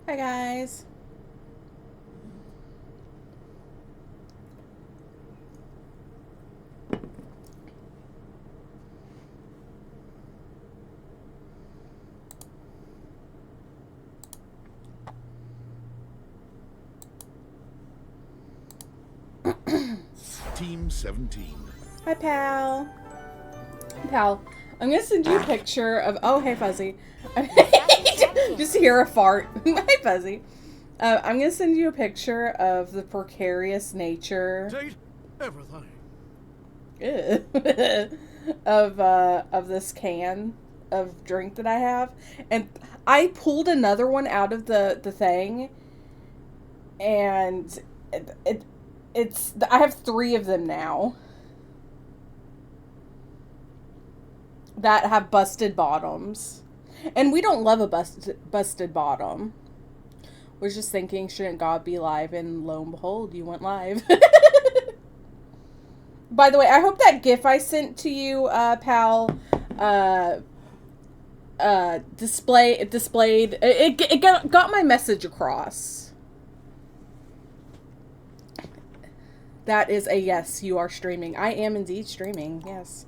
Hi guys. Team 17. Hi pal. Pal, I'm gonna send you a picture of. Oh, hey Fuzzy. Just hear a fart. Hi Fuzzy. I'm gonna send you a picture of the precarious nature. Take everything. of this can of drink that I have, and I pulled another one out of the thing, and it's I have 3 of them now that have busted bottoms, and we don't love a busted bottom. Was just thinking, shouldn't God be live? And lo and behold, you went live. By the way, I hope that GIF I sent to you, pal, displayed. It got my message across. That is a yes. You are streaming. I am indeed streaming. Yes.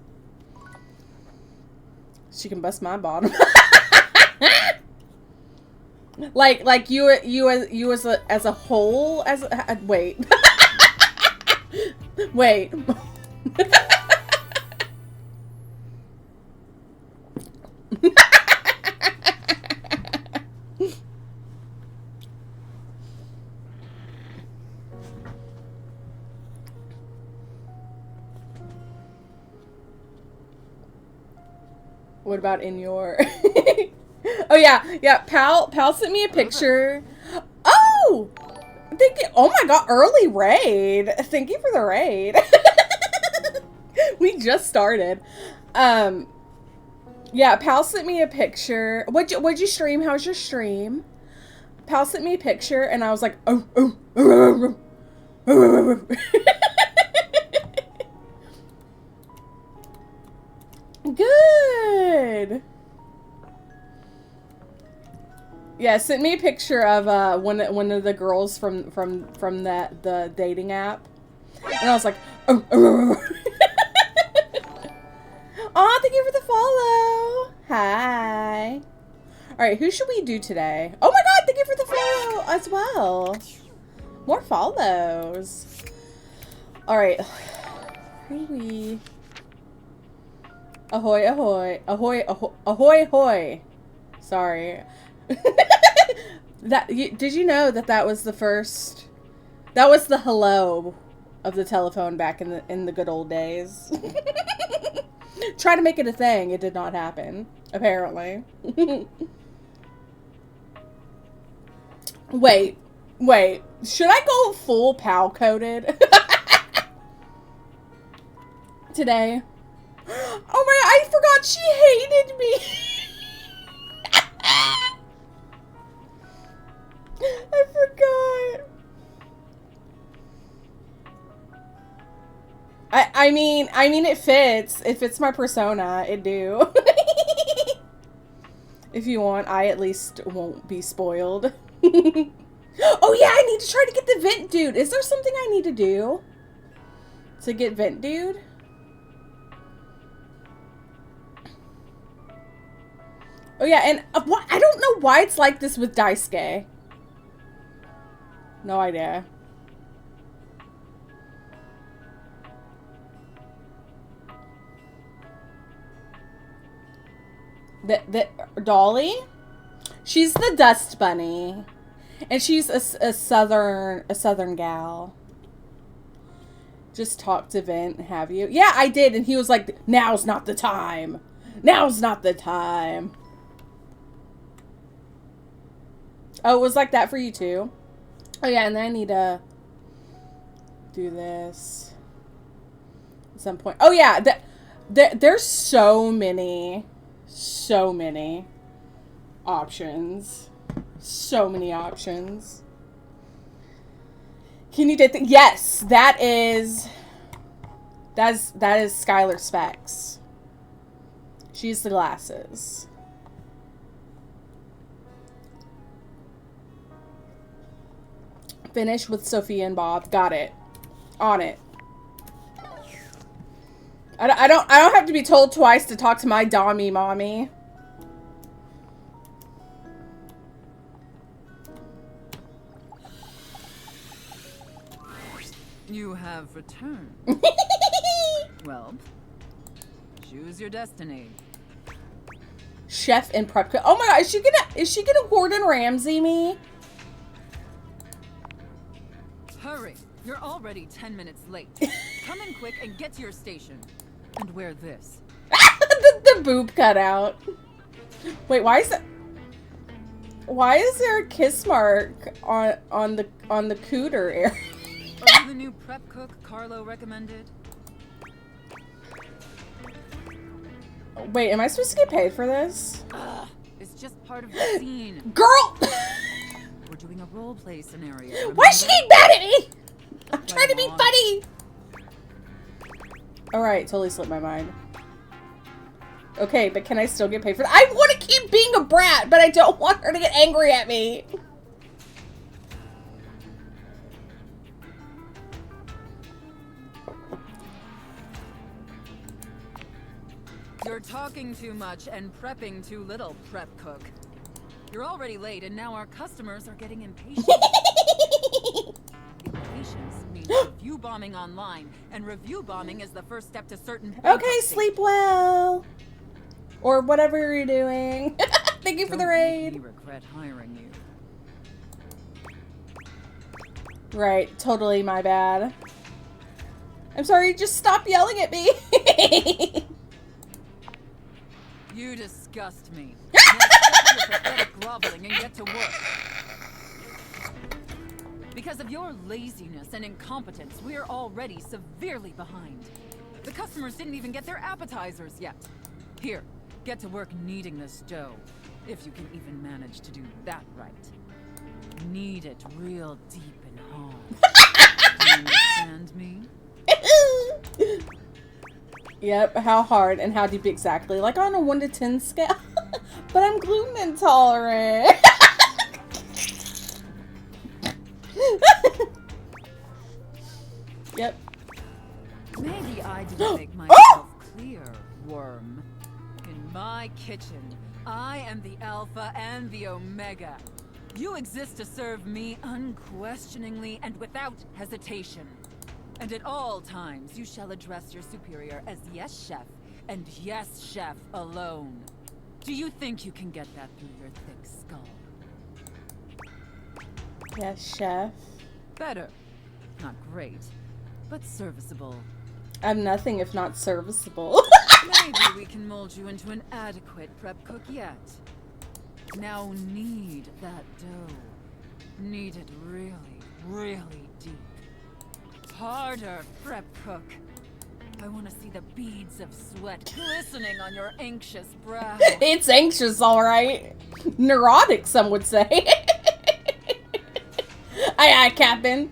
She can bust my bottom. like you as a whole wait. Wait. What about in your Oh yeah, Pal sent me a picture. Oh! Oh my god, early raid. Thank you for the raid. We just started. Yeah, Pal sent me a picture. What'd you stream? How's your stream? Pal sent me a picture and I was like, oh. Good. Yeah, sent me a picture of one of the girls from the dating app, and I was like, oh. Aw, thank you for the follow. Hi. All right, who should we do today? Oh my god, thank you for the follow as well. More follows. All right, who do we? Ahoy, ahoy, ahoy, ahoy, ahoy, ahoy. Sorry. Did you know that was the first? That was the hello of the telephone back in the good old days. Try to make it a thing. It did not happen, apparently. Wait. Should I go full PAL coded today? Oh my! I forgot she hated me. I forgot. I mean it fits. It fits my persona. It do. If you want, I at least won't be spoiled. Oh yeah, I need to try to get the vent dude. Is there something I need to do to get vent dude? Oh yeah, and what? I don't know why it's like this with Daisuke. No idea. The Dolly? She's the dust bunny. And she's a southern gal. Just talk to Vent, have you? Yeah, I did, and he was like, now's not the time. Now's not the time. Oh, it was like that for you too? Oh yeah, and then I need to do this at some point. Oh yeah, there's so many options. So many options. Can you date the... Yes, that is Skylar Specs. She's the glasses. Finish with Sophia and Bob. Got it. On it. I don't have to be told twice to talk to my Dommy mommy. You have returned. Well, choose your destiny. Chef and prep cook. Oh my god, is she gonna Gordon Ramsay me? Hurry, you're already 10 minutes late. Come in quick and get to your station. And wear this. the boob cut out. Wait, why is there a kiss mark on the cooter area? Are you the new prep cook Carlo recommended? Wait, am I supposed to get paid for this? It's just part of the scene. Girl! We're doing a role play scenario. Remember? Why is she getting mad at me? I'm trying to be funny. Alright, totally slipped my mind. Okay, but can I still get paid for that? I want to keep being a brat, but I don't want her to get angry at me. You're talking too much and prepping too little, prep cook. You're already late and now our customers are getting impatient. Impatience means review bombing online, and review bombing is the first step to certain Okay, sleep well. Or whatever you're doing. Thank you for the raid. We regret hiring you. Right, totally my bad. I'm sorry, just stop yelling at me. You disgust me. Now stop your pathetic groveling and get to work. Because of your laziness and incompetence, we're already severely behind. The customers didn't even get their appetizers yet. Here, get to work kneading this dough. If you can even manage to do that right. Knead it real deep and hard. Do you understand me? Yep, how hard and how deep exactly? Like on a 1 to 10 scale? But I'm gluten intolerant. Yep. Maybe I didn't make myself clear, worm. In my kitchen, I am the Alpha and the Omega. You exist to serve me unquestioningly and without hesitation. And at all times, you shall address your superior as yes, chef, and yes, chef alone. Do you think you can get that through your thick skull? Yes, chef. Better. Not great, but serviceable. I'm nothing if not serviceable. Maybe we can mold you into an adequate prep cook yet. Now knead that dough. Knead it really, really deep. Harder, prep cook. I want to see the beads of sweat glistening on your anxious brow. It's anxious, alright. Neurotic, some would say. Aye, Captain.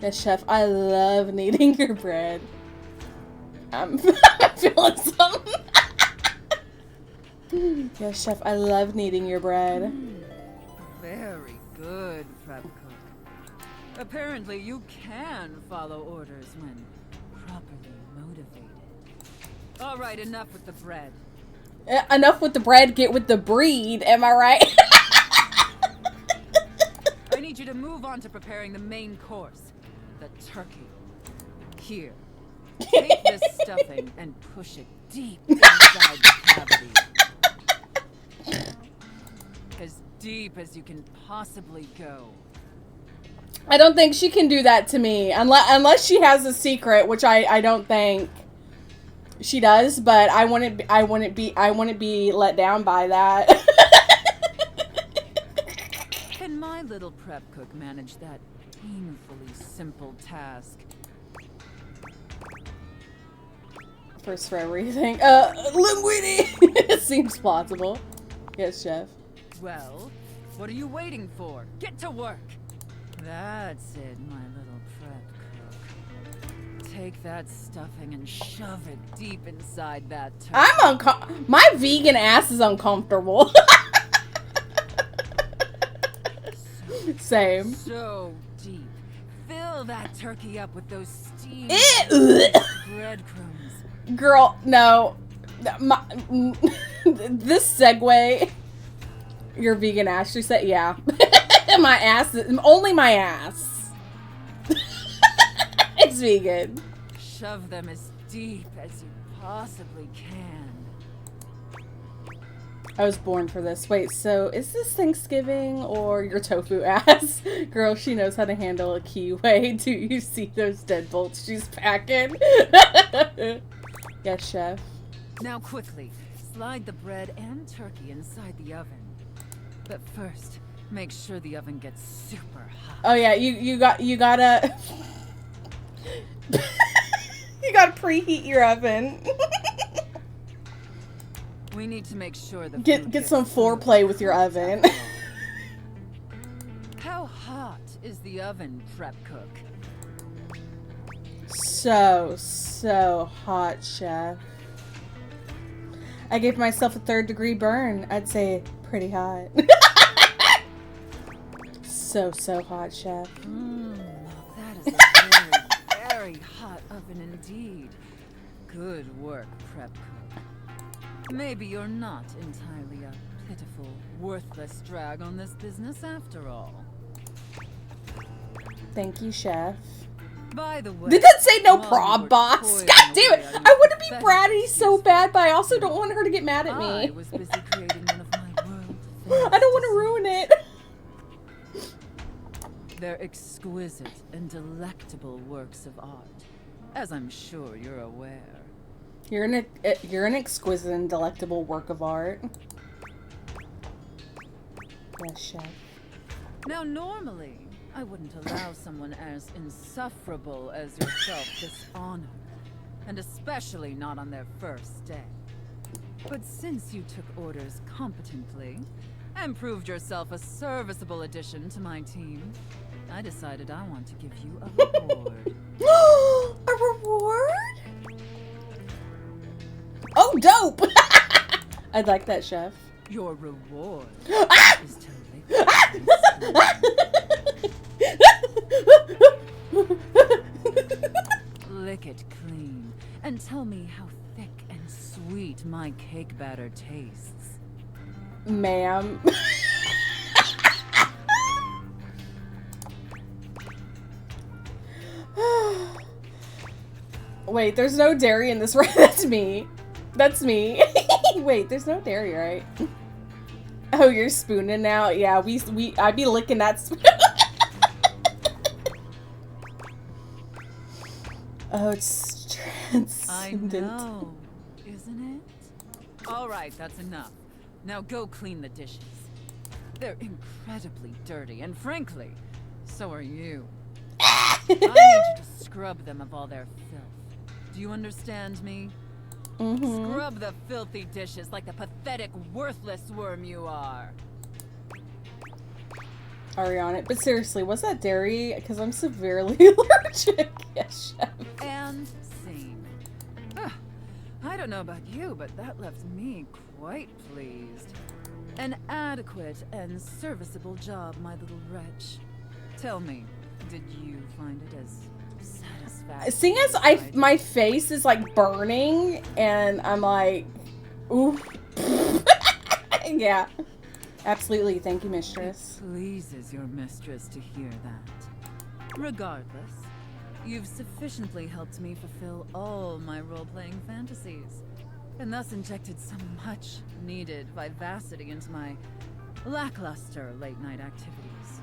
Yes, chef, I love kneading your bread. I'm feeling something. Yes, chef, I love kneading your bread. Very good, prep cook. Apparently, you can follow orders when properly motivated. All right, enough with the bread. Enough with the bread, get with the breed, am I right? I need you to move on to preparing the main course, the turkey. Here, take this stuffing and push it deep inside the cavity. As deep as you can possibly go. I don't think she can do that to me unless she has a secret, which I don't think she does. But I wouldn't be let down by that. Can my little prep cook manage that painfully simple task? First for everything. Linguini seems plausible. Yes, chef. Well, what are you waiting for? Get to work. That's it, my little prep cook. Take that stuffing and shove it deep inside that turkey. My vegan ass is uncomfortable. So Same. So deep. Fill that turkey up with those steamy Ew. breadcrumbs. Girl, no. This segue. Your vegan ass. She said, yeah. My ass. Only my ass. It's vegan. Shove them as deep as you possibly can. I was born for this. Wait, so is this Thanksgiving or your tofu ass? Girl, she knows how to handle a kiwi. Do you see those deadbolts she's packing? Yes, chef. Now quickly, slide the bread and turkey inside the oven. But first, make sure the oven gets super hot. Oh yeah, you gotta you gotta preheat your oven. We need to make sure the Get some foreplay with your oven. How hot is the oven, prep cook? So hot, chef. I gave myself a 3rd-degree burn. I'd say pretty hot. So hot, chef. That is a very hot oven indeed. Good work, prep cook. Maybe you're not entirely a pitiful, worthless drag on this business after all. Thank you, chef. By the way, Did that say no while you prob, were boss? toiling God damn it! away on I your want to be pathetic bratty so excuses, bad, but I also don't want her to get mad at I me. was busy creating one of my world I don't want to ruin it. They're exquisite and delectable works of art, as I'm sure you're aware. You're an exquisite and delectable work of art. Yes, chef. Now, normally, I wouldn't allow someone as insufferable as yourself this honor, and especially not on their first day. But since you took orders competently and proved yourself a serviceable addition to my team, I decided I want to give you a reward. A reward? Oh, dope! I'd like that, chef. Your reward is to lick it clean and tell me how thick and sweet my cake batter tastes. Ma'am. Wait, there's no dairy in this, right? That's me. That's me. Wait, there's no dairy, right? Oh, you're spooning now? Yeah, I'd be licking that spoon. Oh, it's transcendent. I know, isn't it? All right, that's enough. Now go clean the dishes. They're incredibly dirty, and frankly, so are you. I need you to scrub them of all their filth. Do you understand me? Mm-hmm. Scrub the filthy dishes like the pathetic, worthless worm you are. Are we on it? But seriously, was that dairy? Because I'm severely allergic. Yes, chef. And scene. I don't know about you, but that left me quite pleased. An adequate and serviceable job, my little wretch. Tell me, did you find it as satisfactory? Seeing as my face is like burning, and I'm like, ooh. Yeah. Absolutely. Thank you, mistress. It pleases your mistress to hear that. Regardless, you've sufficiently helped me fulfill all my role-playing fantasies, and thus injected some much-needed vivacity into my lackluster late-night activities.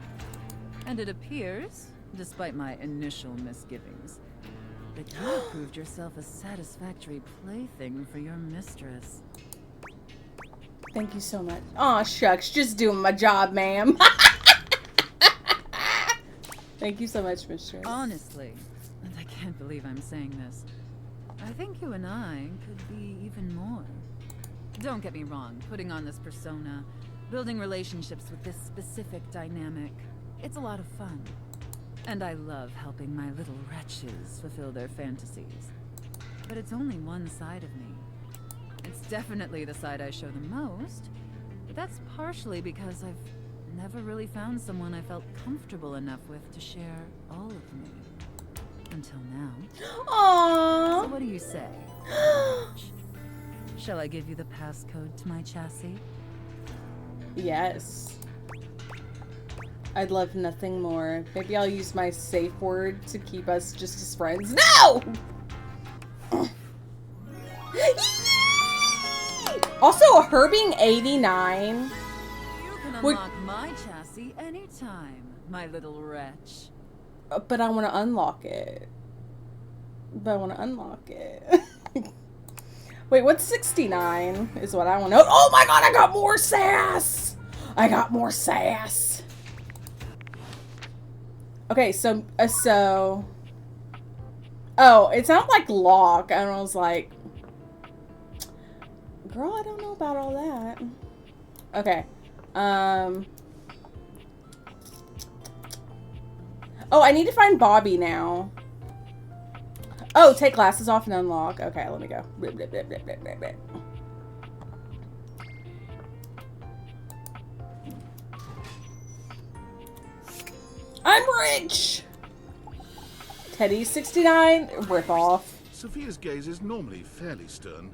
And it appears, despite my initial misgivings, that you have proved yourself a satisfactory plaything for your mistress. Thank you so much. Aw, shucks. Just doing my job, ma'am. Thank you so much, mistress. Honestly, and I can't believe I'm saying this, I think you and I could be even more. Don't get me wrong, putting on this persona, building relationships with this specific dynamic, it's a lot of fun. And I love helping my little wretches fulfill their fantasies. But it's only one side of me. It's definitely the side I show the most, but that's partially because I've never really found someone I felt comfortable enough with to share all of me. Until now. Aww. So what do you say? Shall I give you the passcode to my chassis? Yes. I'd love nothing more. Maybe I'll use my safe word to keep us just as friends. No! Also, her being 89. You can unlock my chassis anytime, my little wretch. But I want to unlock it. Wait, what's 69 is what I want to know. Oh my god, I got more sass! Okay, so... Oh, it sounded like lock, and I was like... Girl, I don't know about all that. Okay. Oh, I need to find Bobby now. Oh, take glasses off and unlock. Okay, let me go. Blip, blip, blip, blip, blip, blip, blip. I'm rich! Teddy 69, rip off. Sophia's gaze is normally fairly stern,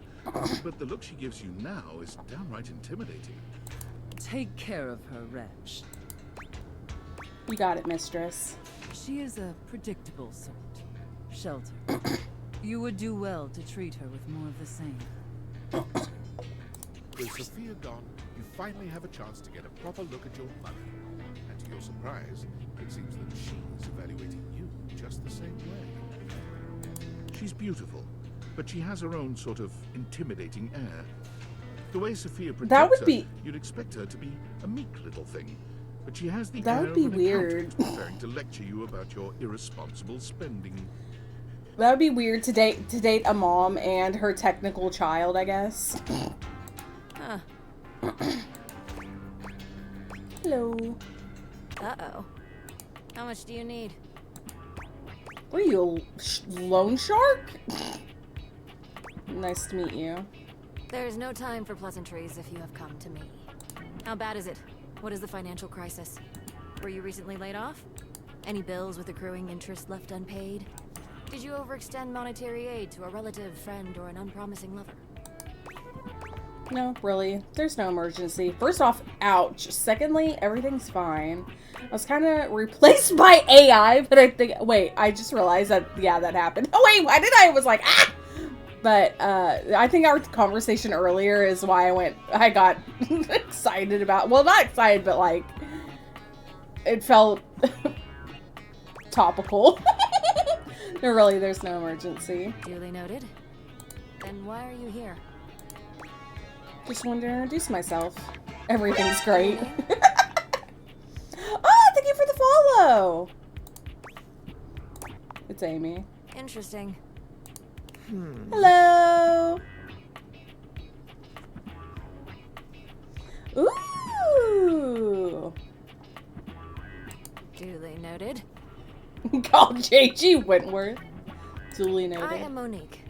but the look she gives you now is downright intimidating. Take care of her, wretch. You got it, mistress. She is a predictable sort. Sheltered. You would do well to treat her with more of the same. With Sophia gone, you finally have a chance to get a proper look at your mother. And to your surprise, it seems that she's evaluating you just the same way. She's beautiful, but she has her own sort of intimidating air. The way Sophia protects her, you'd expect her to be a meek little thing. But she has the air of an accountant preparing to lecture you about your irresponsible spending. That would be weird to date a mom and her technical child, I guess. Huh. Hello. Uh-oh. How much do you need? Were you a loan shark? Nice to meet you. There's no time for pleasantries if you have come to me. How bad is it? What is the financial crisis? Were you recently laid off? Any bills with accruing interest left unpaid? Did you overextend monetary aid to a relative, friend, or an unpromising lover? No, really. There's no emergency. First off, ouch. Secondly, everything's fine. I was kind of replaced by AI, but I think... Wait, I just realized that, yeah, that happened. Oh, wait, why did I was like, ah! But, I think our conversation earlier is why I got excited about... Well, not excited, but, like, it felt topical. No, really, there's no emergency. Duly noted. Then why are you here? Just wanted to introduce myself. Everything's great. Oh, thank you for the follow. It's Amy. Interesting. Hello. Ooh. Duly noted. Called JG Wentworth. Duly noted. I am Monique.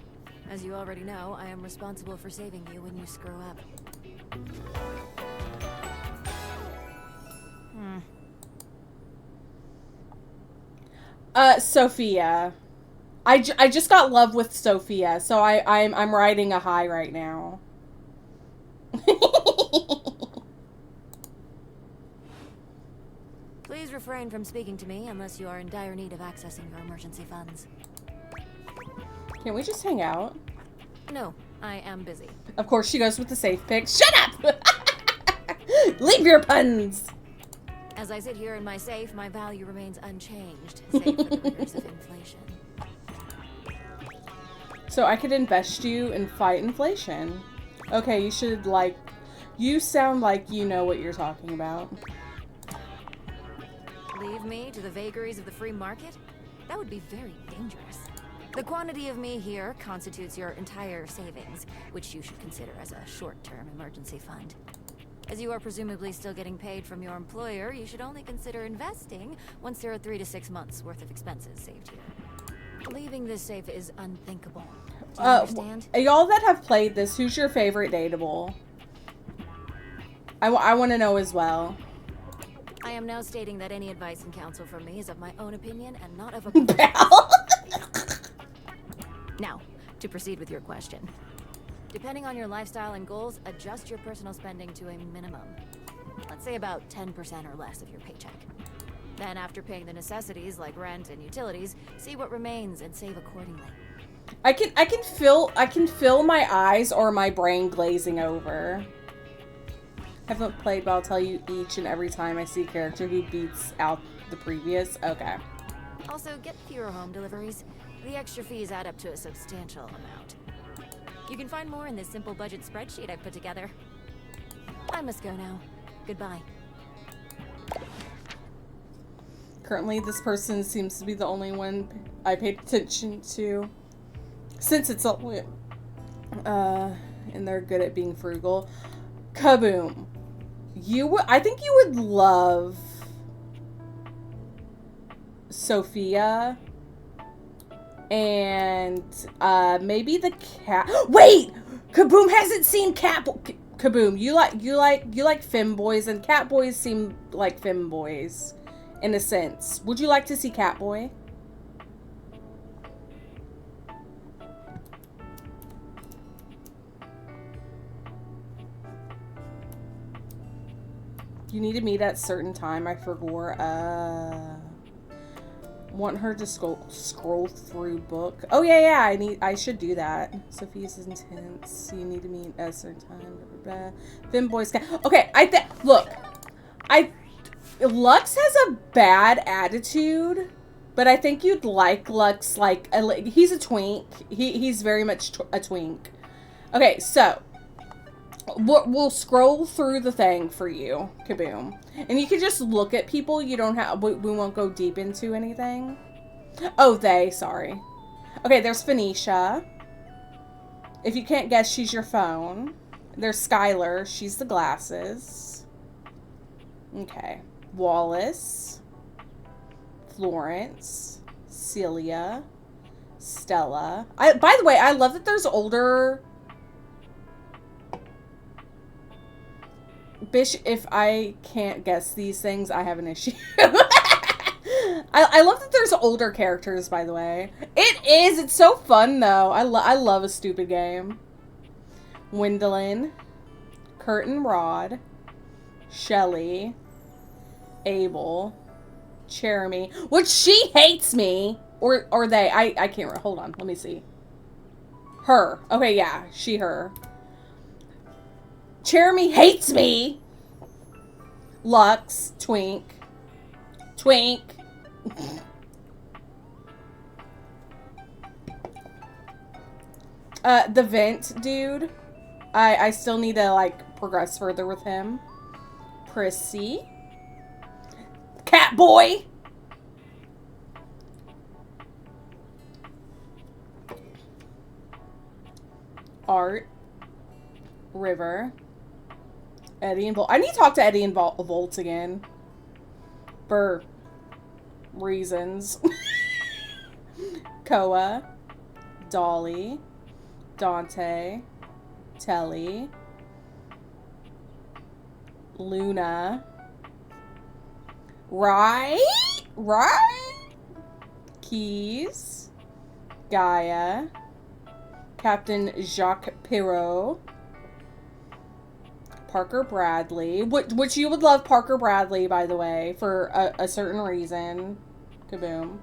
As you already know, I am responsible for saving you when you screw up. Sophia. I just got love with Sophia, so I'm riding a high right now. Please refrain from speaking to me unless you are in dire need of accessing your emergency funds. Can we just hang out? No, I am busy. Of course, she goes with the safe pick. Shut up! Leave your puns! As I sit here in my safe, my value remains unchanged, save for the rigors of inflation. So I could invest you and fight inflation. Okay, you should, like... You sound like you know what you're talking about. Leave me to the vagaries of the free market? That would be very dangerous. The quantity of me here constitutes your entire savings, which you should consider as a short-term emergency fund. As you are presumably still getting paid from your employer, you should only consider investing once there are 3 to 6 months worth of expenses saved here. Leaving this safe is unthinkable. Do you understand? Y'all that have played this, who's your favorite dateable? I want to know as well. I am now stating that any advice and counsel from me is of my own opinion and not of a Pal. Now, to proceed with your question. Depending on your lifestyle and goals, adjust your personal spending to a minimum. Let's say about 10% or less of your paycheck. Then after paying the necessities like rent and utilities, see what remains and save accordingly. I can feel my eyes or my brain glazing over. Haven't played, but I'll tell you each and every time I see a character who beats out the previous. Okay. Also, get fewer home deliveries. The extra fees add up to a substantial amount. You can find more in this simple budget spreadsheet I've put together. I must go now. Goodbye. Currently, this person seems to be the only one I paid attention to. Since it's only, and they're good at being frugal. Kaboom. I think you would love Sophia. And, maybe the cat. Wait! Kaboom hasn't seen Kaboom, you like femboys, and Catboys seem like femboys. In a sense. Would you like to see Catboy? You need to meet at a certain time, I forgot. Want her to scroll through book. Oh yeah, I should do that. Sophia's intense. You need to meet at a certain time. Femboys cat. Okay, look. Lux has a bad attitude, but I think you'd like Lux. Like, he's a twink. He's very much a twink. Okay, so we'll scroll through the thing for you, Kaboom, and you can just look at people. You don't have. We won't go deep into anything. Oh, sorry. Okay, there's Phoenicia. If you can't guess, she's your phone. There's Skylar. She's the glasses. Okay. Wallace, Florence, Celia, Stella. By the way, I love that there's older. Bish, if I can't guess these things, I have an issue. I love that there's older characters, by the way. It is. It's so fun, though. I love a stupid game. Gwendolyn, Kurt and Rod, Shelly, Abel, Jeremy, which she hates me, or they. I can't. Hold on. Let me see. Her. Okay, yeah, her. Jeremy hates me. Lux, Twink. The vent dude. I still need to like progress further with him. Prissy. Catboy. Art. River. Eddie and Volt. I need to talk to Eddie and Volt again. For reasons. Koa. Dolly. Dante. Telly. Luna. Right? Keys. Gaia. Captain Jacques Perrault. Parker Bradley. Which you would love Parker Bradley, by the way, for a certain reason. Kaboom.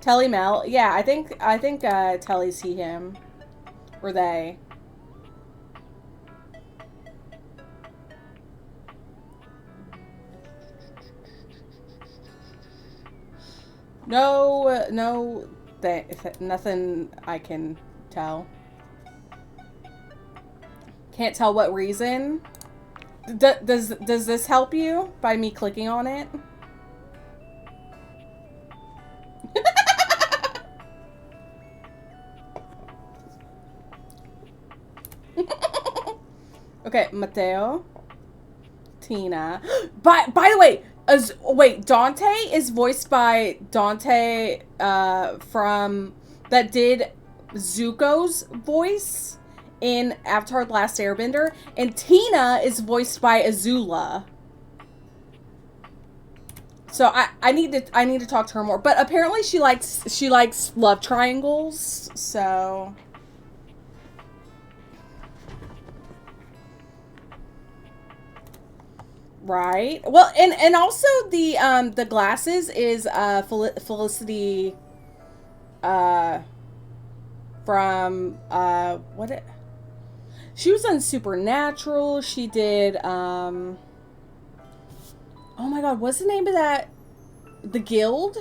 Telly Mel. Yeah, I think Telly's he, him. Or they. No, nothing I can tell. Can't tell what reason. Does this help you by me clicking on it? Okay, Mateo. Tina. By the way, wait, Dante is voiced by Dante from that did Zuko's voice in Avatar: The Last Airbender, and Tina is voiced by Azula So I need to talk to her more. But apparently she likes love triangles. So right. Well, and also the glasses is Felicity from what it, she was on Supernatural. She did oh my god, what's the name of that? The Guild?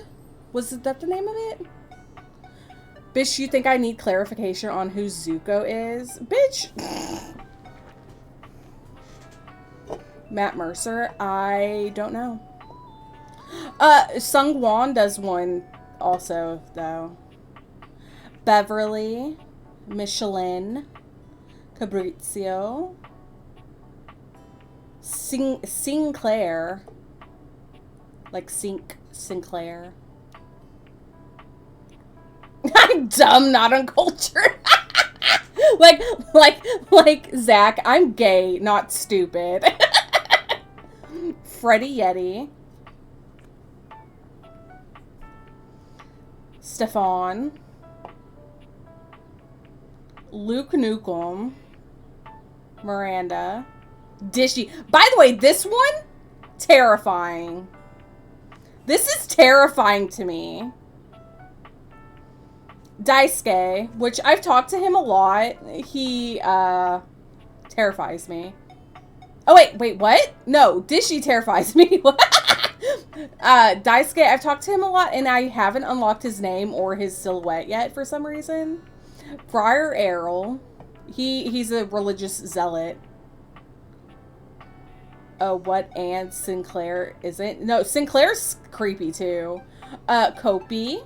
Was that the name of it? Bitch, you think I need clarification on who Zuko is? Bitch. Matt Mercer? I don't know. Sung Won does one also, though. Beverly. Michelin. Fabrizio. Sinclair. Like Sinclair. I'm dumb, not uncultured. like Zach, I'm gay, not stupid. Freddie Yeti. Stefan. Luke Nukem. Miranda. Dishy. By the way, this one, terrifying. This is terrifying to me. Daisuke, which I've talked to him a lot. He, terrifies me. Oh, wait, what? No, Dishy terrifies me. Daisuke, I've talked to him a lot, and I haven't unlocked his name or his silhouette yet for some reason. Friar Errol. He's a religious zealot. What and Sinclair isn't? No, Sinclair's creepy too. Kopi.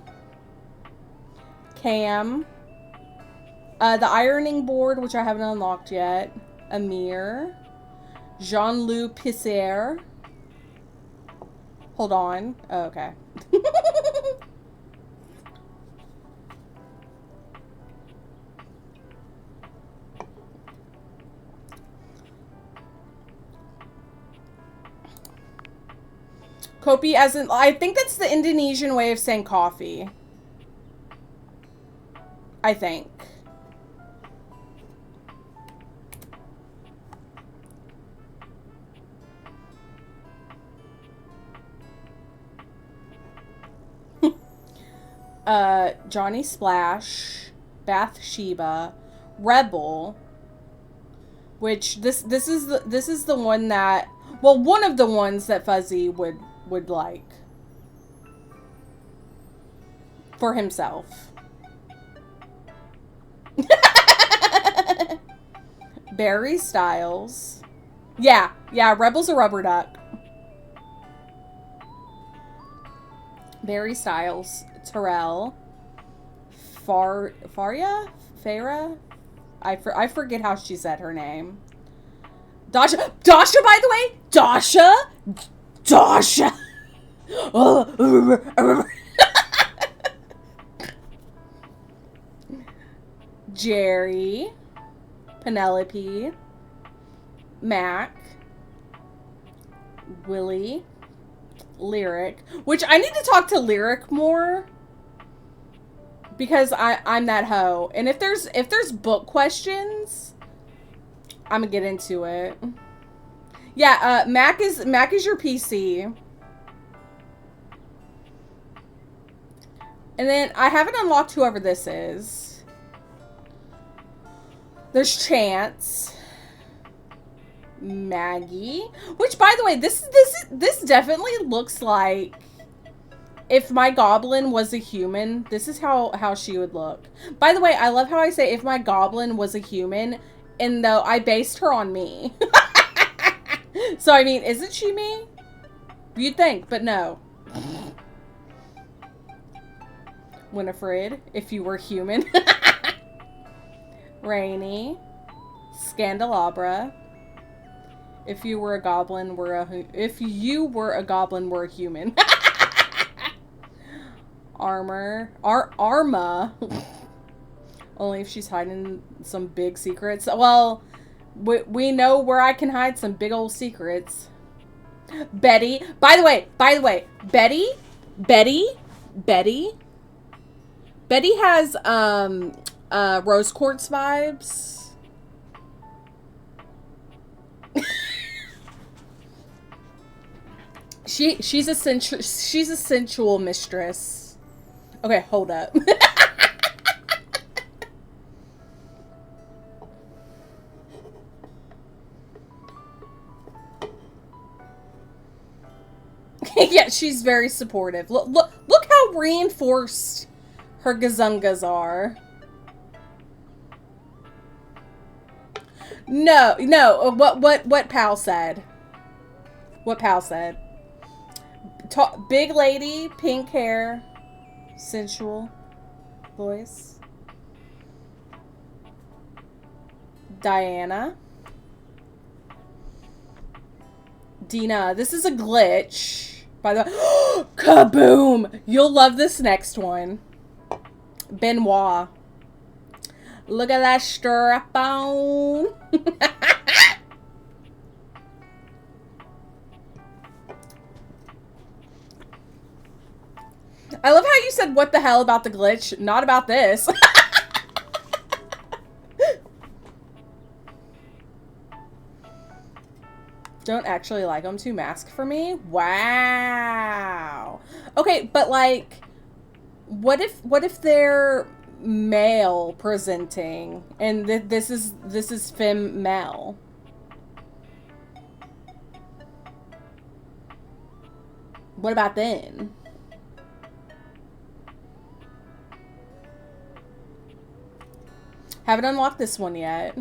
Cam. The ironing board, which I haven't unlocked yet. Amir. Jean-Loup Pisser. Hold on. Oh, okay. Kopi as in, I think that's the Indonesian way of saying coffee. I think. Johnny Splash, Bathsheba, Rebel, which this is the one that, well, one of the ones that Fuzzy would like for himself. Barry Styles. Yeah, Rebel's a rubber duck. Barry Styles, Terrell, Farah? I forget how she said her name. Dasha, by the way! Dasha! Jerry. Penelope. Mac. Willie. Lyric. Which I need to talk to Lyric more. Because I'm that hoe. And if there's book questions, I'm gonna get into it. Yeah, Mac is your PC. And then I haven't unlocked whoever this is. There's Chance. Maggie. Which, by the way, this definitely looks like if my goblin was a human. This is how she would look. By the way, I love how I say if my goblin was a human, and though I based her on me. So, I mean, isn't she me? You'd think, but no. Winifred, if you were human. Rainy. Scandelabra. If you were a goblin, if you were a goblin, we're a human. Arma. Only if she's hiding some big secrets. Well, we know where I can hide some big old secrets. Betty. By the way, Betty has rose quartz vibes. she's a sensual mistress. Okay, hold up. Yeah, she's very supportive. Look how reinforced her gazungas are. No, what Pal said. What Pal said. Big lady, pink hair, sensual voice. Diana. Dina, this is a glitch. By the way, kaboom! You'll love this next one. Benoit. Look at that strap on. I love how you said what the hell about the glitch, not about this. Don't actually like them to mask for me? Wow. Okay, but like, what if they're male presenting and this is femme male? What about then? Haven't unlocked this one yet.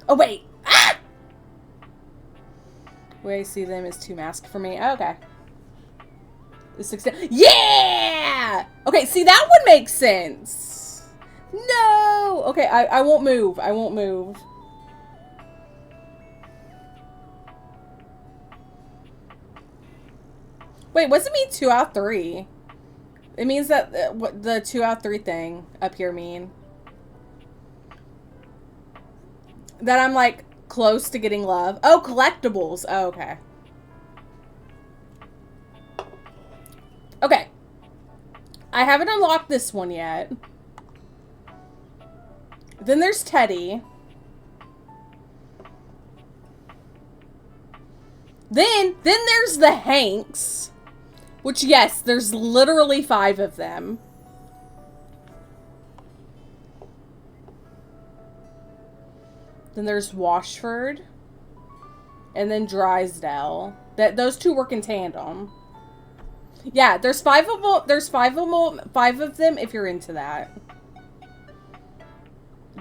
Oh wait. Ah! Way I see them is too masked for me. Okay. Yeah! Okay, see, that would make sense. No! Okay, I won't move. I won't move. Wait, what's it mean 2 out of 3? It means that what the 2 out of 3 thing up here mean? That I'm like close to getting love. Oh, collectibles. Oh, okay. Okay. I haven't unlocked this one yet. Then there's Teddy. Then there's the Hanks. Which, yes, there's literally 5 of them. Then there's Washford. And then Drysdale. Those two work in tandem. Yeah, there's 5 of them. There's 5 of them if you're into that.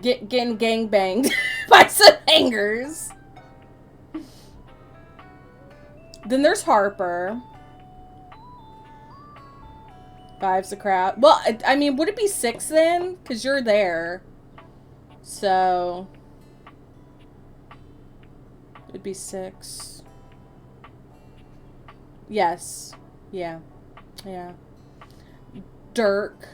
Getting gang banged by some hangers. Then there's Harper. 5's a crowd. Well, I mean, would it be 6 then? Because you're there. So it'd be 6. Yes. Yeah. Yeah. Dirk.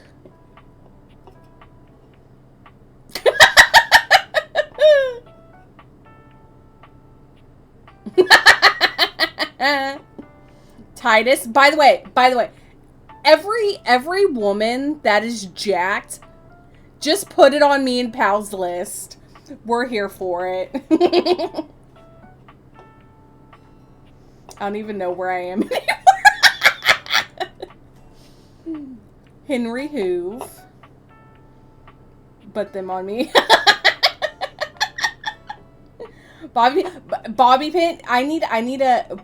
Titus. By the way, every woman that is jacked, just put it on me and Pal's list. We're here for it. I don't even know where I am anymore. Henry Hoove. Put them on me. Bobby Pin. I need a.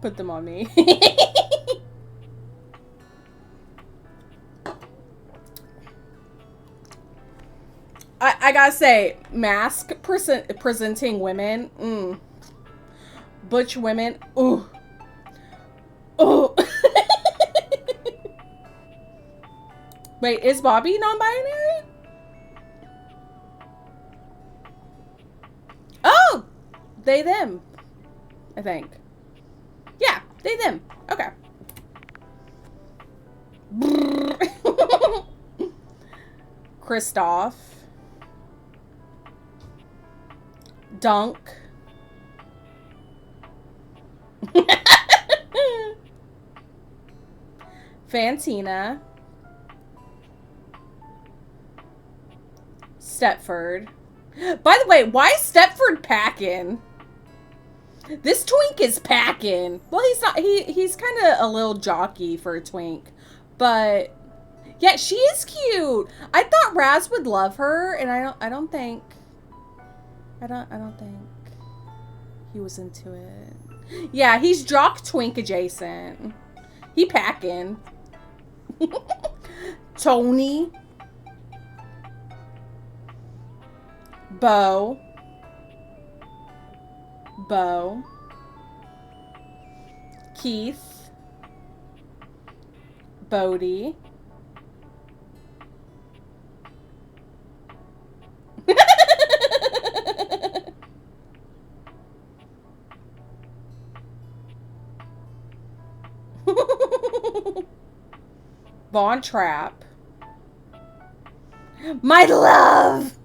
Put them on me. I gotta say, mask presenting women. Butch women. Ooh. Oh. Wait, is Bobby non-binary? Oh! They, them. I think. Yeah, they, them. Okay. Christoph. Dunk. Fantina. Stepford. By the way, why is Stepford packing? This twink is packing. Well, he's not. He's kind of a little jockey for a twink, but yeah, she is cute. I thought Raz would love her, and I don't think he was into it. Yeah, he's jock twink adjacent. He packing. Tony. Bo. Keith. Bodie. Von Trapp. My love!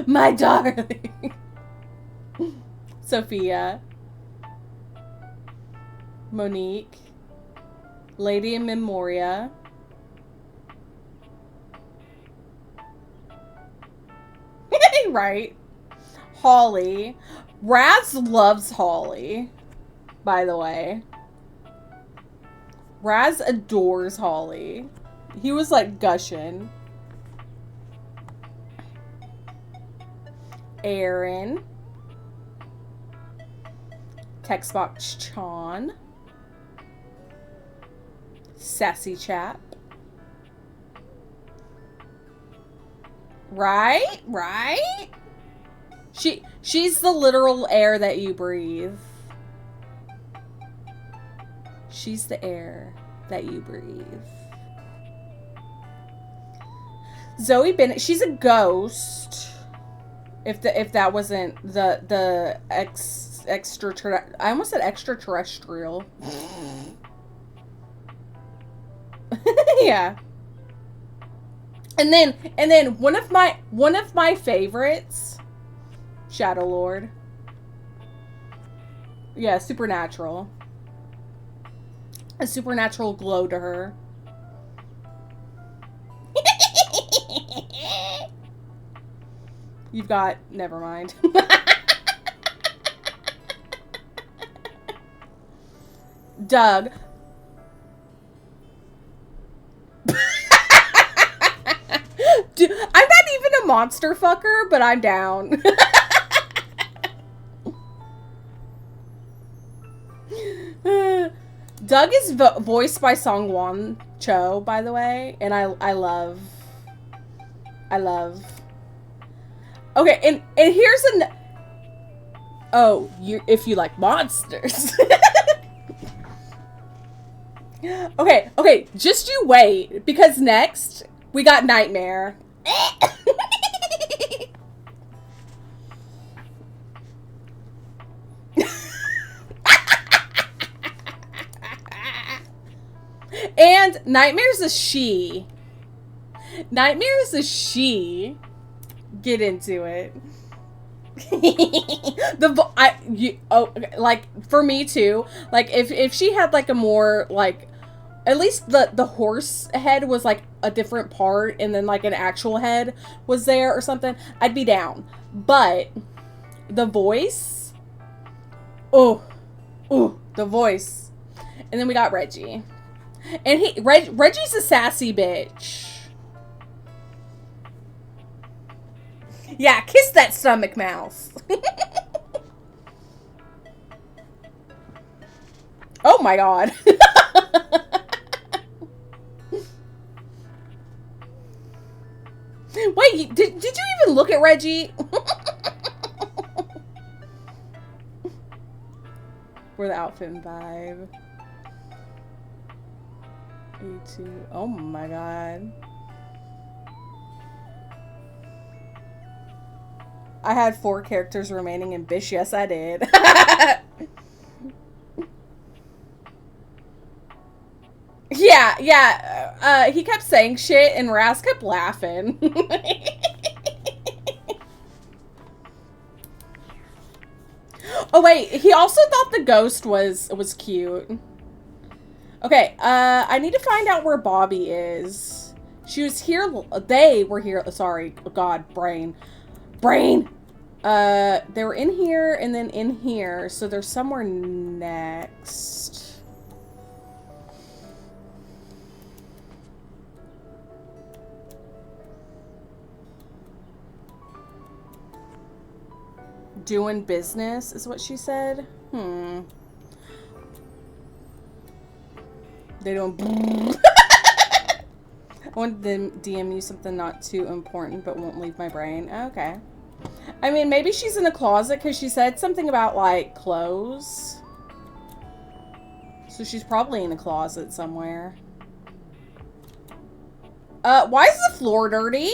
My darling. Sophia. Monique. Lady in Memoria. Right. Holly. Raz loves Holly, by the way. Raz adores Holly. He was like gushing. Aaron. Textbox Chon. Sassy Chap. Right? Right? She's the literal air that you breathe. She's the air that you breathe. Zoe Bennett, she's a ghost. If that wasn't the extra, I almost said extraterrestrial. Yeah. And then one of my favorites, Shadow Lord. Yeah, supernatural. A supernatural glow to her. You've got... Never mind. Doug. Dude, I'm not even a monster fucker, but I'm down. Doug is voiced by Song-Won Cho, by the way, and I love. Okay, and here's an. Oh, if you like monsters. Okay, just you wait, because next we got Nightmare. And Nightmare's a she. Nightmare's a she. Get into it. Like for me too. Like if she had like a more like, at least the horse head was like a different part, and then like an actual head was there or something, I'd be down. But the voice, the voice. And then we got Reggie. And Reggie's a sassy bitch. Yeah, kiss that stomach mouse. Oh my god. Wait, did you even look at Reggie? For the outfit and vibe. A2. Oh my god. I had 4 characters remaining in Bish. Yes, I did. Yeah. He kept saying shit and Raz kept laughing. Oh wait, he also thought the ghost was cute. Okay, I need to find out where Bobby is. She was here. They were here. Sorry, God, brain. They were in here and then in here, so they're somewhere next. Doing business is what she said. They don't. I want to DM you something not too important, but won't leave my brain. Okay. I mean, maybe she's in a closet because she said something about, like, clothes. So she's probably in a closet somewhere. Why is the floor dirty?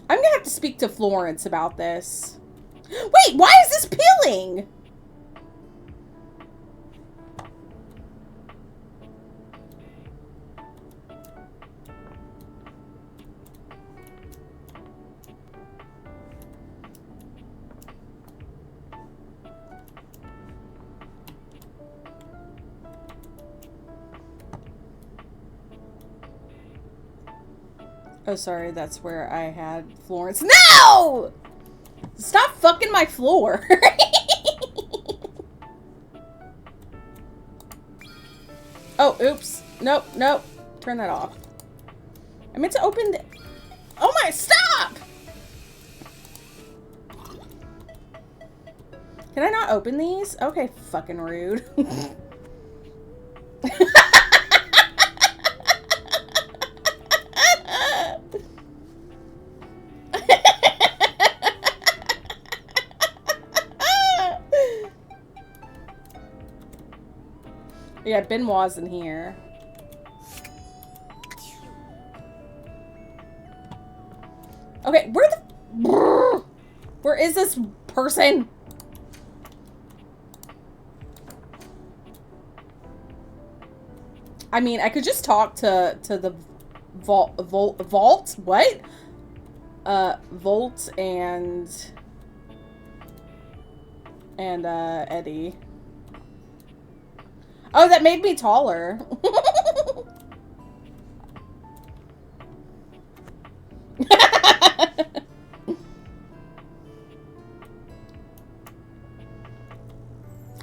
I'm gonna have to speak to Florence about this. Wait, why is this peeling? Oh, sorry, that's where I had Florence. No! Stop fucking my floor. Oh, oops. Nope, nope. Turn that off. I meant to open the... Oh my, stop! Can I not open these? Okay, fucking rude. Yeah, Benoit's in here. Okay, where is this person? I mean, I could just talk to the vault, what? Volt and Eddie. Oh, that made me taller.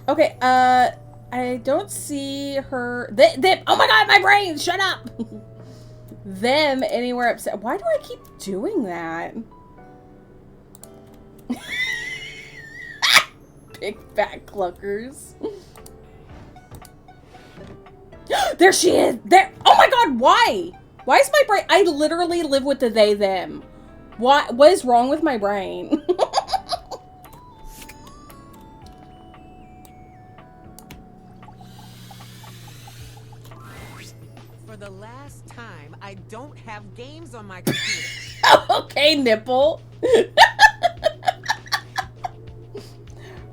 Okay, I don't see her. Oh my god, my brain! Shut up! Them anywhere upset. Why do I keep doing that? Big fat cluckers. There she is! There! Oh my god, why? Why is my brain... I literally live with the they, them. What is wrong with my brain? For the last time, I don't have games on my computer. Okay, nipple.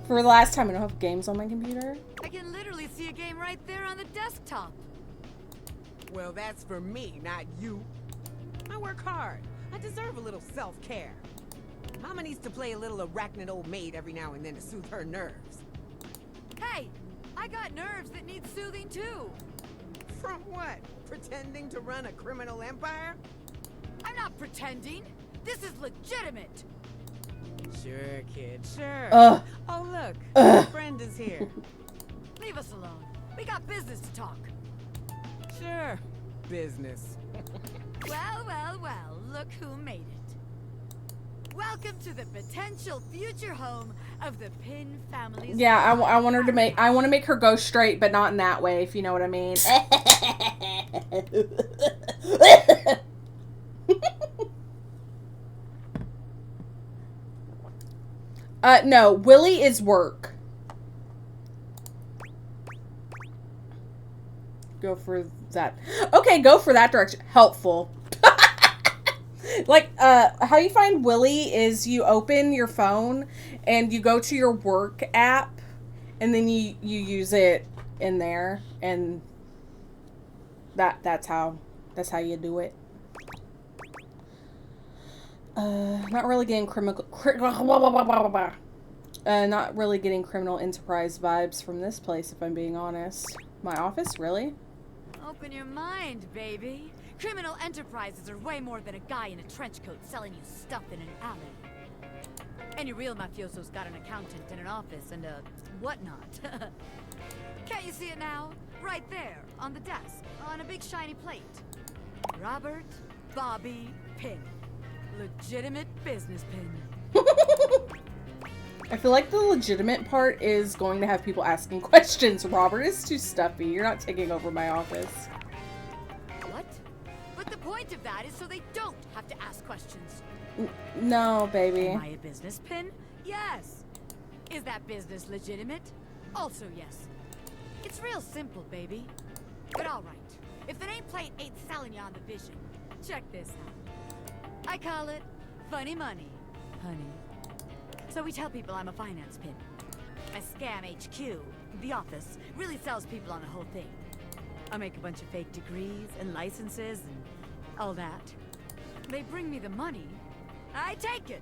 For the last time, I don't have games on my computer. I can literally see a game right there on the desktop. Well, that's for me, not you. I work hard. I deserve a little self-care. Mama needs to play a little arachnid old maid every now and then to soothe her nerves. Hey, I got nerves that need soothing too. From what? Pretending to run a criminal empire? I'm not pretending. This is legitimate. Sure, kid, sure. Ugh. Oh, look. Ugh. My friend is here. Leave us alone. We got business to talk. Sure. Business. Well, well, well, look who made it. Welcome to the potential future home of the Pin family's... Yeah, I want her to make... I want to make her go straight, but not in that way, if you know what I mean. No, Willie is work. Go for that. Okay, go for that direction. Helpful. Like, how you find Willie is you open your phone and you go to your work app and then you use it in there, and that's how you do it. Not really getting not really getting criminal enterprise vibes from this place, if I'm being honest. My office, really? Open your mind, baby. Criminal enterprises are way more than a guy in a trench coat selling you stuff in an alley. Any real mafioso's got an accountant and an office and a whatnot. Can't you see it now? Right there, on the desk, on a big shiny plate. Robert Bobby Pin. Legitimate business pin. I feel like the legitimate part is going to have people asking questions. Robert is too stuffy. You're not taking over my office. What? But the point of that is so they don't have to ask questions. No, baby. Am I a business pin? Yes. Is that business legitimate? Also yes. It's real simple, baby. But alright. If the nameplate ain't selling you on the vision, check this out. I call it funny money, honey. So we tell people I'm a finance pin. My scam HQ, the office, really sells people on the whole thing. I make a bunch of fake degrees and licenses and all that. They bring me the money. I take it.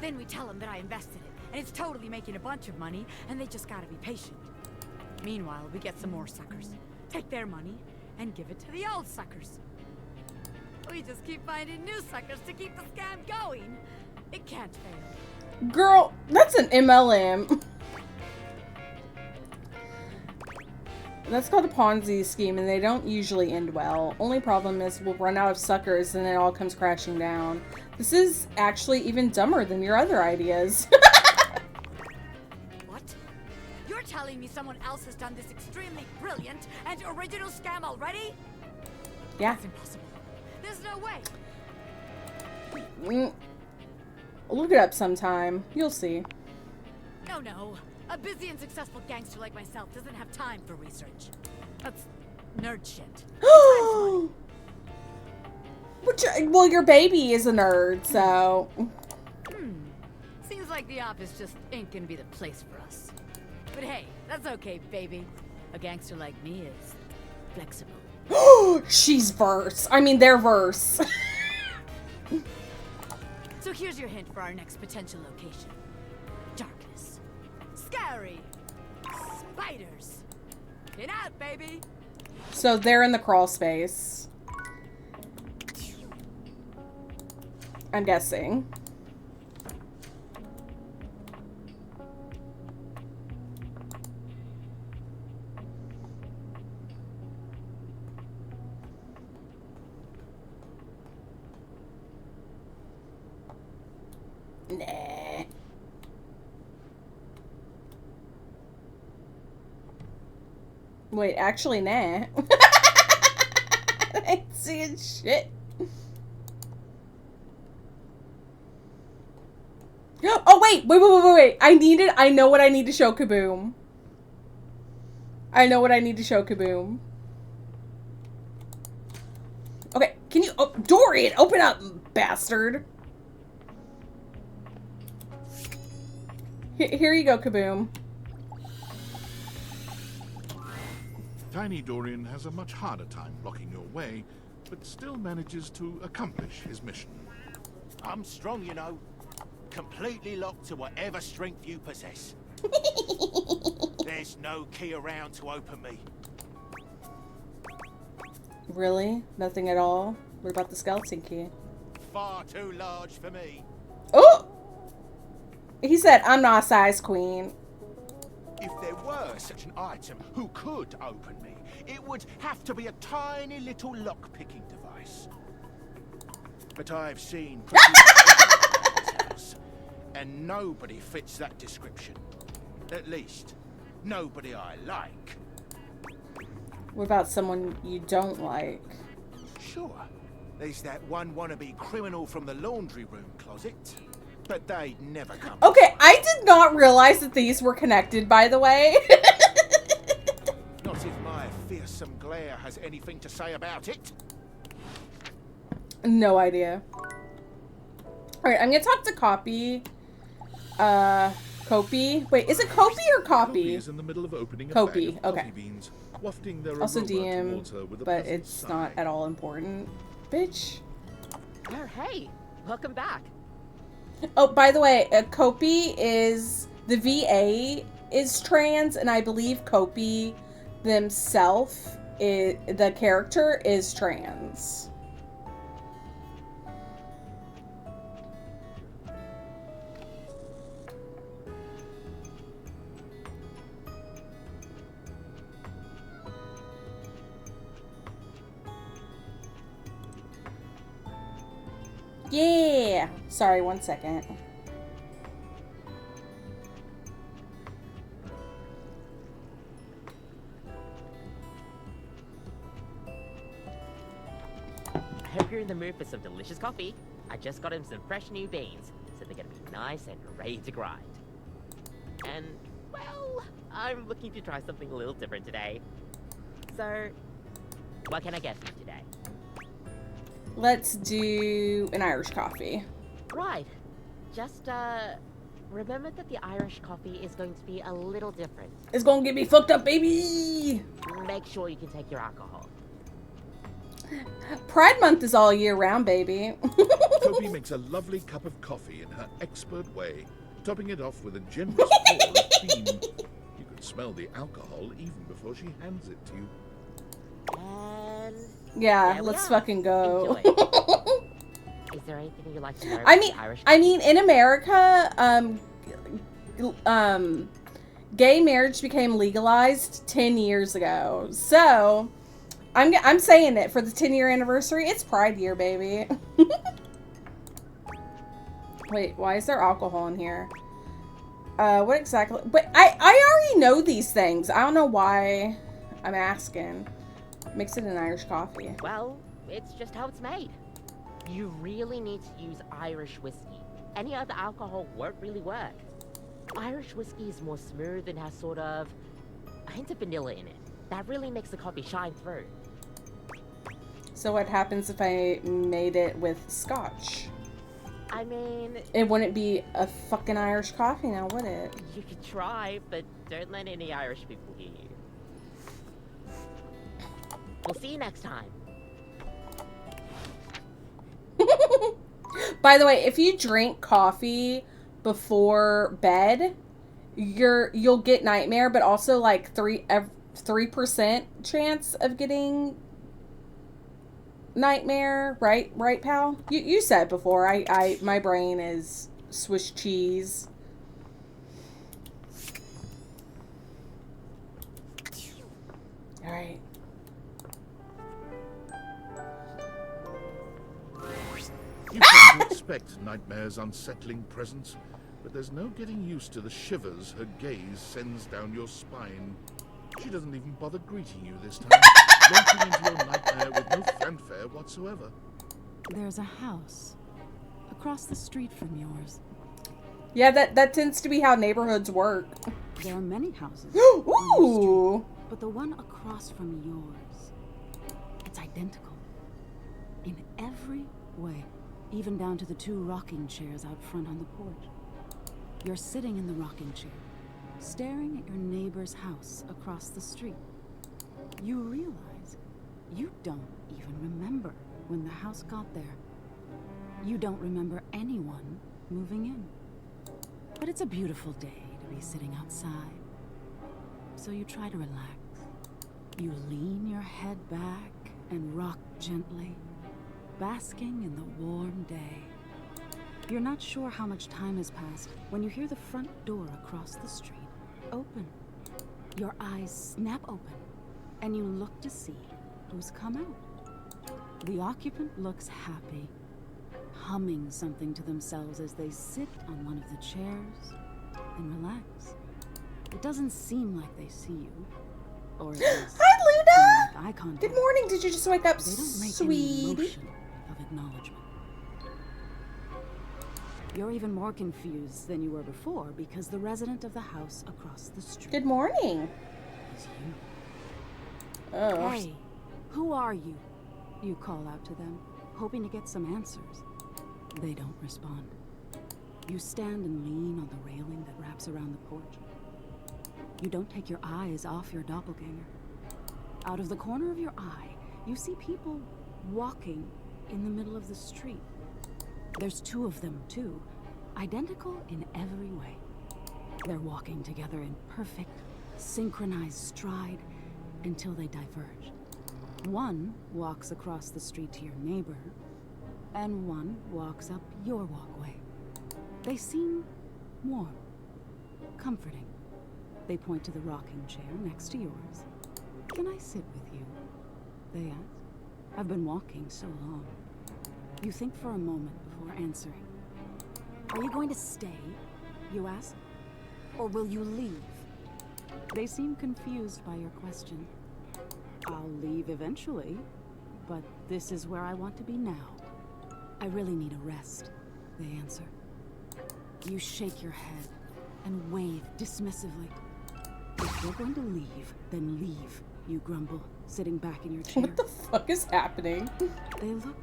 Then we tell them that I invested it, and it's totally making a bunch of money, and they just gotta be patient. Meanwhile, we get some more suckers, take their money, and give it to the old suckers. We just keep finding new suckers to keep the scam going. It can't fail. Girl, that's an MLM. That's called a Ponzi scheme, and they don't usually end well. Only problem is we'll run out of suckers, and it all comes crashing down. This is actually even dumber than your other ideas. What? You're telling me someone else has done this extremely brilliant and original scam already? Yeah. That's impossible. There's no way. Look it up sometime. You'll see. No. A busy and successful gangster like myself doesn't have time for research. That's nerd shit. Well, your baby is a nerd, so... Seems like the office just ain't gonna be the place for us. But hey, that's okay, baby. A gangster like me is flexible. She's verse. I mean, they're verse. So here's your hint for our next potential location. Darkness. Scary. Spiders. Get out, baby. So they're in the crawl space. I'm guessing. Nah. Wait, actually, nah. I ain't seeing shit. Oh, wait. Wait. I know what I need to show Kaboom. Okay, can you... Oh, Dorian, open up, bastard. Here you go, Kaboom. Tiny Dorian has a much harder time blocking your way, but still manages to accomplish his mission. I'm strong, you know. Completely locked to whatever strength you possess. There's no key around to open me. Really? Nothing at all? What about the skeleton key? Far too large for me. Oh! He said, I'm not a size queen. If there were such an item who could open me, it would have to be a tiny little lock-picking device. But I've seen pretty house, and nobody fits that description. At least, nobody I like. What about someone you don't like? Sure, there's that one wannabe criminal from the laundry room closet. But they'd never come. Okay, I did not realize that these were connected, by the way. Not if my fearsome glare has anything to say about it. No idea. Alright, I'm gonna talk to Copy. Copy? Wait, is it Copy or Copy? Copy is in the middle of opening a Copy, bag of okay. coffee beans, wafting their Also aroma DM, towards her with a but pleasant it's sigh. not at all important. Bitch. Oh, hey. welcome back. Oh, by the way, Kopi is... The VA is trans, and I believe Kopi themselves, the character, is trans. Yeah! Sorry, 1 second. I hope you're in the mood for some delicious coffee. I just got him some fresh new beans, so they're gonna be nice and ready to grind. And, well, I'm looking to try something a little different today. So, what can I get for you today? Let's do an Irish coffee. Right. Just, remember that the Irish coffee is going to be a little different. It's gonna get me fucked up, baby! Make sure you can take your alcohol. Pride Month is all year round, baby. Kopi makes a lovely cup of coffee in her expert way, topping it off with a generous pour of cream. You can smell the alcohol even before she hands it to you. And... Yeah, there we let's are. fucking go. Enjoy. Is there anything you'd like to know about I mean, the Irish I mean, in America, gay marriage became legalized 10 years ago. So, I'm saying it for the 10-year anniversary. It's Pride Year, baby. Wait, why is there alcohol in here? What exactly? But I already know these things. I don't know why I'm asking. Mix it in Irish coffee. Well, it's just how it's made. You really need to use Irish whiskey. Any other alcohol won't really work. Irish whiskey is more smooth and has sort of a hint of vanilla in it. That really makes the coffee shine through. So what happens if I made it with scotch? I mean... It wouldn't be a fucking Irish coffee now, would it? You could try, but don't let any Irish people hear you. We'll see you next time. By the way, if you drink coffee before bed, you'll get nightmare, but also like 3% chance of getting nightmare, right, pal? You said before. My brain is Swiss cheese. All right. You come to expect Nightmare's unsettling presence, but there's no getting used to the shivers her gaze sends down your spine. She doesn't even bother greeting you this time, launching into your nightmare with no fanfare whatsoever. There's a house across the street from yours. Yeah, that tends to be how neighborhoods work. There are many houses on your street, Ooh. but the one across from yours, it's identical in every way, even down to the 2 rocking chairs out front on the porch. You're sitting in the rocking chair, staring at your neighbor's house across the street. You realize you don't even remember when the house got there. You don't remember anyone moving in. But it's a beautiful day to be sitting outside. So you try to relax. You lean your head back and rock gently, basking in the warm day. You're not sure how much time has passed when you hear the front door across the street open. Your eyes snap open, and you look to see who's come out. The occupant looks happy, humming something to themselves as they sit on one of the chairs and relax. It doesn't seem like they see you, or at least Hi, Luna! make eye contact. Good morning. Did you just wake up, They don't make any sweetie? motion of acknowledgement. You're even more confused than you were before because the resident of the house across the street Good morning. is you. Oh. Hey, who are you? You call out to them, hoping to get some answers. They don't respond. You stand and lean on the railing that wraps around the porch. You don't take your eyes off your doppelganger. Out of the corner of your eye, you see people walking in the middle of the street. There's two of them, too. Identical in every way. They're walking together in perfect, synchronized stride until they diverge. One walks across the street to your neighbor, and one walks up your walkway. They seem warm, comforting. They point to the rocking chair next to yours. "Can I sit with you?" they ask. "I've been walking so long." You think for a moment before answering. "Are you going to stay?" you ask. "Or will you leave?" They seem confused by your question. "I'll leave eventually, but this is where I want to be now. I really need a rest," they answer. You shake your head and wave dismissively. "If you're going to leave, then leave," you grumble, sitting back in your chair. What the fuck is happening? They look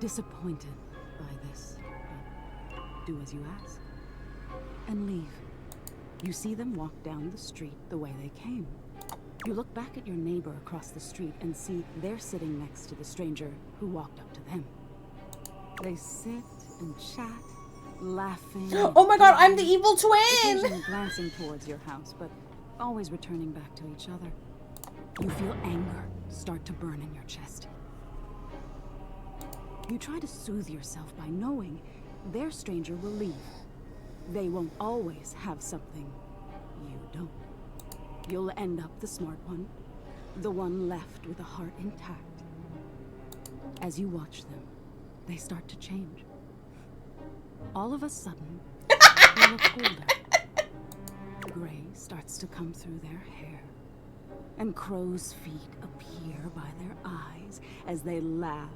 disappointed by this, but do as you ask and leave. You see them walk down the street the way they came. You look back at your neighbor across the street and see they're sitting next to the stranger who walked up to them. They sit and chat, laughing. Oh my god, I'm the evil twin! Occasionally glancing towards your house, but always returning back to each other. You feel anger start to burn in your chest. You try to soothe yourself by knowing their stranger will leave. They won't always have something you don't. You'll end up the smart one, the one left with a heart intact. As you watch them, they start to change. All of a sudden, they look older. Gray starts to come through their hair, and crow's feet appear by their eyes as they laugh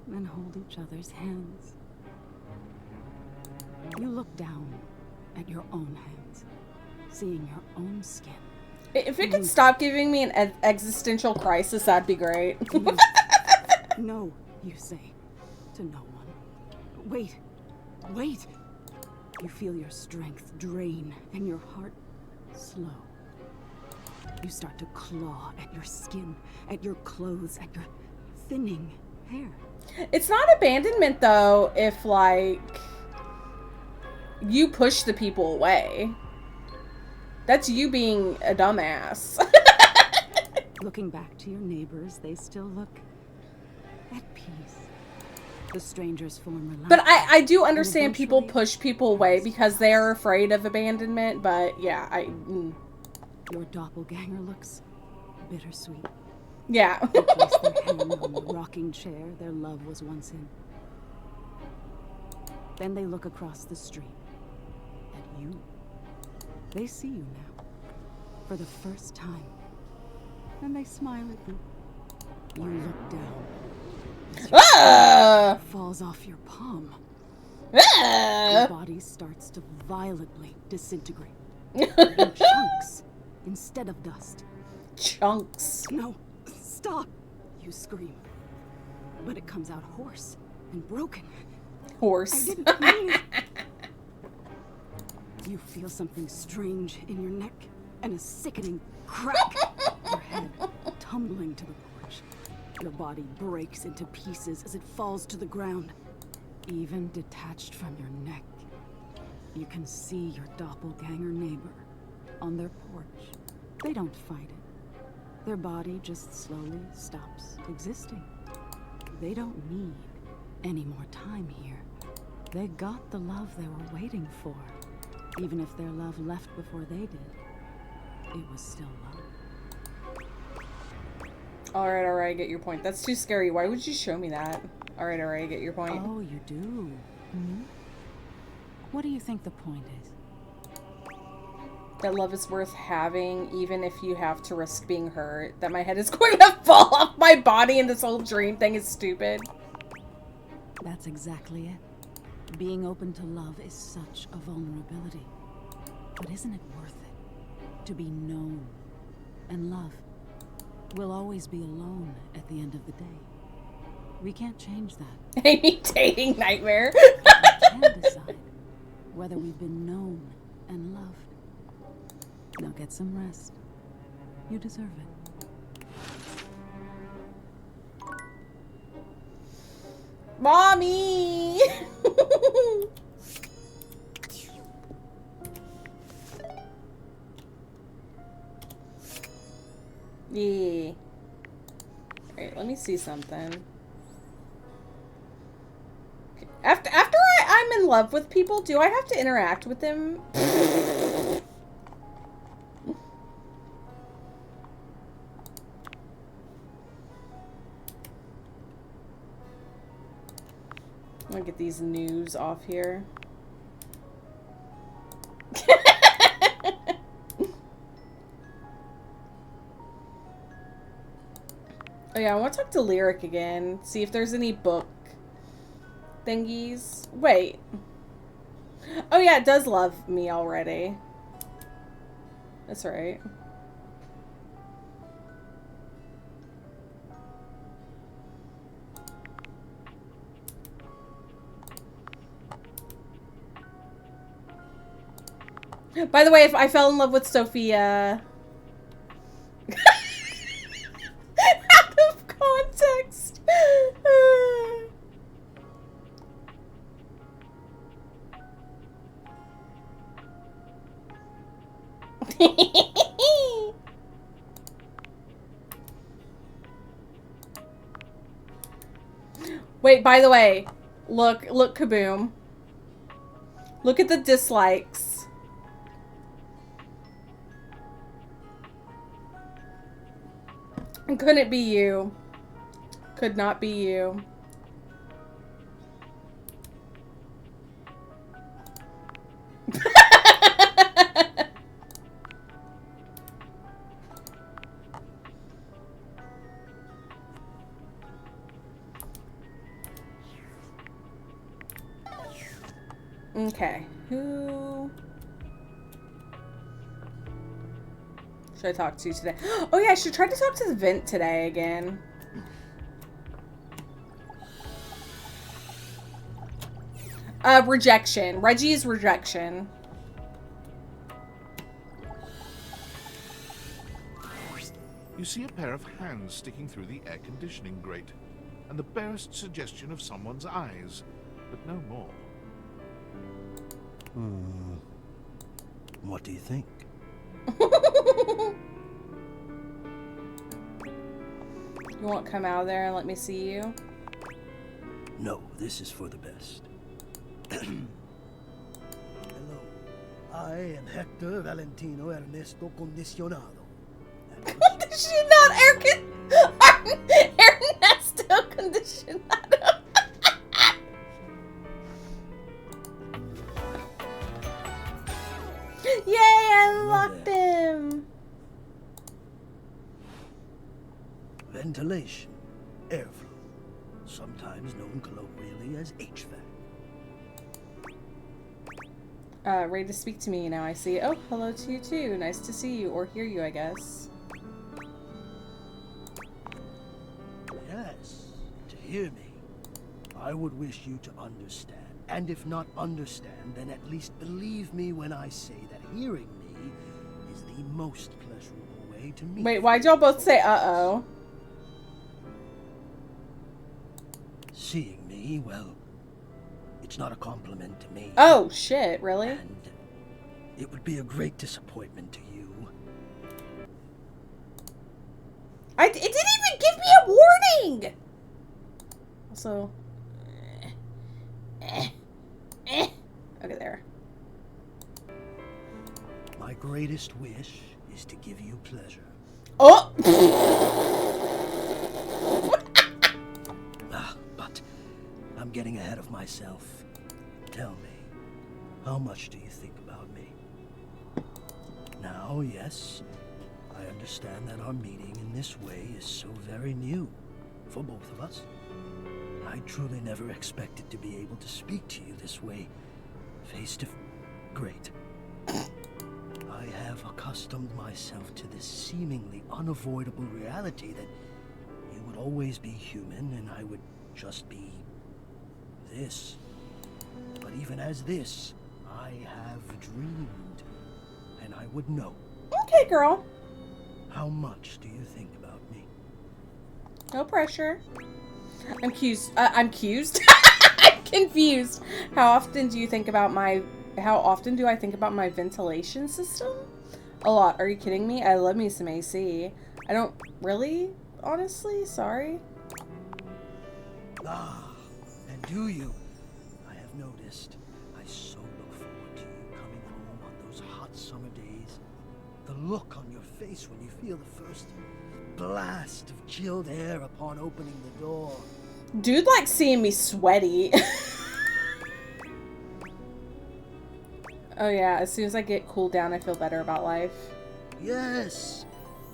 and hold each other's hands. You look down at your own hands, seeing your own skin. If it could stop giving me an existential crisis, that'd be great. No, you say, to no one. Wait, wait! You feel your strength drain and your heart slow. You start to claw at your skin, at your clothes, at your thinning hair. It's not abandonment, though, if, like, you push the people away. That's you being a dumbass. Looking back to your neighbors, they still look at peace. The strangers form relaxed. But I do understand people push people away because they are afraid of abandonment, but yeah, Your doppelganger looks bittersweet. Yeah. They place their hand on the rocking chair their love was once in. Then they look across the street at you. They see you now, for the first time, and they smile at you. You look down. Ah! Falls off your palm. Ah! Your body starts to violently disintegrate in chunks instead of dust. Chunks. No, stop! You scream, but it comes out hoarse and broken. I Horse. didn't mean it. You feel something strange in your neck and a sickening crack. Your head tumbling to the porch. Your body breaks into pieces as it falls to the ground. Even detached from your neck, you can see your doppelganger neighbor on their porch. They don't fight it. Their body just slowly stops existing. They don't need any more time here. They got the love they were waiting for. Even if their love left before they did, it was still love. Alright, I get your point. That's too scary. Why would you show me that? Alright, I get your point. Oh, you do? Hmm? What do you think the point is? That love is worth having, even if you have to risk being hurt. That my head is going to fall off my body and this whole dream thing is stupid. That's exactly it. Being open to love is such a vulnerability. But isn't it worth it? To be known and loved. We'll always be alone at the end of the day. We can't change that. Amy dating nightmare. We can decide whether we've been known and loved. Now get some rest. You deserve it. Mommy! Yeah. Alright, let me see something. Okay. After I'm in love with people, do I have to interact with them? I'm gonna get these news off here. Oh yeah, I want to talk to Lyric again. See if there's any book thingies. Wait. Oh yeah, it does love me already. That's right. By the way, if I fell in love with Sophia... Out of context. Wait, by the way, look, Kaboom. Look at the dislikes. Couldn't be you. Could not be you. Okay, who should I talk to today? Oh yeah, I should try to talk to the vent today again. Rejection. Reggie's rejection. You see a pair of hands sticking through the air conditioning grate, and the barest suggestion of someone's eyes, but no more. What do you think? You won't come out there and let me see you? No, this is for the best. Hello. I am Hector Valentino Ernesto Condicionado. Condicionado, Ernesto Condicionado. Yay, I unlocked him. Ventilation, airflow, sometimes known colloquially as HVAC. Ready to speak to me now, I see. Oh, hello to you too. Nice to see you, or hear you, I guess. Yes, to hear me. I would wish you to understand. And if not understand, then at least believe me when I say that hearing me is the most pleasurable way to meet. Wait, why'd y'all both say uh-oh? Seeing me, well, it's not a compliment to me. Oh, shit, really? And it would be a great disappointment to you. It didn't even give me a warning! Also... Okay, there. My greatest wish is to give you pleasure. Oh! But I'm getting ahead of myself. Tell me, how much do you think about me? Now, yes, I understand that our meeting in this way is so very new for both of us. I truly never expected to be able to speak to you this way, face to face. Great. I have accustomed myself to this seemingly unavoidable reality that you would always be human and I would just be this. But even as this, I have dreamed, and I would know. Okay, girl. How much do you think about me? No pressure. I'm confused. I'm confused. I'm confused. How often do I think about my ventilation system? A lot. Are you kidding me? I love me some AC. I don't really, honestly, sorry. Ah, and do you? I have noticed. I so look forward to you coming home on those hot summer days. The look on your face when you feel the first blast of chilled air upon opening the door. Dude likes seeing me sweaty. Oh yeah, as soon as I get cooled down, I feel better about life. Yes!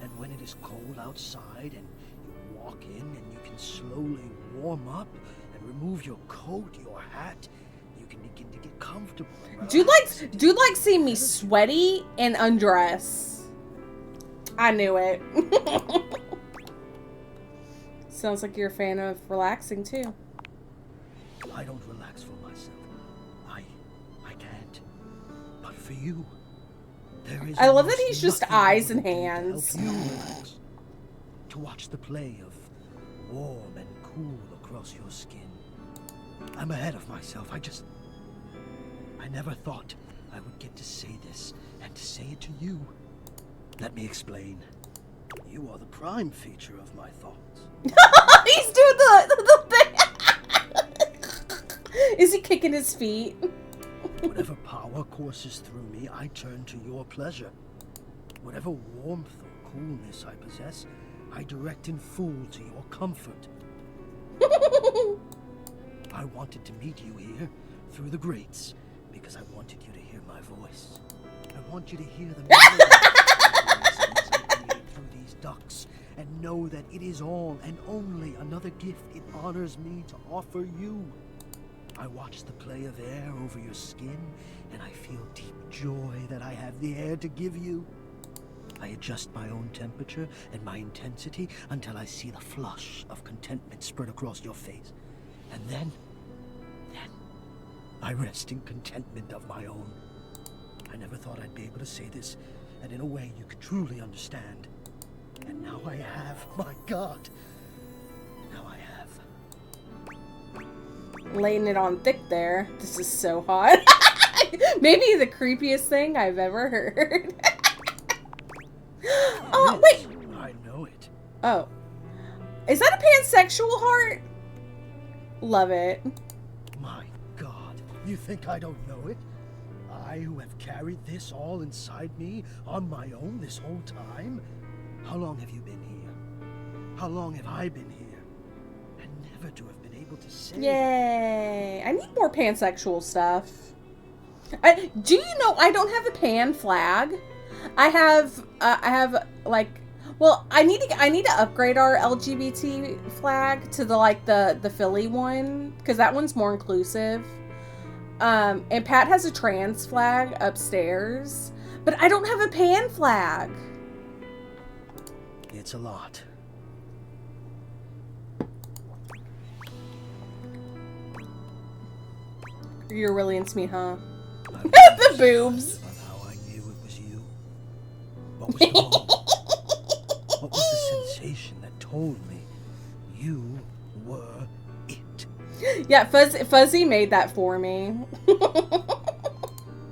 And when it is cold outside and you walk in and you can slowly warm up and remove your coat, your hat, you can begin to get comfortable. Dude likes seeing me sweaty and undress. I knew it. Sounds like you're a fan of relaxing too. I don't relax for myself. I can't. But for you, there is. I love that almost he's just nothing eyes I and would do to hands. help you relax. To watch the play of warm and cool across your skin. I'm ahead of myself. I never thought I would get to say this and to say it to you. Let me explain. You are the prime feature of my thoughts. He's doing the thing. Is he kicking his feet? Whatever power courses through me, I turn to your pleasure. Whatever warmth or coolness I possess, I direct in full to your comfort. I wanted to meet you here through the grates because I wanted you to hear my voice. I want you to hear the melody through these ducts and know that it is all and only another gift it honors me to offer you. I watch the play of air over your skin, and I feel deep joy that I have the air to give you. I adjust my own temperature and my intensity until I see the flush of contentment spread across your face. And then I rest in contentment of my own. I never thought I'd be able to say this, and in a way you could truly understand. And now I have, my God. Now I have. Laying it on thick there. This is so hot. Maybe the creepiest thing I've ever heard. Oh, wait. I know it. Oh. Is that a pansexual heart? Love it. My God, you think I don't know it? I who have carried this all inside me on my own this whole time? How long have you been here? How long have I been here? And never to have been able to say. Yay. I need more pansexual stuff. Do you know I don't have a pan flag? I have like, well, I need to upgrade our LGBT flag to the Philly one, because that one's more inclusive. And Pat has a trans flag upstairs, but I don't have a pan flag. It's a lot. You're really into me, huh? The boobs. Of how I knew it was you. What was the moment? What was the sensation that told me you were it? Yeah, Fuzzy made that for me.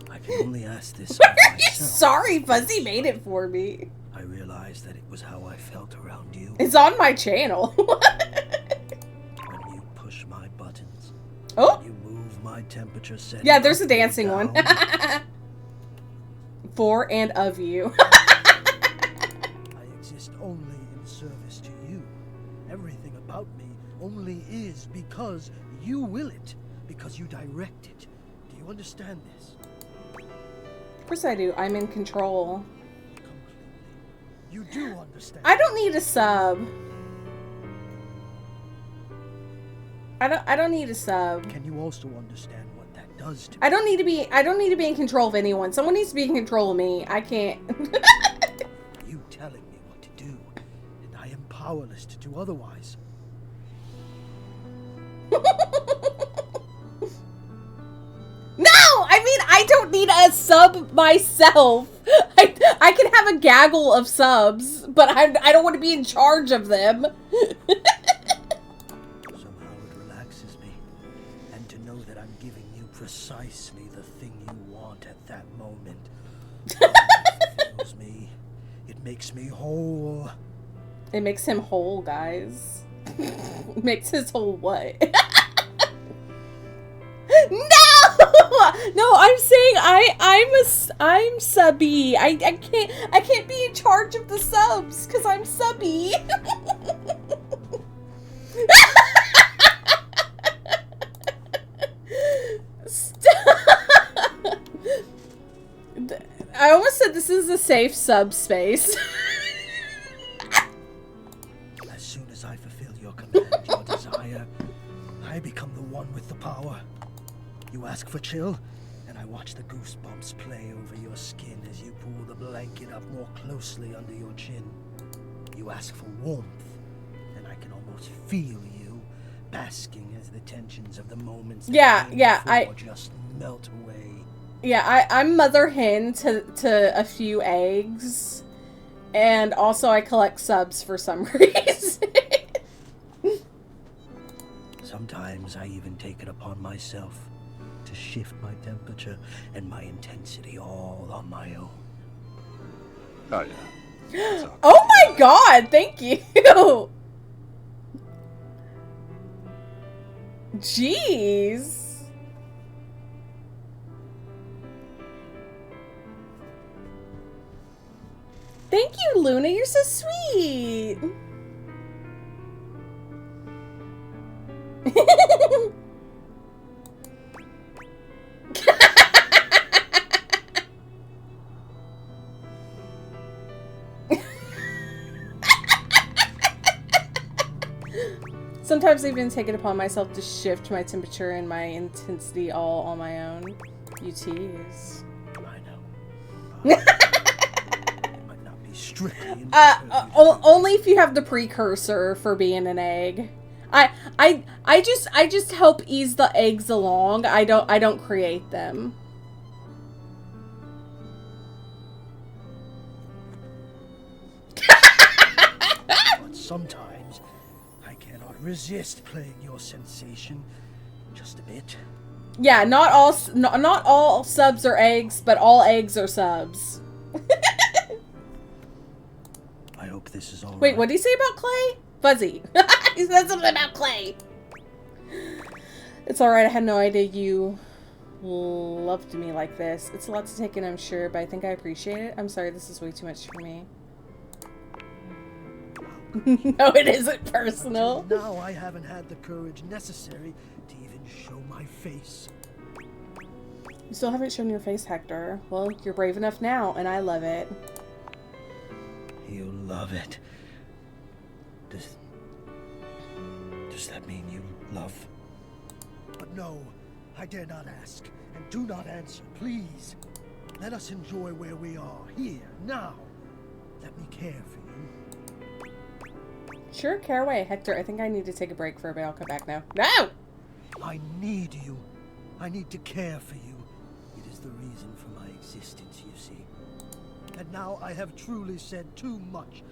I can only ask this of myself. Sorry, Fuzzy made it for me. I realized that it was how I felt around you. It's on my channel. When you push my buttons. Oh. You move my temperature setting. Yeah, there's a up or dancing one. down. For and of you. I exist only in service to you. Everything about me only is because you will it. Because you direct it. Do you understand this? Of course I do. I'm in control. Completely. You do understand. I don't need a sub. I don't need a sub. Can you also understand what that does to me? I don't need to be in control of anyone. Someone needs to be in control of me. I can't. You telling me what to do, and I am powerless to do otherwise. No! I mean, I don't need a sub myself. I can have a gaggle of subs, but I don't want to be in charge of them. Somehow it relaxes me, and to know that I'm giving you precisely the thing you want at that moment. It fills me. It makes me whole. It makes him whole, guys. It makes his whole what? No, I'm saying I'm subby. I can't be in charge of the subs because I'm subby. I almost said this is a safe sub space. As soon as I fulfill your command, your desire, I become the one with the power. You ask for chill, and I watch the goosebumps play over your skin as you pull the blanket up more closely under your chin. You ask for warmth, and I can almost feel you basking as the tensions of the moments just melt away. Yeah, I'm mother hen to a few eggs, and also I collect subs for some reason. Sometimes I even take it upon myself to shift my temperature and my intensity all on my own. Oh, yeah. Oh my god, thank you! Jeez. Thank you, Luna, you're so sweet! Sometimes I even take it upon myself to shift my temperature and my intensity all on my own. You tease. I know. It might not be strictly only if you have the precursor for being an egg. I just help ease the eggs along. I don't create them. But sometimes I cannot resist playing your sensation just a bit. Yeah, not all subs are eggs, but all eggs are subs. I hope this is all Wait, right. what did he say about Clay? Fuzzy. He said something about Clay. It's alright, I had no idea you loved me like this. It's a lot to take in, I'm sure, but I think I appreciate it. I'm sorry, this is way too much for me. No, it isn't personal. Until now, I haven't had the courage necessary to even show my face. You still haven't shown your face, Hector. Well, you're brave enough now, and I love it. You love it. Does that mean you love? But no, I dare not ask, and do not answer, please. Let us enjoy where we are, here, now. Let me care for you. Sure, care away, Hector. I think I need to take a break for a bit. I'll come back now. No! I need you. I need to care for you. It is the reason for my existence, you see. And now I have truly said too much,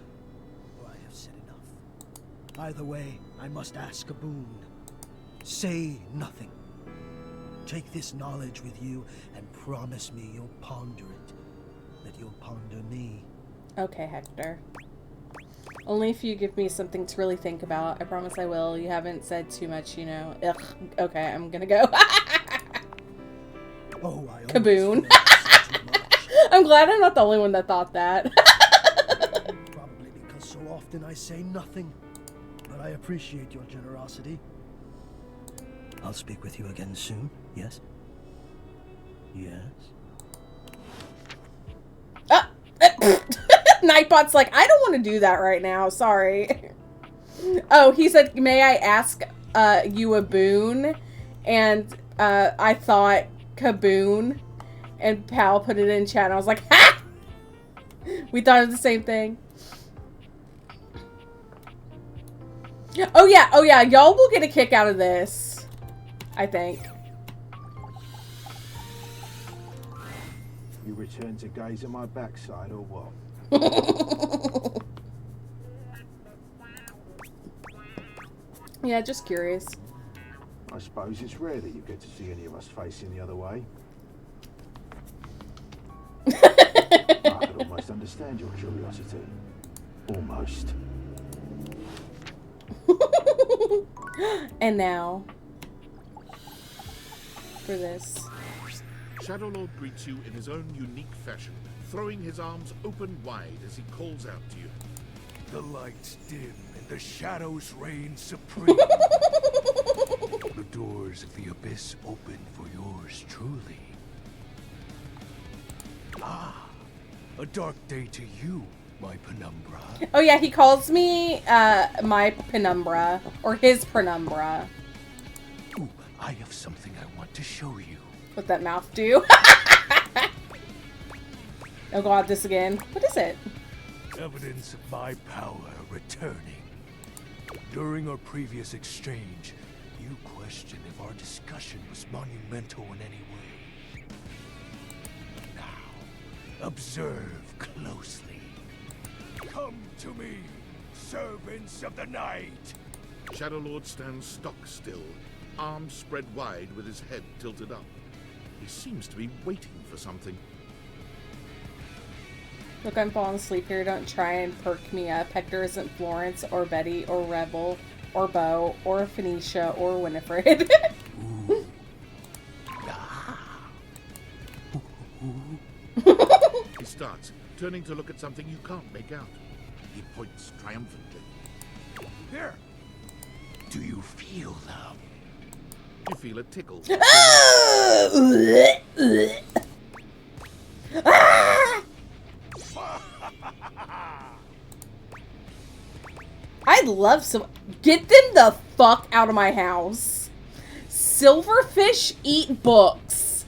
or I have said enough. Either way, I must ask a boon. Say nothing. Take this knowledge with you and promise me you'll ponder it. That you'll ponder me. Okay, Hector. Only if you give me something to really think about. I promise I will. You haven't said too much, you know. Ugh. Okay, I'm gonna go. Oh, I Kaboon. I'm glad I'm not the only one that thought that. Probably because so often I say nothing. But I appreciate your generosity. I'll speak with you again soon, yes? Yes? Nightbot's like, I don't want to do that right now. Sorry. Oh, he said, may I ask you a boon? And I thought Kaboon. And Pal put it in chat. And I was like, ha! We thought of the same thing. Oh yeah. Y'all will get a kick out of this. I think. You return to gaze at my backside or what? Yeah, just curious. I suppose it's rare that you get to see any of us facing the other way. I could almost understand your curiosity. Almost. And now, for this. Shadowlord greets you in his own unique fashion, throwing his arms open wide as he calls out to you. The lights dim and the shadows reign supreme. The doors of the abyss open for yours truly. Ah, a dark day to you, my penumbra. Oh yeah, he calls me my penumbra, or his penumbra. Ooh, I have something I want to show you. What that mouth do? Oh god, this again. What is it? Evidence of my power returning. During our previous exchange, you questioned if our discussion was monumental in any way. Now, observe closely. Come to me, servants of the night. Shadowlord stands stock still, arms spread wide with his head tilted up. He seems to be waiting for something. Look, I'm falling asleep here. Don't try and perk me up. Hector isn't Florence, or Betty, or Rebel, or Beau, or Phoenicia, or Winifred. He starts, turning to look at something you can't make out. He points triumphantly. There. Do you feel them? You feel a tickle. I'd love some. Get them the fuck out of my house. Silverfish eat books.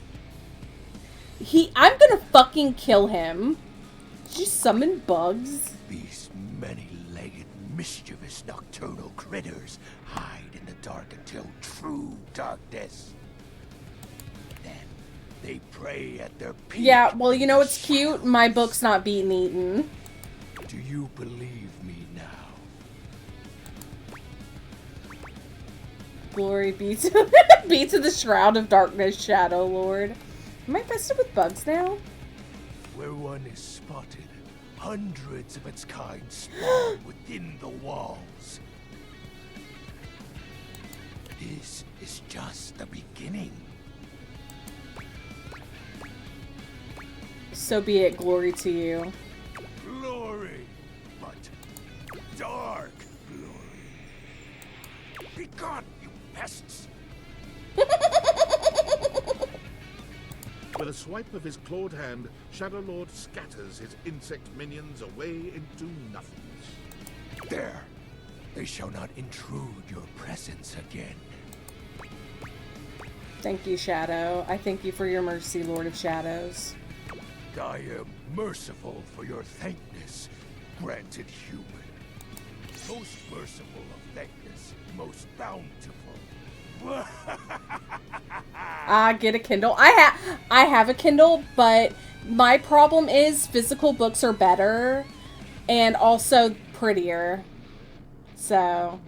I'm gonna fucking kill him. Did you summon bugs? These many-legged, mischievous nocturnal critters hide in the dark until true darkness. Then they prey at their peak. Yeah, well, you know what's cute? My book's not being eaten. Do you believe me now? Glory be to, be to the Shroud of Darkness, Shadow Lord. Am I infested with bugs now? Where one is spotted, hundreds of its kind spawn within the walls. This is just the beginning. So be it, glory to you. Glory, but dark glory. Be gone, you pests! With a swipe of his clawed hand, Shadowlord scatters his insect minions away into nothingness. There! They shall not intrude your presence again. Thank you, Shadow. I thank you for your mercy, Lord of Shadows. I am merciful for your thankness, granted human. Most merciful of thankness, most bountiful. Get a Kindle. I have a Kindle, but my problem is physical books are better and also prettier. So,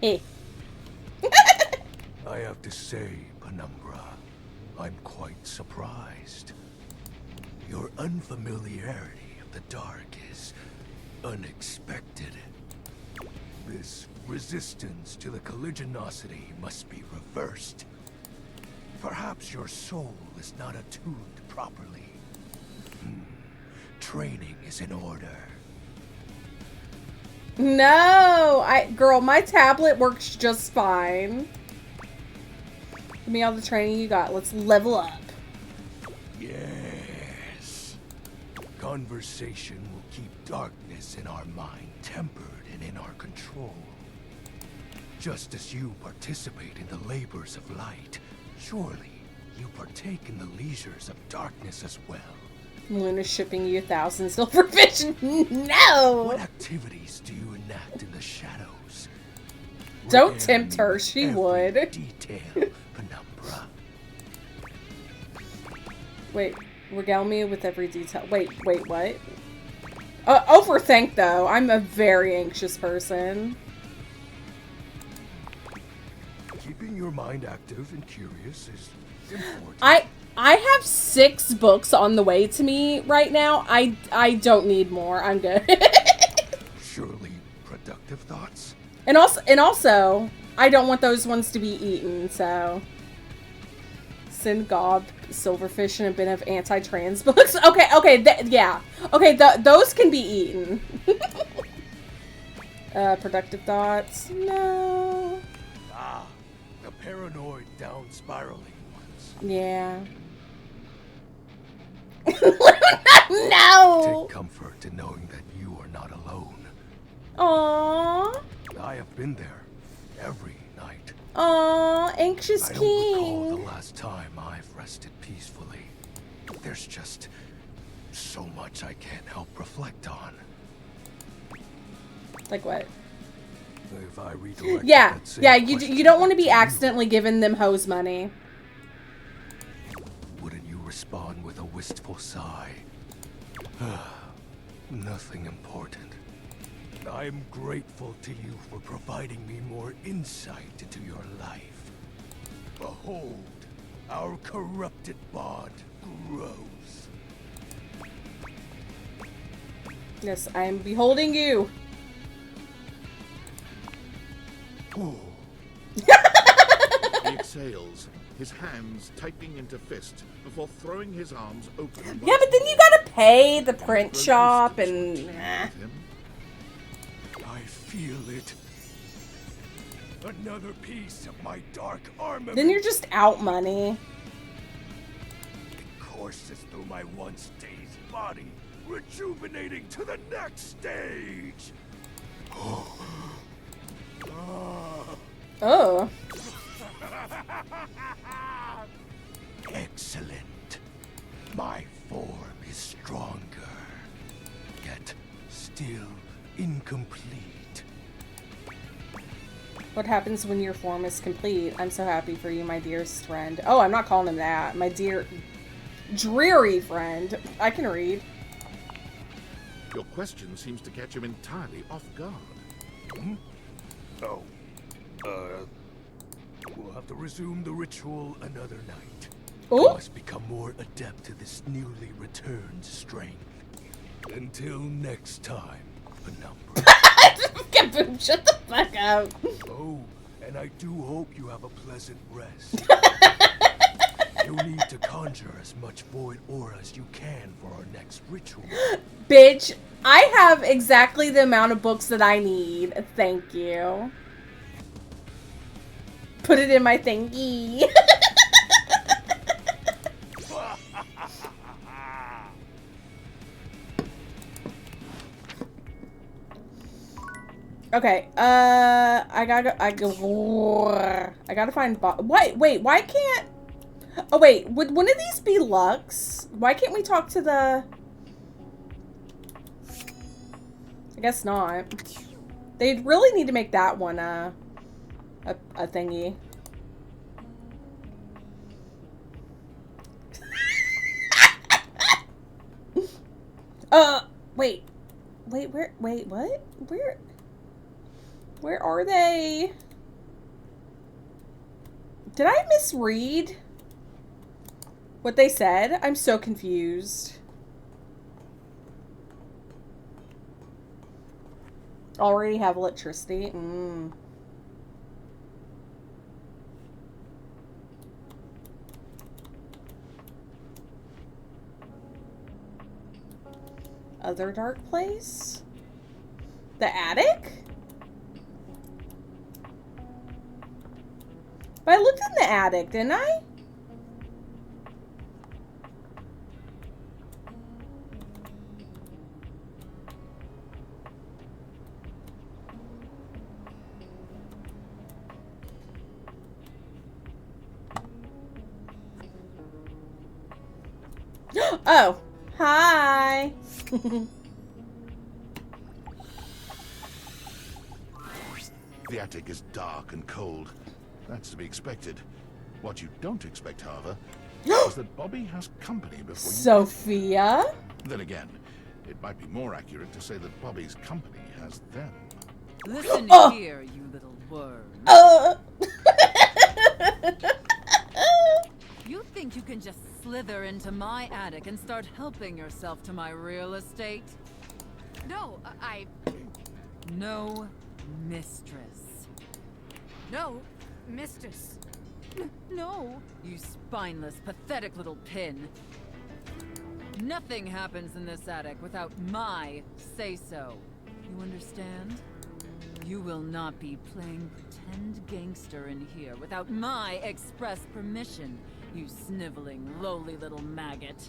hey. I have to say, Penumbra, I'm quite surprised. Your unfamiliarity of the dark is unexpected. This resistance to the colligiosity must be reversed. Perhaps your soul is not attuned properly. Training is in order. No, girl, my tablet works just fine. Give me all the training you got. Let's level up. Yes. Conversation will keep darkness in our mind tempered and in our control. Just as you participate in the labors of light, surely you partake in the leisures of darkness as well. Luna's shipping you 1,000 silverfish. No! What activities do you enact in the shadows? Don't Regale tempt her, me with she every would. Detail, Penumbra. Wait, regale me with every detail. Wait, what? Overthink, though. I'm a very anxious person. Keeping your mind active and curious is important. I have 6 books on the way to me right now. I don't need more. I'm good. Surely productive thoughts. And also, I don't want those ones to be eaten, so. Send Gob, Silverfish, and a bin of anti-trans books. Okay, yeah. Okay, those can be eaten. Productive thoughts. No. Ah, the paranoid down-spiraling ones. Yeah. No! Take comfort in knowing that you are not alone. Aww. I have been there every night. Aww, anxious I don't recall king. the last time I've rested peacefully. There's just so much I can't help reflect on. Like what? If I redirect Yeah, that same yeah. question You don't want to back be accidentally giving them hose money. Wouldn't you respond with a wistful sigh? Nothing important. I'm grateful to you for providing me more insight into your life. Behold, our corrupted bond grows. Yes, I am beholding you. He exhales, his hands tightening into fist before throwing his arms open. Yeah, but then you gotta pay the print shop and. I feel it. Another piece of my dark armament. Then you're just out money. It courses through my once dazed body, rejuvenating to the next stage. Oh. Excellent. My form is stronger, yet still incomplete. What happens when your form is complete? I'm so happy for you, my dearest friend. Oh, I'm not calling him that. My dear, dreary friend. I can read. Your question seems to catch him entirely off guard. Hmm? Oh. We'll have to resume the ritual another night. Ooh. I must become more adept to this newly returned strength. Until next time, Penumbra. Kaboom, shut the fuck up. Oh, and I do hope you have a pleasant rest. You'll need to conjure as much void aura as you can for our next ritual. Bitch, I have exactly the amount of books that I need. Thank you. Put it in my thingy. Okay, I gotta find wait, why can't... Oh, wait, would one of these be Lux? Why can't we talk to the... I guess not. They'd really need to make that one, a thingy. Wait, what? Where are they? Did I misread what they said? I'm so confused. Already have electricity? Other dark place? The attic? But I looked in the attic, didn't I? Oh, hi. The attic is dark and cold. That's to be expected. What you don't expect, however, is that Bobby has company before you... Sophia? Then again, it might be more accurate to say that Bobby's company has them. Listen here, you little worm. You think you can just slither into my attic and start helping yourself to my real estate? No, No, mistress. No, mistress. No, you spineless, pathetic little pin. Nothing happens in this attic without my say-so. You understand? You will not be playing pretend gangster in here without my express permission, you sniveling, lowly little maggot.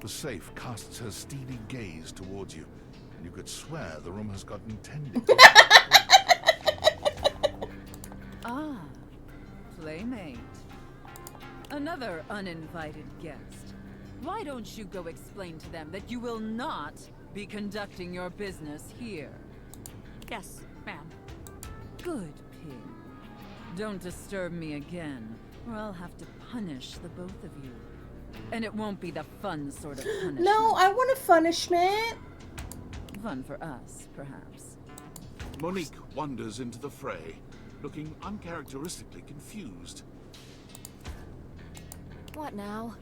The safe casts her steely gaze towards you, and you could swear the room has gotten tended. Ah, playmate. Another uninvited guest. Why don't you go explain to them that you will not be conducting your business here? Yes, ma'am. Good, pig. Don't disturb me again, or I'll have to punish the both of you. And it won't be the fun sort of punishment. No, I want a punishment. Fun for us, perhaps. Monique wanders into the fray, looking uncharacteristically confused. What now?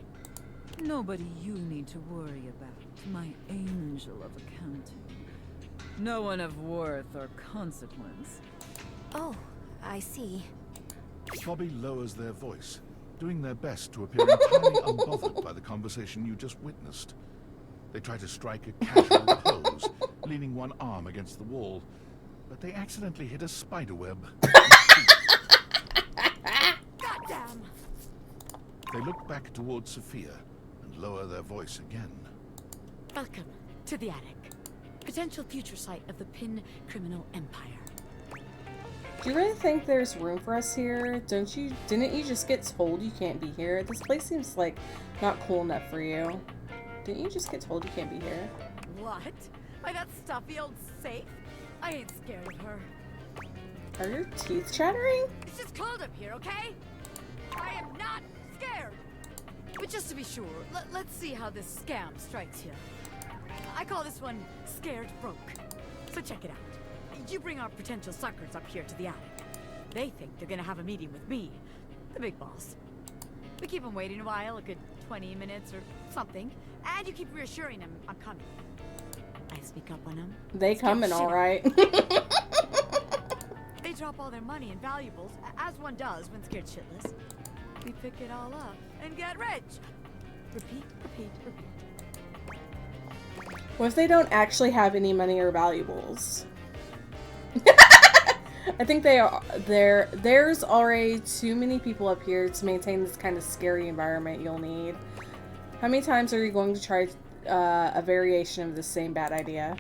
Nobody you need to worry about, my angel of accounting. No one of worth or consequence. Oh, I see. Bobby lowers their voice, doing their best to appear entirely unbothered by the conversation you just witnessed. They try to strike a casual pose, leaning one arm against the wall, but they accidentally hit a spiderweb. Goddamn! They look back towards Sophia and lower their voice again. Welcome to the attic. Potential future site of the Pin criminal empire. Do you really think there's room for us here? Didn't you just get told you can't be here? This place seems like not cool enough for you. Didn't you just get told you can't be here? What? By that stuffy old safe? I ain't scared of her. Are your teeth chattering? It's just cold up here, okay? I am not scared. But just to be sure, let's see how this scam strikes you. I call this one Scared Broke. So check it out. You bring our potential suckers up here to the attic. They think they're gonna have a meeting with me, the big boss. We keep them waiting a while, a good 20 minutes or something, and you keep reassuring them I'm coming. I speak up on them. They coming all right. They drop all their money and valuables, as one does when scared shitless. We pick it all up and get rich. Repeat, repeat, repeat. What if they don't actually have any money or valuables? I think there's already too many people up here to maintain this kind of scary environment you'll need. How many times are you going to try a variation of the same bad idea?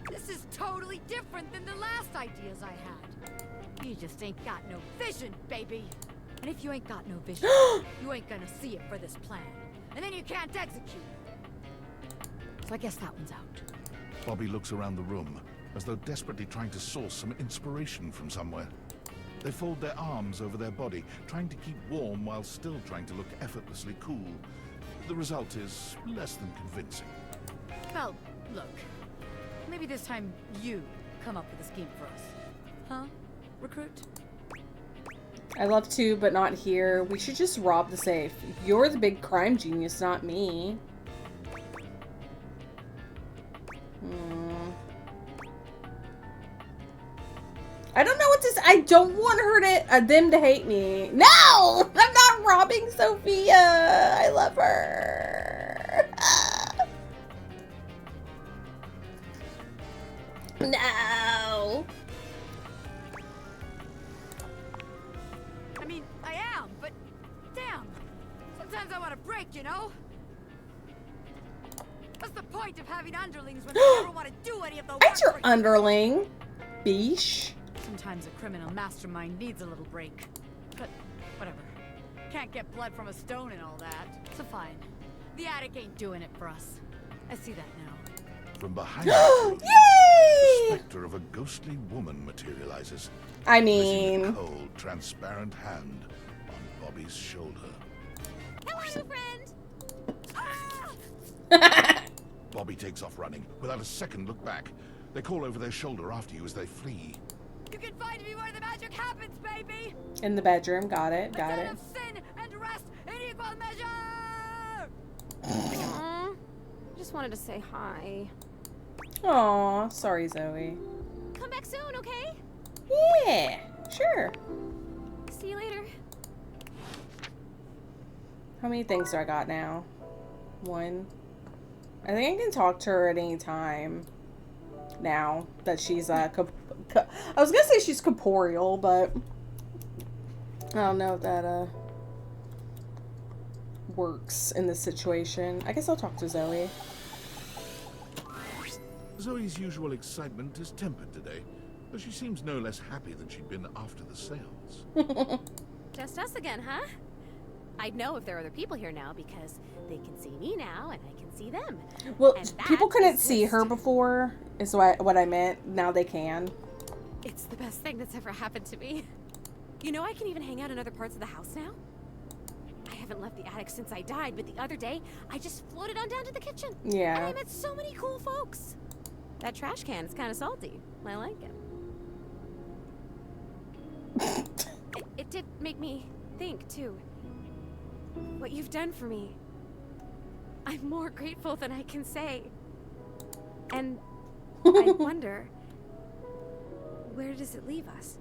This is totally different than the last ideas I had. You just ain't got no vision, baby. And if you ain't got no vision, you ain't gonna see it for this plan. And then you can't execute. So I guess that one's out. Bobby looks around the room, as though desperately trying to source some inspiration from somewhere. They fold their arms over their body, trying to keep warm while still trying to look effortlessly cool. The result is less than convincing. Well, look. Maybe this time you come up with a scheme for us. Huh, recruit? I love to, but not here. We should just rob the safe. You're the big crime genius, not me. I don't know what to say. I don't want her to, them to hate me. No! I'm not robbing Sophia. I love her. No. I mean, I am, but damn. Sometimes I want to break, you know? What's the point of having underlings when they never want to do any of the work? That's your underling. Beesh. Sometimes a criminal mastermind needs a little break. But whatever. Can't get blood from a stone and all that. So fine. The attic ain't doing it for us. I see that now. From behind the Yay! specter of a ghostly woman materializes. I Placing a mean, cold, transparent hand on Bobby's shoulder. Hello, friend! Bobby takes off running, without a second look back. They call over their shoulder after you as they flee. You can find me where the magic happens, baby! in the bedroom. Got it. A Got den it. of sin and rest in equal measure! Aw, I just wanted to say hi. Aw, sorry, Zoe. Come back soon, okay? Yeah, sure. See you later. How many things do I got now? 1. I think I can talk to her at any time now that she's I was gonna say she's corporeal, but I don't know if that works in this situation. I guess I'll talk to Zoe. Zoe's usual excitement is tempered today, though she seems no less happy than she'd been after the sales. Just us again, huh? I'd know if there are other people here now because they can see me now and I can see them. Well, And people that couldn't is see just- her before, is what I meant. Now they can. It's the best thing that's ever happened to me. You know, I can even hang out in other parts of the house now. I haven't left the attic since I died, but the other day, I just floated on down to the kitchen. And Yeah. I met so many cool folks. That trash can is kind of salty. I like it. It did make me think, too. What you've done for me. I'm more grateful than I can say. And I wonder, where does it leave us?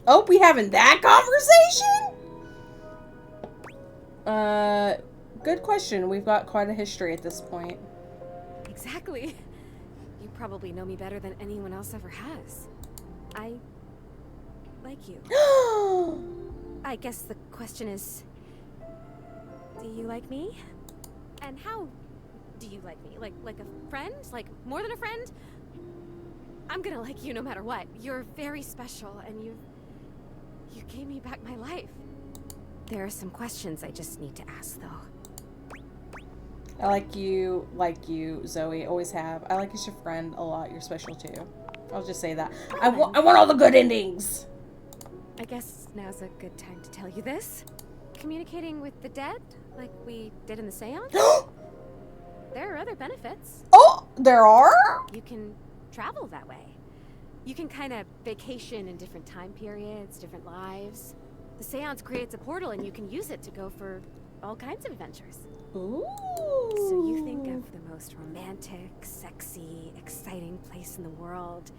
Oh, we having that conversation? Good question. We've got quite a history at this point. Exactly. You probably know me better than anyone else ever has. I like you. I guess the question is, do you like me? And how do you like me? Like a friend? Like more than a friend? I'm gonna like you no matter what. You're very special and you gave me back my life. There are some questions I just need to ask though. I like you, Zoe. Always have. I like you as your friend a lot. You're special too. I'll just say that. I want all the good endings. I guess now's a good time to tell you this. Communicating with the dead, like we did in the seance? There are other benefits. Oh, there are? You can travel that way. You can kind of vacation in different time periods, different lives. The seance creates a portal and you can use it to go for all kinds of adventures. Ooh. So you think of the most romantic, sexy, exciting place in the world.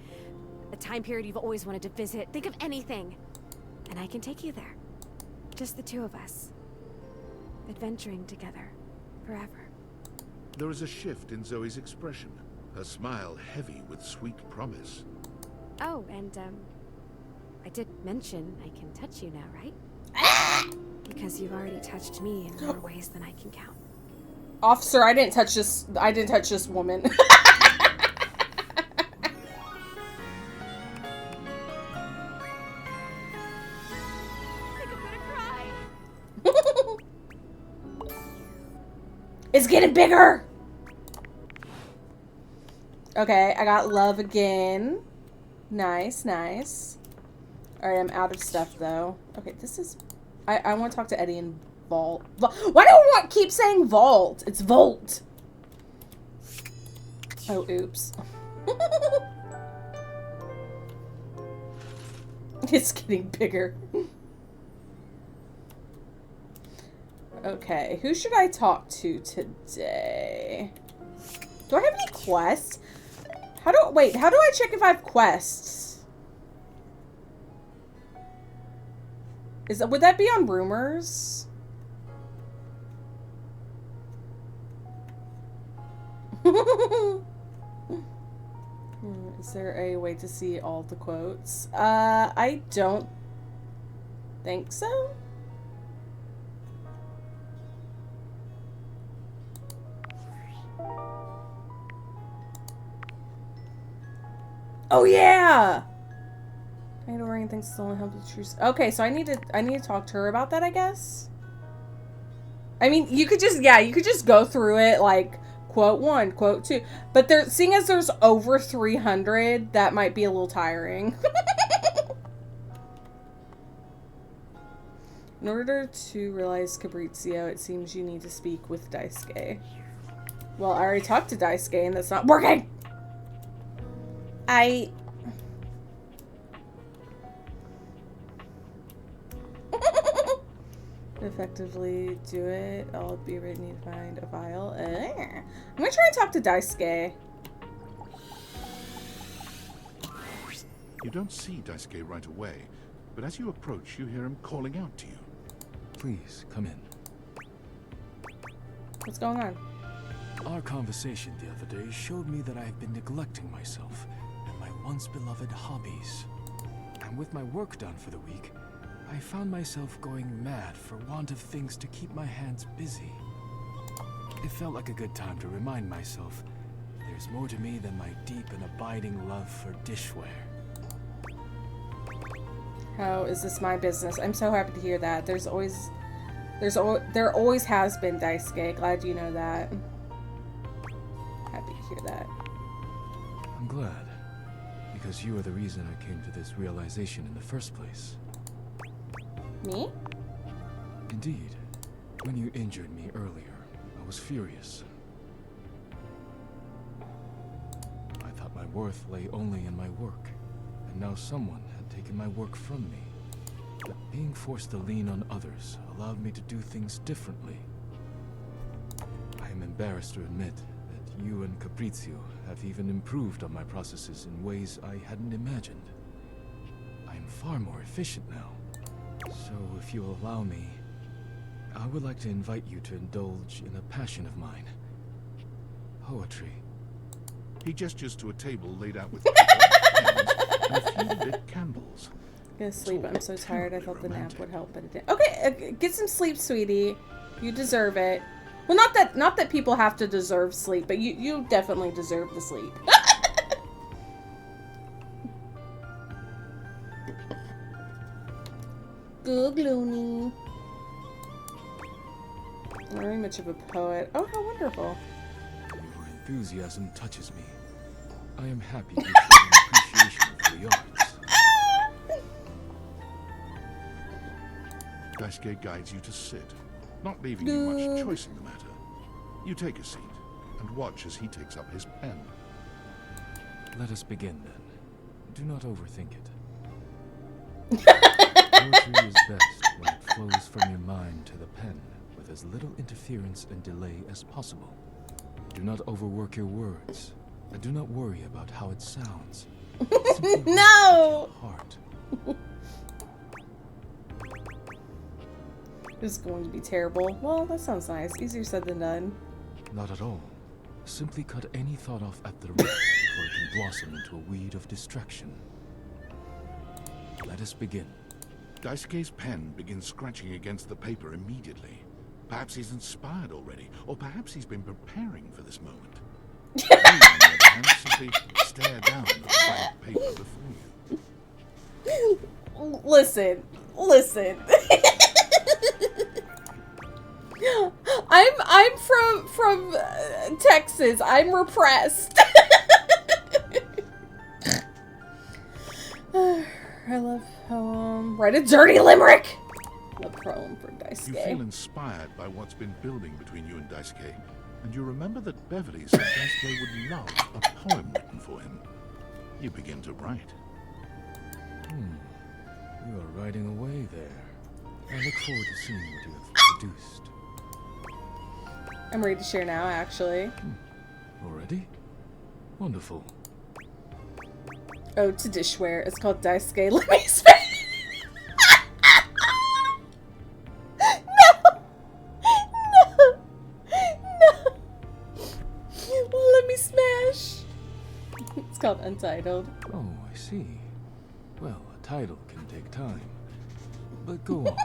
A time period you've always wanted to visit. Think of anything. And I can take you there. Just the two of us. Adventuring together. Forever. There is a shift in Zoe's expression, her smile heavy with sweet promise. Oh, and I did mention I can touch you now, right? Because you've already touched me in more ways than I can count. Officer, I didn't touch this woman. It's getting bigger. Okay, I got love again. Nice, nice. Alright, I'm out of stuff though. Okay, this is... I want to talk to Eddie and Vault. Why do I keep saying Vault? It's Volt. Oh, oops. It's getting bigger. Okay, who should I talk to today? Do I have any quests? How do I check if I have quests? Would that be on rumors? Is there a way to see all the quotes? I don't think so. Oh yeah! I don't worry, anything still help the truth. Okay, so I need to talk to her about that, I guess. I mean, you could just go through it like quote 1, quote 2. But seeing as there's over 300, that might be a little tiring. In order to realize Fabrizio, it seems you need to speak with Daisuke. Well, I already talked to Daisuke and that's not working! Effectively do it. I'll be ready to find a file. I'm gonna try and talk to Daisuke. You don't see Daisuke right away, but as you approach, you hear him calling out to you. Please, come in. What's going on? Our conversation the other day showed me that I have been neglecting myself and my once beloved hobbies. And with my work done for the week, I found myself going mad for want of things to keep my hands busy. It felt like a good time to remind myself there's more to me than my deep and abiding love for dishware. How is this my business? I'm so happy to hear that. There always has been Daisuke. Glad you know that. Happy to hear that. I'm glad, because you are the reason I came to this realization in the first place. Me? Indeed. When you injured me earlier, I was furious. I thought my worth lay only in my work, and now someone had taken my work from me. But being forced to lean on others allowed me to do things differently. I am embarrassed to admit that you and Caprizio have even improved on my processes in ways I hadn't imagined. I am far more efficient now. So if you will allow me, I would like to invite you to indulge in a passion of mine. Poetry. He gestures to a table laid out with pens and a few lit candles. I'm gonna sleep. I'm so tired. I thought the nap would help, but it didn't. Okay, get some sleep, sweetie. You deserve it. Well, not that people have to deserve sleep, but you definitely deserve the sleep. Good, Looney. I'm not really much of a poet. Oh, how wonderful. Your enthusiasm touches me. I am happy you show an appreciation for the arts. Daisuke guides you to sit, not leaving you much choice in the matter. You take a seat and watch as he takes up his pen. Let us begin then. Do not overthink it. Poetry is best when it flows from your mind to the pen with as little interference and delay as possible. Do not overwork your words, and do not worry about how it sounds. No! Heart. This is going to be terrible. Well, that sounds nice. Easier said than done. Not at all. Simply cut any thought off at the root before it can blossom into a weed of distraction. Let us begin. Daisuke's pen begins scratching against the paper immediately. Perhaps he's inspired already, or perhaps he's been preparing for this moment. You, on the other hand, simply stare down at the blank paper before you. Listen. I'm from Texas. I'm repressed. I love poem. Write a dirty limerick. Love poem for Daisuke. You feel inspired by what's been building between you and Daisuke, and you remember that Beverly said Daisuke would love a poem written for him. You begin to write. You are writing away there. I look forward to seeing what you have produced. I'm ready to share now, actually. Already? Wonderful. Ode to Dishware. It's called Daisuke. Let me spell. No. Let me smash. It's called Untitled. Oh, I see. Well, a title can take time. But go on.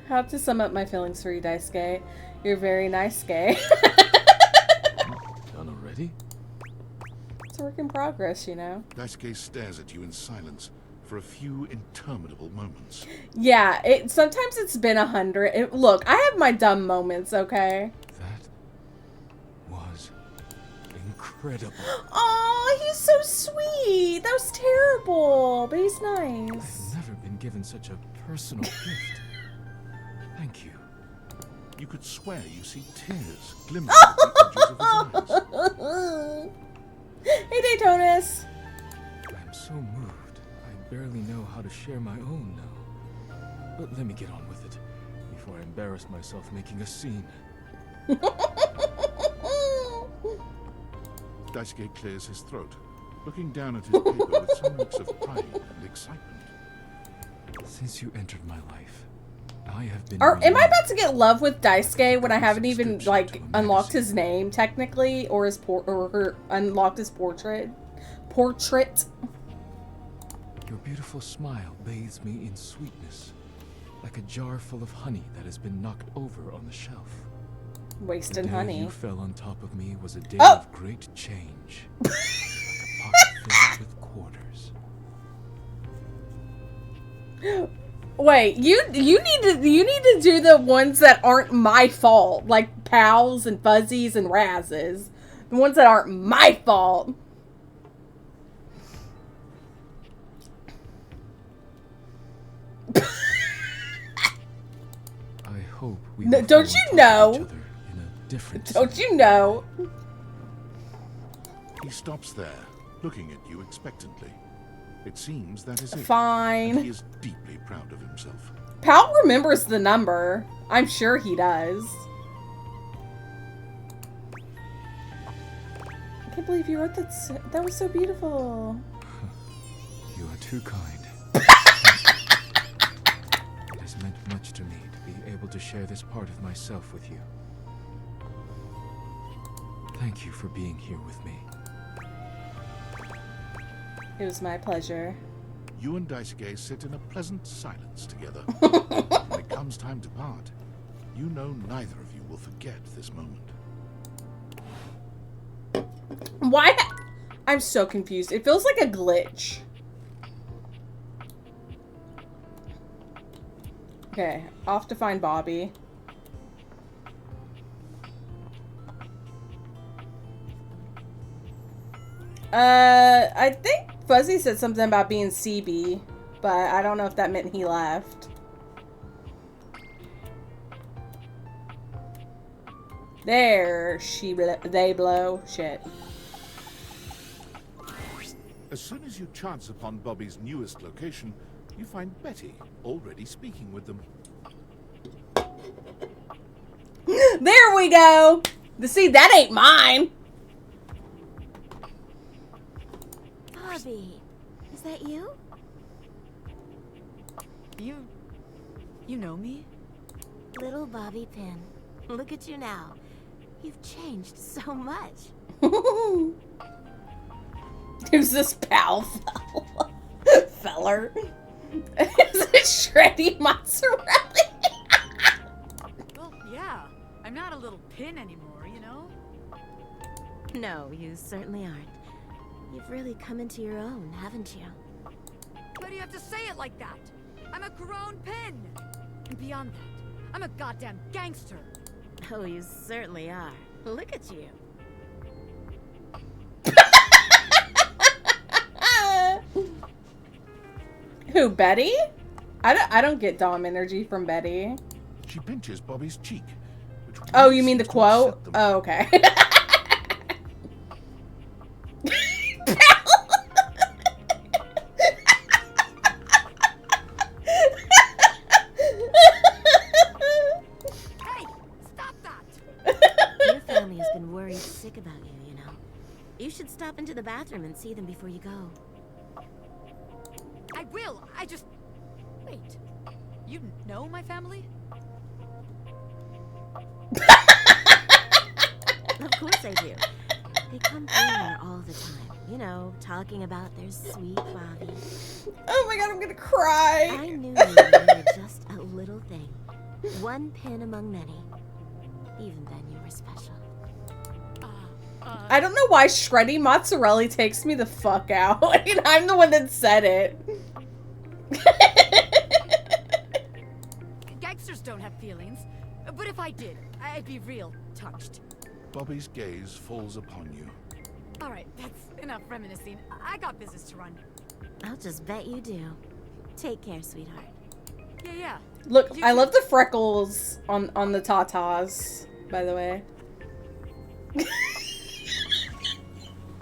How to sum up my feelings for you, Daisuke? You're very nice, gay. Done already? It's a work in progress, you know. Daisuke stares at you in silence for a few interminable moments. Yeah, sometimes it's been 100. Look, I have my dumb moments, okay? That was incredible. Aw, he's so sweet. That was terrible, but he's nice. I've never been given such a personal gift. Thank you. You could swear you see tears glimmering at the edges of his eyes. Hey, Daytonis. I'm so moved. I barely know how to share my own now. But let me get on with it before I embarrass myself making a scene. Daisuke clears his throat, looking down at his paper with some mix of pride and excitement. Since you entered my life, I have been... Am I about to get love with Daisuke when I haven't even, like, unlocked his name, technically? Or his unlocked his portrait? Your beautiful smile bathes me in sweetness, like a jar full of honey that has been knocked over on the shelf. Wasting the day honey. You fell on top of me was a day Oh! of great change, like a pocket filled with quarters. Wait, you need to do the ones that aren't my fault, like Pals and Fuzzies and Razzes. The ones that aren't my fault. I hope we No, will don't fall you on top know? of each other in a different Don't sense. you know? He stops there, looking at you expectantly. It seems that is it. Fine. And he is deeply proud of himself. Pal remembers the number. I'm sure he does. I can't believe you wrote that. That was so beautiful. You are too kind. It has meant much to me to be able to share this part of myself with you. Thank you for being here with me. It was my pleasure. You and Daisuke sit in a pleasant silence together. When it comes time to part, you know neither of you will forget this moment. Why? I'm so confused. It feels like a glitch. Okay, off to find Bobby. I think Fuzzy said something about being CB, but I don't know if that meant he left. There, they blow. Shit. As soon as you chance upon Bobby's newest location, you find Betty already speaking with them. There we go! See, that ain't mine! Bobby, is that you? You know me? Little Bobby Pin. Look at you now. You've changed so much. Who's this pal feller? Is it Shreddy Mozzarella? Well, yeah. I'm not a little pin anymore, you know? No, you certainly aren't. You've really come into your own, haven't you? Why do you have to say it like that? I'm a grown pin! And beyond that, I'm a goddamn gangster! Oh, you certainly are. Look at you. Who, Betty? I don't get Dom energy from Betty. She pinches Bobby's cheek. Which Oh, really you mean the seems to quote? upset them. Oh, okay. Hey! Stop that! Your family has been worried sick about you, you know. You should stop into the bathroom and see them before you go. I will! I just... Wait. You know my family? Of course I do. They come through here all the time. You know, talking about their sweet Bobby. Oh my god, I'm gonna cry. I knew you were just a little thing. One pin among many. Even then, you were special. I don't know why Shreddy Mozzarella takes me the fuck out. And I'm the one that said it. Gangsters don't have feelings. But if I did, I'd be real touched. Bobby's gaze falls upon you. Alright, that's enough reminiscing. I got business to run. I'll just bet you do. Take care, sweetheart. Yeah. Look, You I too. love the freckles on the tatas, by the way.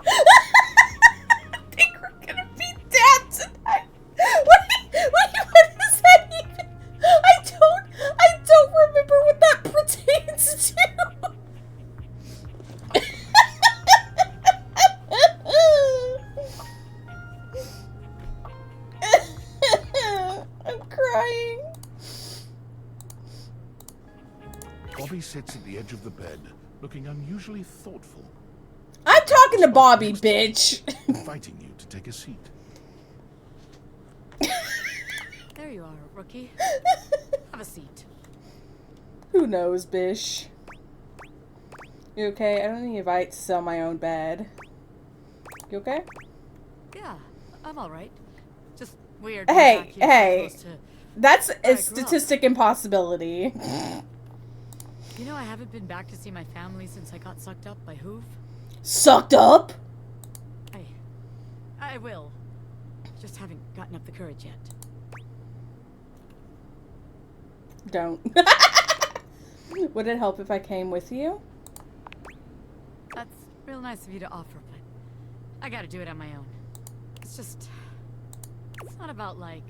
I think we're gonna be dead tonight. What is that even? I don't remember what that pertains to. crying. Bobby sits at the edge of the bed, looking unusually thoughtful, I'm talking to Bobby, bitch. inviting you to take a seat. There you are, rookie. Have a seat. Who knows, bish? You okay? I don't need a right to sell my own bed. You okay? Yeah, I'm alright. Just weird. Hey, being back here so hey. close to- That's I a grew up. statistic impossibility. You know, I haven't been back to see my family since I got sucked up by Hoove. Sucked up? I will. Just haven't gotten up the courage yet. Don't. Would it help if I came with you? That's real nice of you to offer, but I gotta do it on my own. It's just... It's not about, like,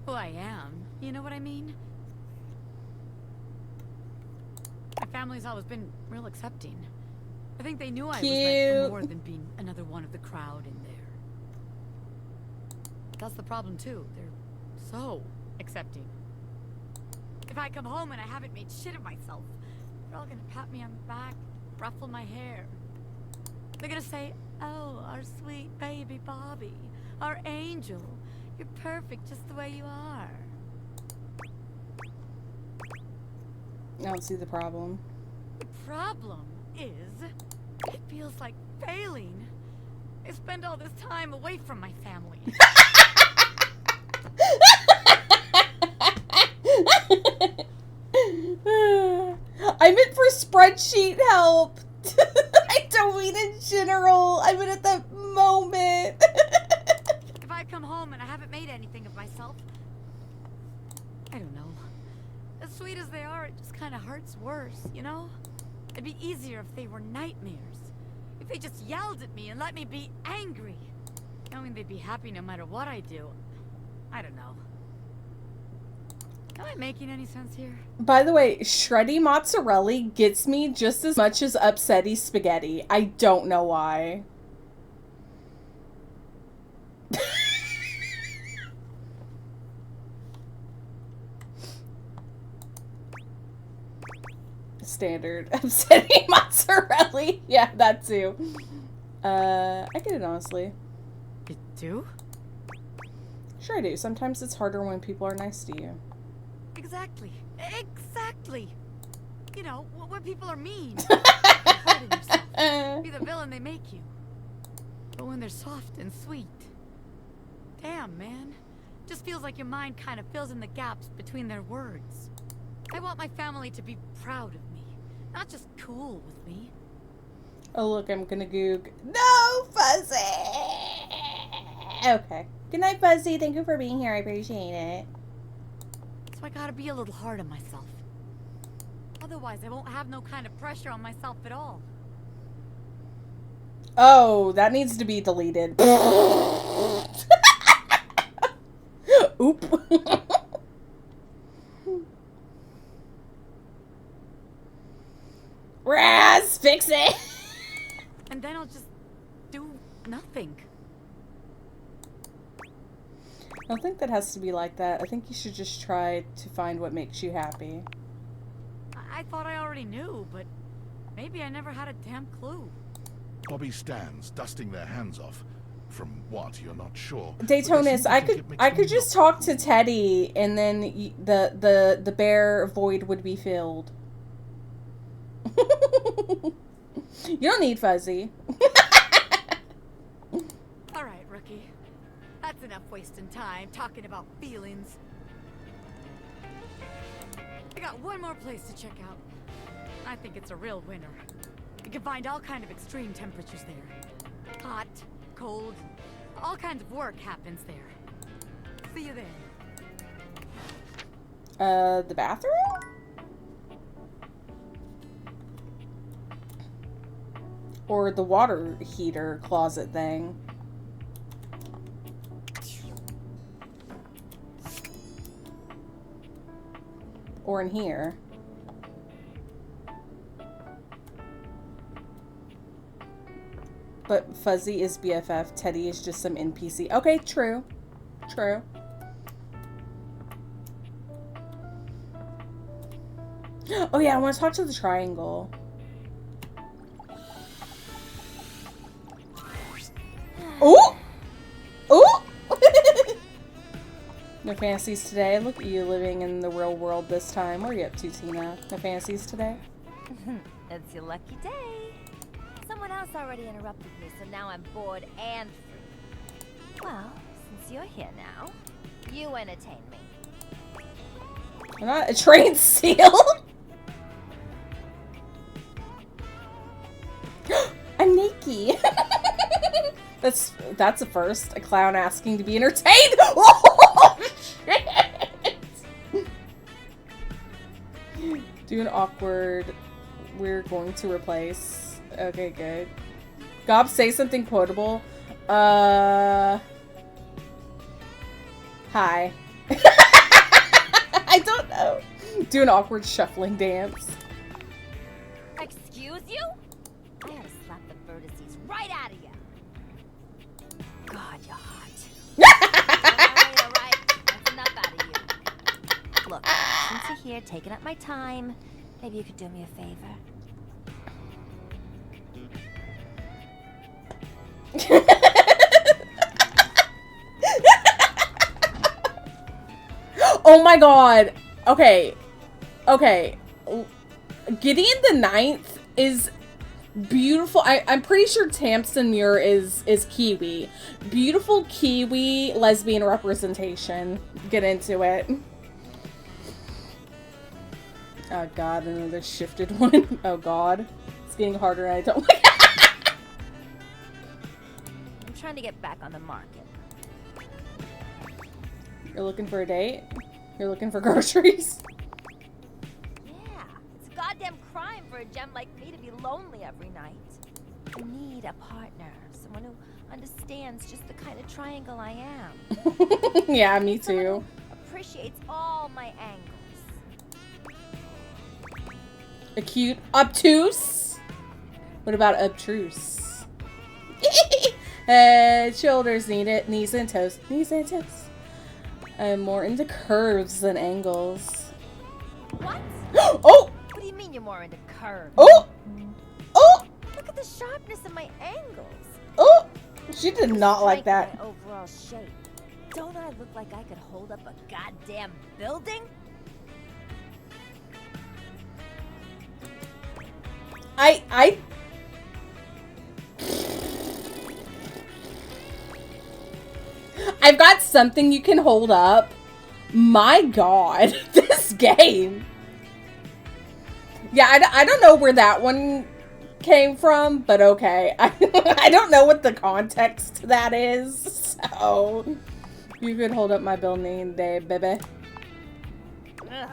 who I am. You know what I mean? My family's always been real accepting. I think they knew I was meant for more than being another one of the crowd in there. That's the problem, too. They're so accepting. If I come home and I haven't made shit of myself, they're all gonna pat me on the back, ruffle my hair. They're gonna say, "Oh, our sweet baby Bobby, our angel. You're perfect just the way you are." I don't see the problem. The problem is, it feels like failing. I spend all this time away from my family. I meant for spreadsheet help. I don't mean in general. I mean at the moment. If I come home and I haven't made anything of myself, I don't know. As sweet as they are, it just kind of hurts worse, you know? It'd be easier if they were nightmares. If they just yelled at me and let me be angry. Knowing they'd be happy no matter what I do. I don't know. Am I making any sense here? By the way, shreddy mozzarella gets me just as much as upsetty spaghetti. I don't know why. Standard upsetting mozzarella. Yeah, that too. I get it honestly. You do? Sure I do. Sometimes it's harder when people are nice to you. Exactly. Exactly. You know, when people are mean. You're hurting yourself. Be the villain they make you. But when they're soft and sweet. Damn, man. Just feels like your mind kind of fills in the gaps between their words. I want my family to be proud of me. Not just cool with me. Oh look, I'm gonna goog. No, Fuzzy! Okay. Good night, Fuzzy. Thank you for being here. I appreciate it. So I gotta be a little hard on myself. Otherwise, I won't have no kind of pressure on myself at all. Oh, that needs to be deleted. Oop. Raz, fix it! And then I'll just do nothing. I don't think that has to be like that. I think you should just try to find what makes you happy. I thought I already knew, but maybe I never had a damn clue. Bobby stands, dusting their hands off. From what, you're not sure. Daytonus, I could just talk to Teddy, and then the bare void would be filled. You don't need Fuzzy. All right, rookie. That's enough wasting time talking about feelings. I got one more place to check out. I think it's a real winner. You can find all kind of extreme temperatures there. Hot, cold, all kinds of work happens there. See you there. The bathroom? Or the water heater closet thing. Or in here. But Fuzzy is BFF. Teddy is just some NPC. Okay, true. True. Oh yeah, I want to talk to the triangle. Ooh! Ooh! No fantasies today? Look at you living in the real world this time. What are you up to, Tina? No fantasies today? It's your lucky day. Someone else already interrupted me, so now I'm bored and free. Well, since you're here now, you entertain me. I'm not a trained seal. I'm Nikki. That's a first. A clown asking to be entertained. Oh shit! Do an awkward. We're going to replace. Okay, good. Gob, say something quotable. Hi. I don't know. Do an awkward shuffling dance. Excuse you? I ought to slap the vertices right out of you. God, you're hot. Alright. That's enough out of you. Look, since you're here taking up my time, maybe you could do me a favor. Oh my god. Okay. Okay. Gideon the Ninth is beautiful. I'm pretty sure Tamsin Muir is Kiwi. Beautiful Kiwi lesbian representation. Get into it. Oh god, another shifted one. Oh god. It's getting harder and I don't like it. I'm trying to get back on the market. You're looking for a date? You're looking for groceries? Yeah, it's a goddamn crime for a gem like me to be lonely every night. I need a partner, someone who understands just the kind of triangle I am. Yeah, me Someone too. who appreciates all my angles. Acute. Obtuse? What about obtruse? Head, shoulders, knees and toes. Knees and toes. I'm more into curves than angles. What? Oh! What do you mean you're more into curves? Oh! Oh! Look at the sharpness of my angles. Oh! She did not like that. My overall shape. Don't I look like I could hold up a goddamn building? I've got something you can hold up. My god, this game. Yeah, I don't know where that one came from, but okay. I don't know what the context to that is, so you could hold up my building day, baby. Ugh.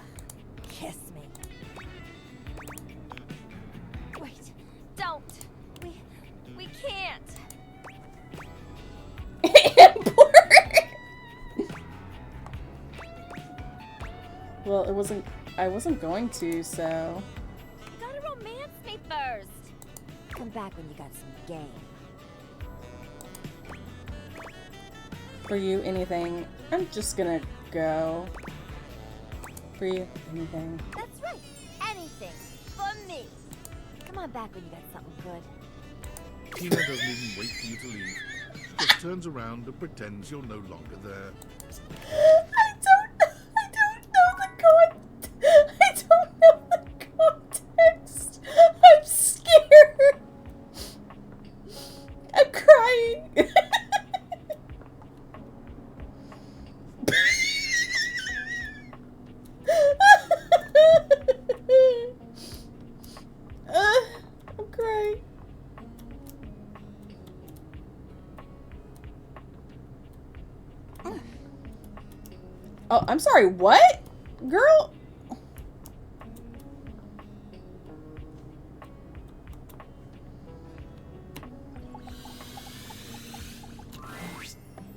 Kiss me. Wait, don't. We can't. Well, I wasn't going to, so. You gotta romance me first. Come back when you got some game. For you, anything. I'm just gonna go. For you, anything. That's right. Anything. For me. Come on back when you got something good. Tina doesn't even wait for you to leave. She just turns around and pretends you're no longer there. I don't know the context. I'm scared. I'm crying. I'm crying. Oh, I'm sorry, what? Girl?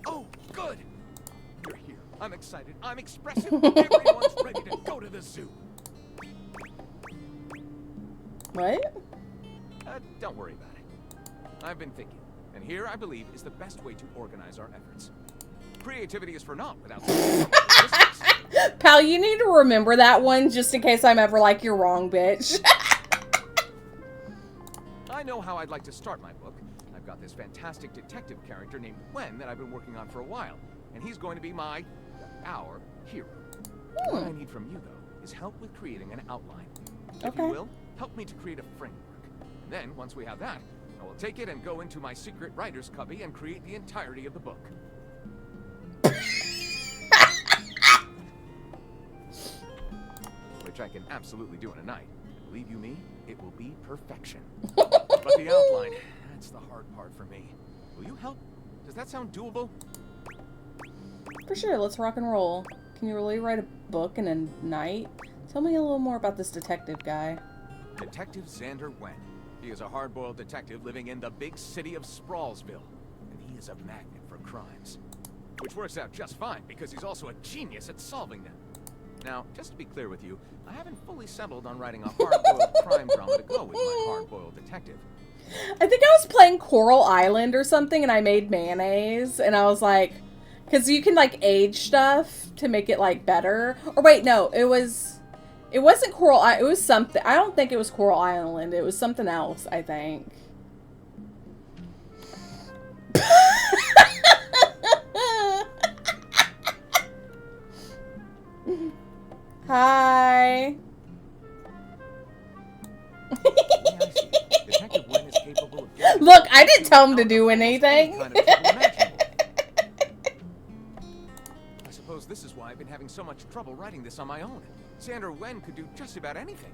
Oh, good! You're here. I'm excited. I'm expressive. Everyone's ready to go to the zoo. What? Don't worry about it. I've been thinking, and here I believe is the best way to organize our efforts. Creativity is for naught without distance. Pal, you need to remember that one just in case I'm ever like, you're wrong, bitch. I know how I'd like to start my book. I've got this fantastic detective character named Gwen that I've been working on for a while, and he's going to be our hero. What I need from you, though, is help with creating an outline. If you will, help me to create a framework. And then, once we have that, I will take it and go into my secret writer's cubby and create the entirety of the book. Which I can absolutely do in a night. Believe you me, it will be perfection. But the outline, that's the hard part for me. Will you help? Does that sound doable? For sure, let's rock and roll. Can you really write a book in a night? Tell me a little more about this detective guy. Detective Xander Wen. He is a hard-boiled detective living in the big city of Sprawlsville. And he is a magnet for crimes. Which works out just fine, because he's also a genius at solving them. Now, just to be clear with you, I haven't fully settled on writing a hard-boiled crime drama to go with my hard-boiled detective. I think I was playing Coral Island or something, and I made mayonnaise, and I was like, because you can, like, age stuff to make it, like, better. Or wait, no, it wasn't Coral Island, it was something. I don't think it was Coral Island. It was something else, I think. Hi. Look, I didn't tell him to do anything. I suppose this is why I've been having so much trouble writing this on my own. Xander Wen could do just about anything.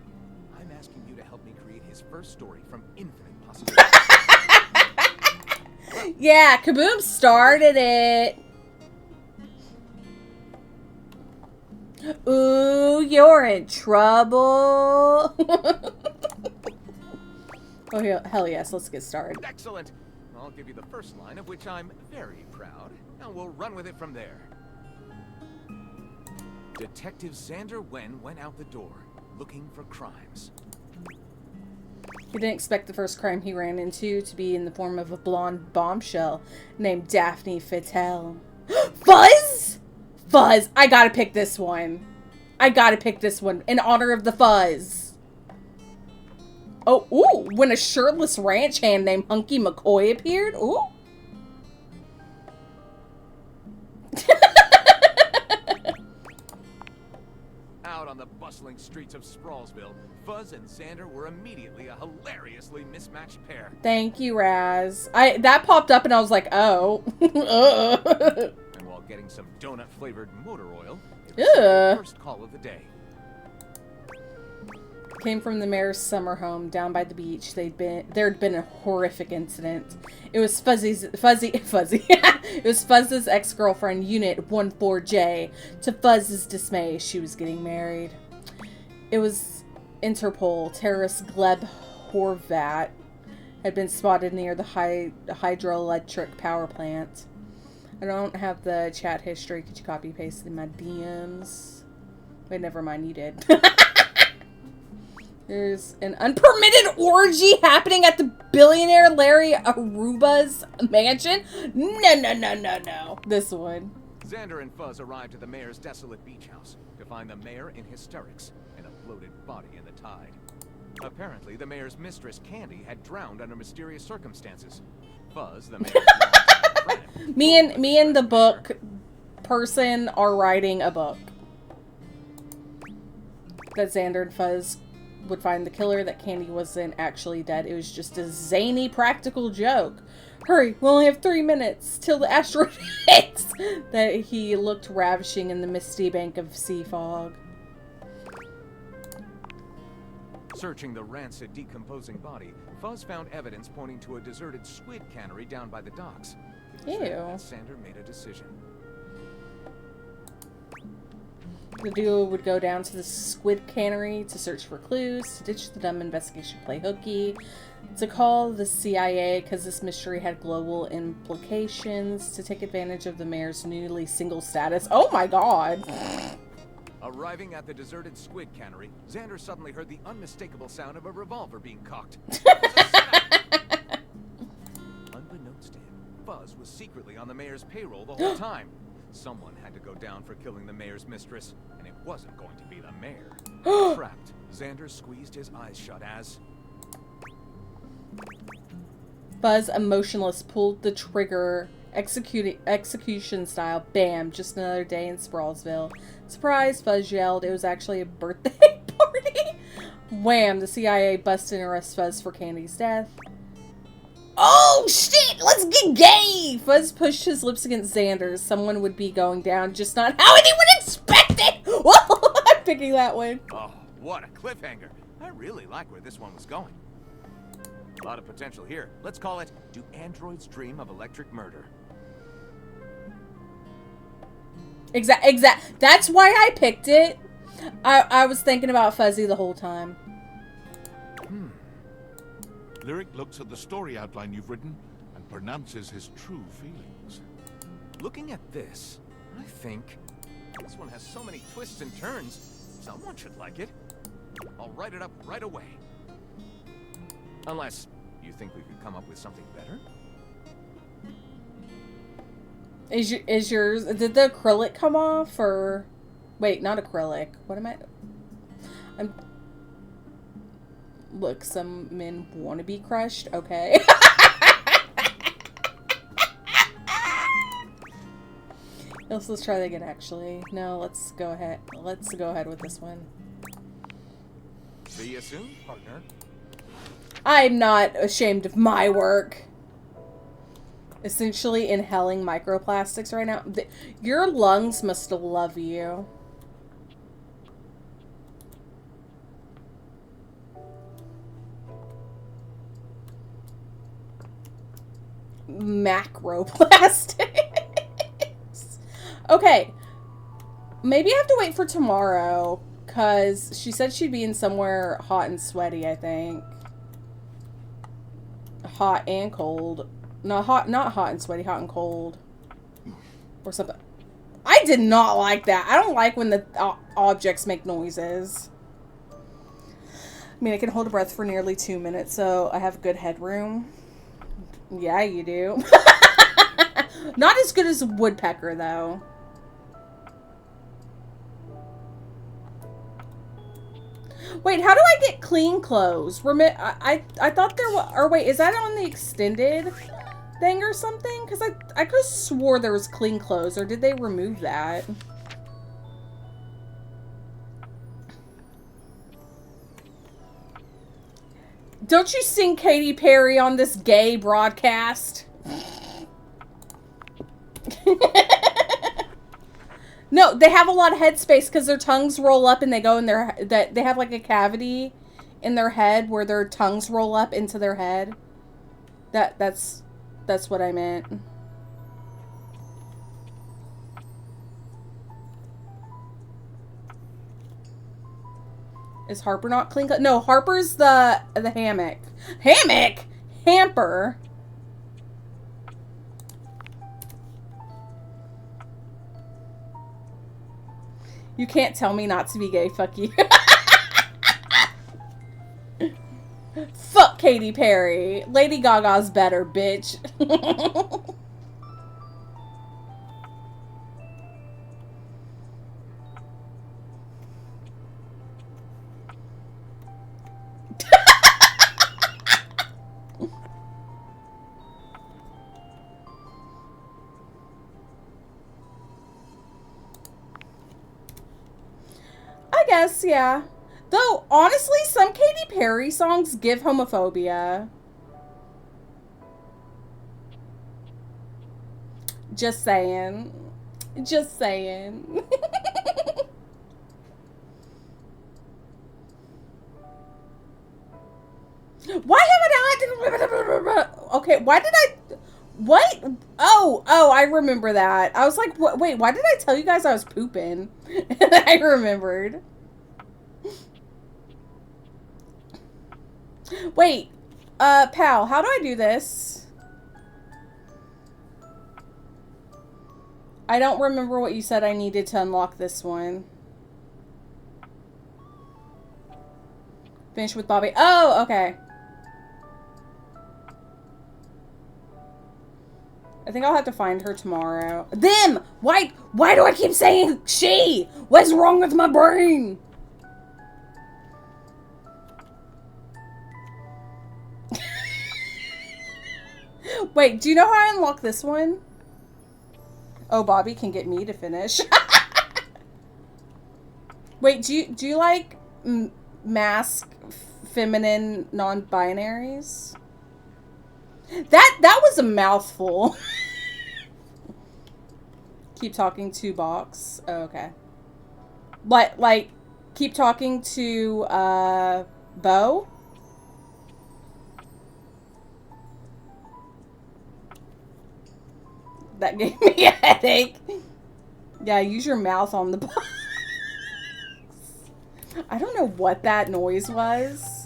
I'm asking you to help me create his first story from infinite possibilities. Yeah, Kaboom started it. Ooh, you're in trouble. Oh, hell yes, let's get started. Excellent. I'll give you the first line, of which I'm very proud, and we'll run with it from there. Detective Xander Wen went out the door, looking for crimes. He didn't expect the first crime he ran into to be in the form of a blonde bombshell named Daphne Fattel. Fuzz? Fuzz! I gotta pick this one. I gotta pick this one in honor of the Fuzz. Oh, ooh, when a shirtless ranch hand named Hunky McCoy appeared. Ooh. Out on the bustling streets of Sprawlsville, Fuzz and Xander were immediately a hilariously mismatched pair. Thank you, Raz. That popped up and I was like, oh. And while getting some donut-flavored motor oil, it was the first call of the day. Came from the mayor's summer home down by the beach. There'd been a horrific incident. It was Fuzzy. It was Fuzz's ex-girlfriend, Unit 14J. To Fuzz's dismay, she was getting married. It was Interpol. Terrorist Gleb Horvat had been spotted near the hydroelectric power plant. I don't have the chat history. Could you copy paste in my DMs? Wait, never mind. You did. There's an unpermitted orgy happening at the billionaire Larry Aruba's mansion. No. This one. Xander and Fuzz arrived at the mayor's desolate beach house to find the mayor in hysterics and a bloated body in the tide. Apparently, the mayor's mistress, Candy, had drowned under mysterious circumstances. Fuzz, the mayor's friend, me and the book person are writing a book that Xander and Fuzz would find the killer, that Candy wasn't actually dead. It was just a zany practical joke. Hurry, we only have 3 minutes till the asteroid hits. That he looked ravishing in the misty bank of sea fog. Searching the rancid, decomposing body, Fuzz found evidence pointing to a deserted squid cannery down by the docks. It was then that Xander made a decision. The duo would go down to the squid cannery to search for clues, to ditch the dumb investigation play hooky, to call the CIA because this mystery had global implications, to take advantage of the mayor's newly single status. Oh my god! Arriving at the deserted squid cannery, Xander suddenly heard the unmistakable sound of a revolver being cocked. Unbeknownst to him, Fuzz was secretly on the mayor's payroll the whole time. Someone had to go down for killing the mayor's mistress, and it wasn't going to be the mayor. Trapped, Xander squeezed his eyes shut as... Fuzz, emotionless, pulled the trigger, execution style. Bam, just another day in Sprawlsville. Surprise, Fuzz yelled. It was actually a birthday party. Wham, the CIA busted and arrested Fuzz for Candy's death. Oh, shit! Let's get gay! Fuzz pushed his lips against Xander's. Someone would be going down, just not how anyone expected! Whoa! I'm picking that one. Oh, what a cliffhanger. I really like where this one was going. A lot of potential here. Let's call it, Do Androids Dream of Electric Murder? Exact. That's why I picked it. I was thinking about Fuzzy the whole time. Lyric looks at the story outline you've written and pronounces his true feelings. Looking at this, I think this one has so many twists and turns, someone should like it. I'll write it up right away. Unless you think we could come up with something better? Is yours... Did the acrylic come off, or... Wait, not acrylic. What am I... Look, some men want to be crushed. Okay. Let's try that again, actually. No, let's go ahead. Let's go ahead with this one. See you soon, partner. I'm not ashamed of my work. Essentially inhaling microplastics right now. Your lungs must love you. Macroplastics. Okay. Maybe I have to wait for tomorrow, because she said she'd be in somewhere hot and sweaty, I think. Hot and cold. Not hot and sweaty, hot and cold. Or something. I did not like that. I don't like when the objects make noises. I mean, I can hold a breath for nearly 2 minutes, so I have good headroom. Yeah, you do. Not as good as a woodpecker, though. Wait, how do I get clean clothes? I thought there was... Or wait, is that on the extended thing or something? Because I could have swore there was clean clothes. Or did they remove that? Don't you sing Katy Perry on this gay broadcast? No, they have a lot of headspace because their tongues roll up and they go in their... They have like a cavity in their head where their tongues roll up into their head. That's what I meant. Is Harper not clean? No, Harper's the hammock. Hammock? Hamper. You can't tell me not to be gay. Fuck you. Fuck Katy Perry. Lady Gaga's better, bitch. I guess, yeah. Though, honestly, some Katy Perry songs give homophobia. Just saying. Just saying. Why haven't I... Okay, why did I... What? Oh, I remember that. I was like, wait, why did I tell you guys I was pooping? And then I remembered. Wait, pal, how do I do this? I don't remember what you said I needed to unlock this one. Finish with Bobby. Oh, okay. I think I'll have to find her tomorrow. Them! Why do I keep saying she? What's wrong with my brain? Wait, do you know how I unlock this one? Oh, Bobby can get me to finish. Wait, do you like mask feminine non-binaries? That was a mouthful. Keep talking to Box. Oh, okay. Like keep talking to Bo. That gave me a headache. Yeah, use your mouth on the box. I don't know what that noise was.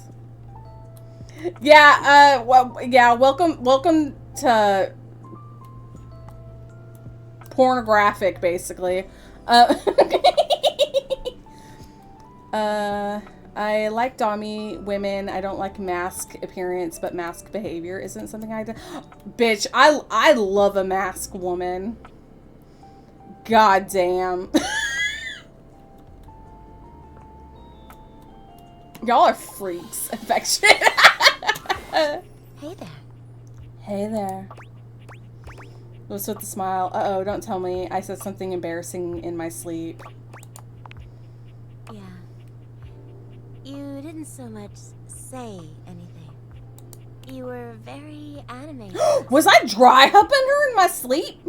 Yeah, well, yeah, welcome to pornographic, basically. I like dommy women. I don't like mask appearance, but mask behavior isn't something I do. Bitch, I love a mask woman. God damn. Y'all are freaks. Affectionate. Hey there. Hey there. What's with the smile? Uh-oh, don't tell me I said something embarrassing in my sleep. Yeah. You didn't so much say anything. You were very animated. Was I dry humping her in my sleep?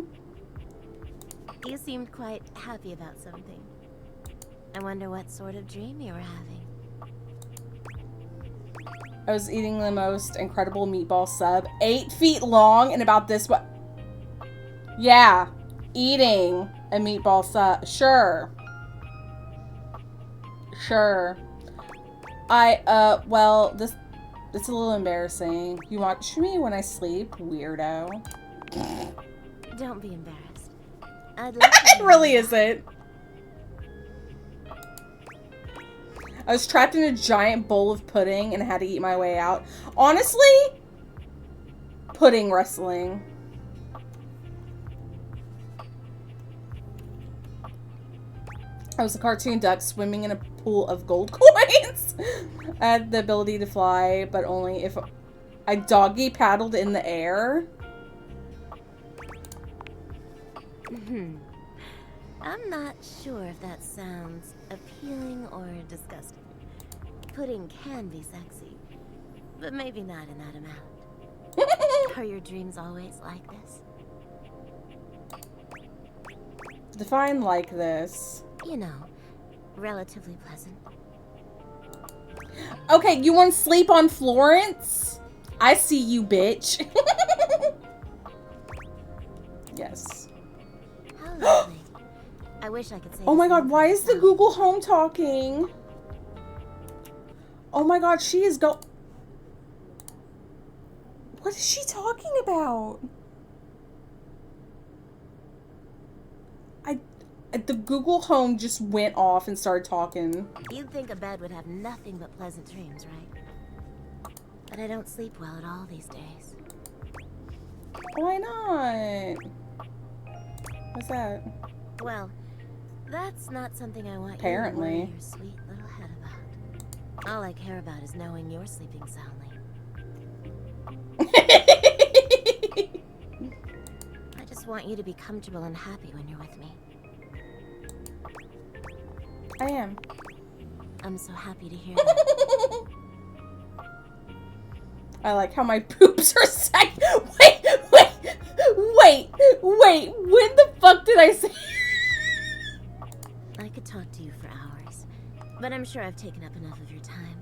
You seemed quite happy about something. I wonder what sort of dream you were having. I was eating the most incredible meatball sub. 8 feet long and about this what? Yeah. Eating a meatball sub. Sure. Sure. Well, it's a little embarrassing. You watch me when I sleep, weirdo. Don't be embarrassed. I'd like to It really isn't. I was trapped in a giant bowl of pudding and had to eat my way out. Honestly, pudding wrestling. I was a cartoon duck swimming in a pool of gold coins. I had the ability to fly, but only if I doggy paddled in the air. I'm not sure if that sounds appealing or disgusting. Pudding can be sexy, but maybe not in that amount. Are your dreams always like this? Define like this. You know, relatively pleasant. Okay, you want to sleep on Florence? I see you, bitch. Yes. How lovely. I wish I could say. Oh my god, why is the myself. Google Home talking? Oh my god, she is What is she talking about? The Google Home just went off and started talking. You'd think a bed would have nothing but pleasant dreams, right? But I don't sleep well at all these days. Why not? What's that? Well, that's not something I want Apparently. you to worry your sweet little head about. All I care about is knowing you're sleeping soundly. I just want you to be comfortable and happy when you're with me. I am. I'm so happy to hear that. I like how my boobs are sagging. Wait. When the fuck did I say? I could talk to you for hours, but I'm sure I've taken up enough of your time.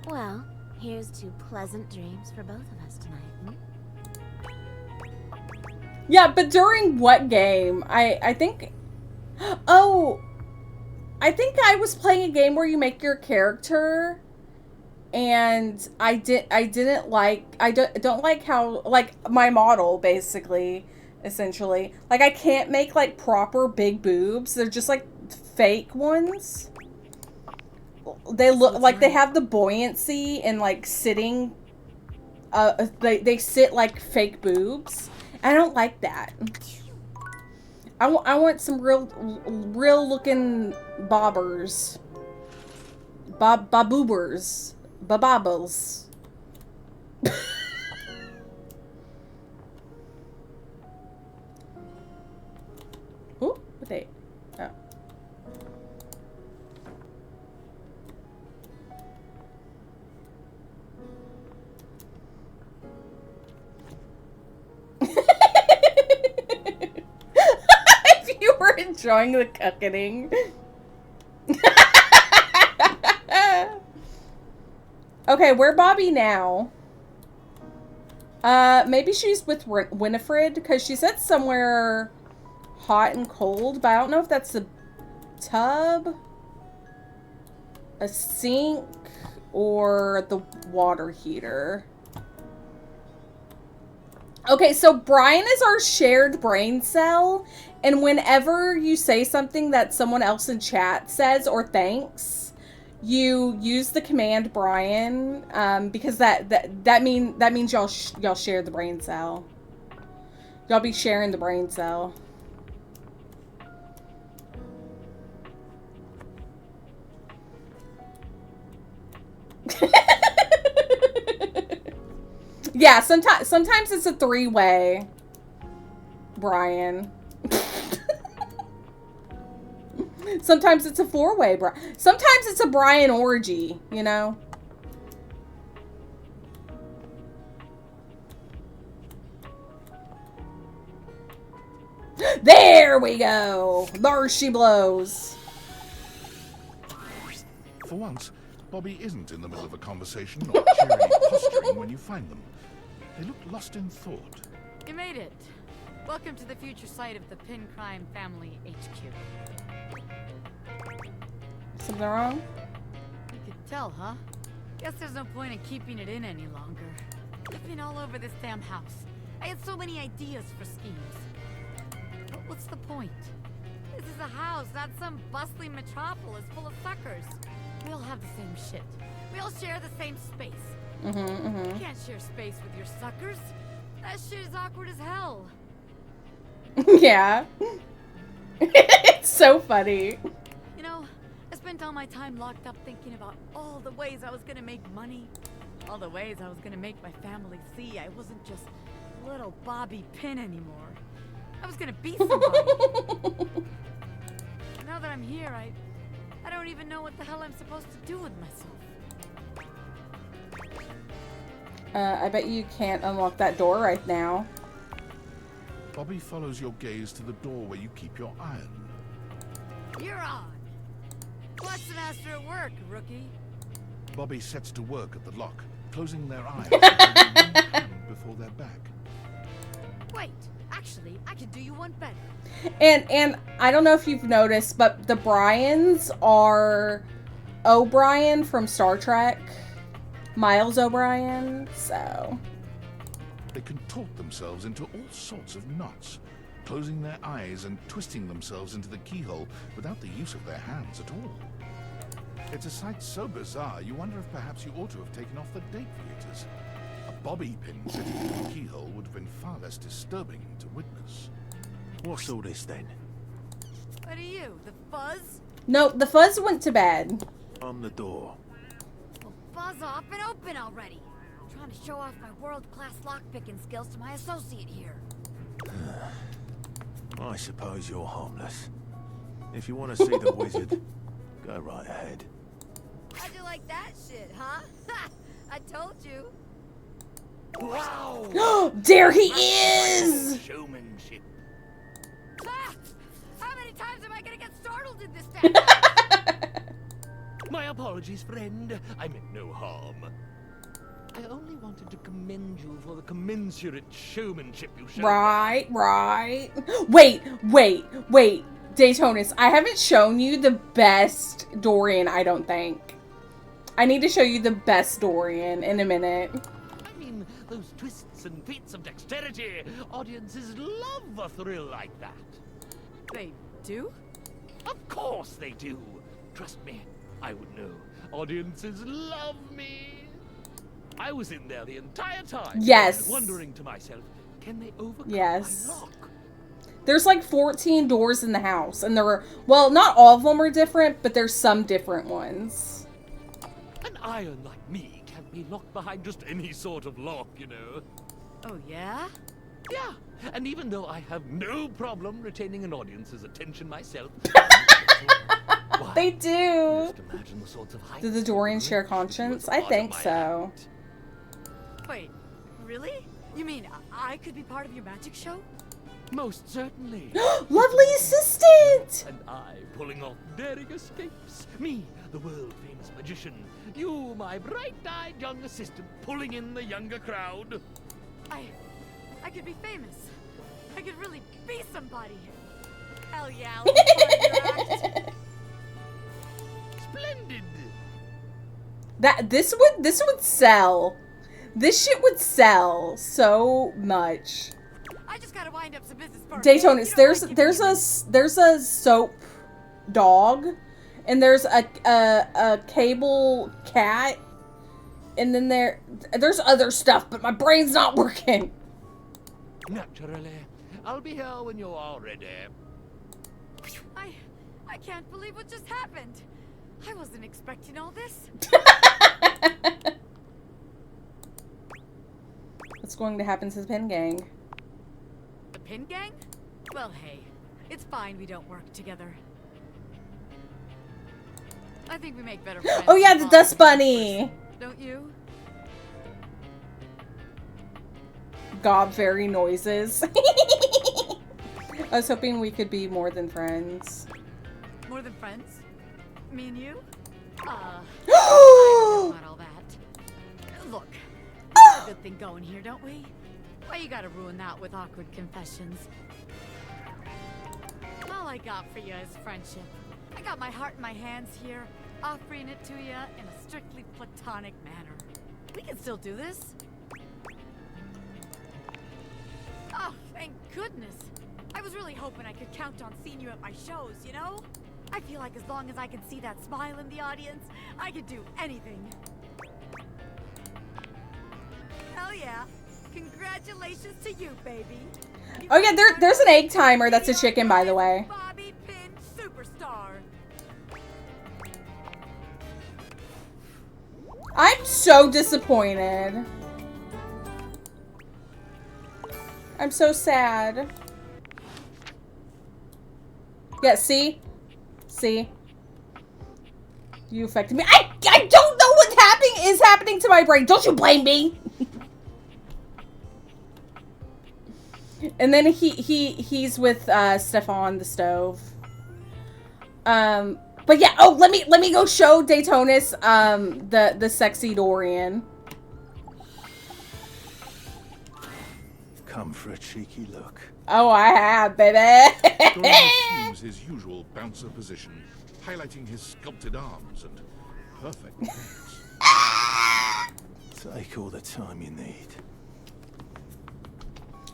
Well, here's to pleasant dreams for both of us tonight. Yeah, but during what game? I think... Oh... I think I was playing a game where you make your character... And I don't like how, like, my model, basically, essentially. Like, I can't make, like, proper big boobs. They're just, like, fake ones. They look, like, they have the buoyancy and, like, sitting, they sit like fake boobs. I don't like that. I want some real looking bobbers. Baboobers. Bababbles. Ooh, what they? Oh. If you were enjoying the cooking. Okay, where Bobby now? Maybe she's with Winifred, because she said somewhere hot and cold, but I don't know if that's a tub, a sink, or the water heater. Okay, so Brian is our shared brain cell, and whenever you say something that someone else in chat says or thinks, you use the command Brian, because that means y'all share the brain cell. Y'all be sharing the brain cell. Yeah, sometimes it's a three-way, Brian. Sometimes it's a four-way, sometimes it's a Brian orgy, you know? There we go! There she blows. For once, Bobby isn't in the middle of a conversation or cheerily posturing when you find them. They look lost in thought. You made it. Welcome to the future site of the Pin Crime Family HQ. Something wrong? You could tell, huh? Guess there's no point in keeping it in any longer. I've been all over this damn house. I had so many ideas for schemes. But what's the point? This is a house, not some bustling metropolis full of suckers. We all have the same shit. We all share the same space. You can't share space with your suckers. That shit is awkward as hell. Yeah. It's so funny. You know, I spent all my time locked up thinking about all the ways I was gonna make money. All the ways I was gonna make my family see I wasn't just little Bobby Pin anymore. I was gonna be somebody. Now that I'm here, I don't even know what the hell I'm supposed to do with myself. I bet you can't unlock that door right now. Bobby follows your gaze to the door where you keep your iron. You're on. Watch the master at work, rookie. Bobby sets to work at the lock, closing their eyes before their back. Wait, actually, I can do you one better. And I don't know if you've noticed, but the Bryans are O'Brien from Star Trek. Miles O'Brien, so... They contort themselves into all sorts of knots, closing their eyes and twisting themselves into the keyhole without the use of their hands at all. It's a sight so bizarre, you wonder if perhaps you ought to have taken off the deviators. A bobby pin fitted into the keyhole would have been far less disturbing to witness. What's all this then? What are you, the fuzz? No, the fuzz went to bed. On the door. Well, buzz off and open already. I'm trying to show off my world-class lockpicking skills to my associate here. I suppose you're harmless. If you want to see the wizard, go right ahead. How'd you like that shit, huh? I told you. Wow! There he is! Showmanship. Ah! How many times am I gonna get startled in this damn house? My apologies, friend. I meant no harm. I only wanted to commend you for the commensurate showmanship you showed. Right. Wait. Daytonus, I haven't shown you the best Dorian, I don't think. I need to show you the best Dorian in a minute. I mean, those twists and feats of dexterity. Audiences love a thrill like that. They do? Of course they do. Trust me, I would know. Audiences love me. I was in there the entire time. Yes. Wondering to myself, Can they overcome Yes. my lock? There's like 14 doors in the house, and there are, well, not all of them are different, but there's some different ones. An iron like me can't be locked behind just any sort of lock, you know. Oh, yeah? Yeah, and even though I have no problem retaining an audience's attention myself, why, They do. just imagine the sorts of Do the Dorians share conscience? I think so. Wait, really? You mean I could be part of your magic show? Most certainly. Lovely assistant! And I pulling off daring escapes. Me, the world-famous magician. You, my bright-eyed young assistant, pulling in the younger crowd. I could be famous. I could really be somebody. Hell yeah, I'll be part of your act. Splendid. This would sell. This shit would sell so much. I just gotta wind up some business first. Daytonis, there's a soap dog, and there's a cable cat, and then there's other stuff, but my brain's not working. Naturally. I'll be here when you're all ready. I can't believe what just happened. I wasn't expecting all this. What's going to happen to the Pin Gang? The Pin Gang? Well, hey, it's fine we don't work together. I think we make better friends. Oh yeah, the Dust Bunny! Don't you? Gob very noises. I was hoping we could be more than friends. More than friends? Me and you? I don't know about all that. Look, we got a good thing going here, don't we? Why you gotta ruin that with awkward confessions? All I got for you is friendship. I got my heart in my hands here, offering it to you in a strictly platonic manner. We can still do this. Oh, thank goodness. I was really hoping I could count on seeing you at my shows, you know? I feel like as long as I can see that smile in the audience, I could do anything. Hell yeah. Congratulations to you, baby. Oh yeah, there's an egg timer that's a chicken, by the way. Bobby Pin superstar. I'm so disappointed. I'm so sad. Yeah, see? See? You affected me. I don't know what's happening to my brain. Don't you blame me? And then he's with Stefan the stove. But yeah, oh, let me go show Daytonis the sexy Dorian. Come for a cheeky look. Oh, I have, baby. Dorian assumes his usual bouncer position, highlighting his sculpted arms and perfect legs. Take all the time you need.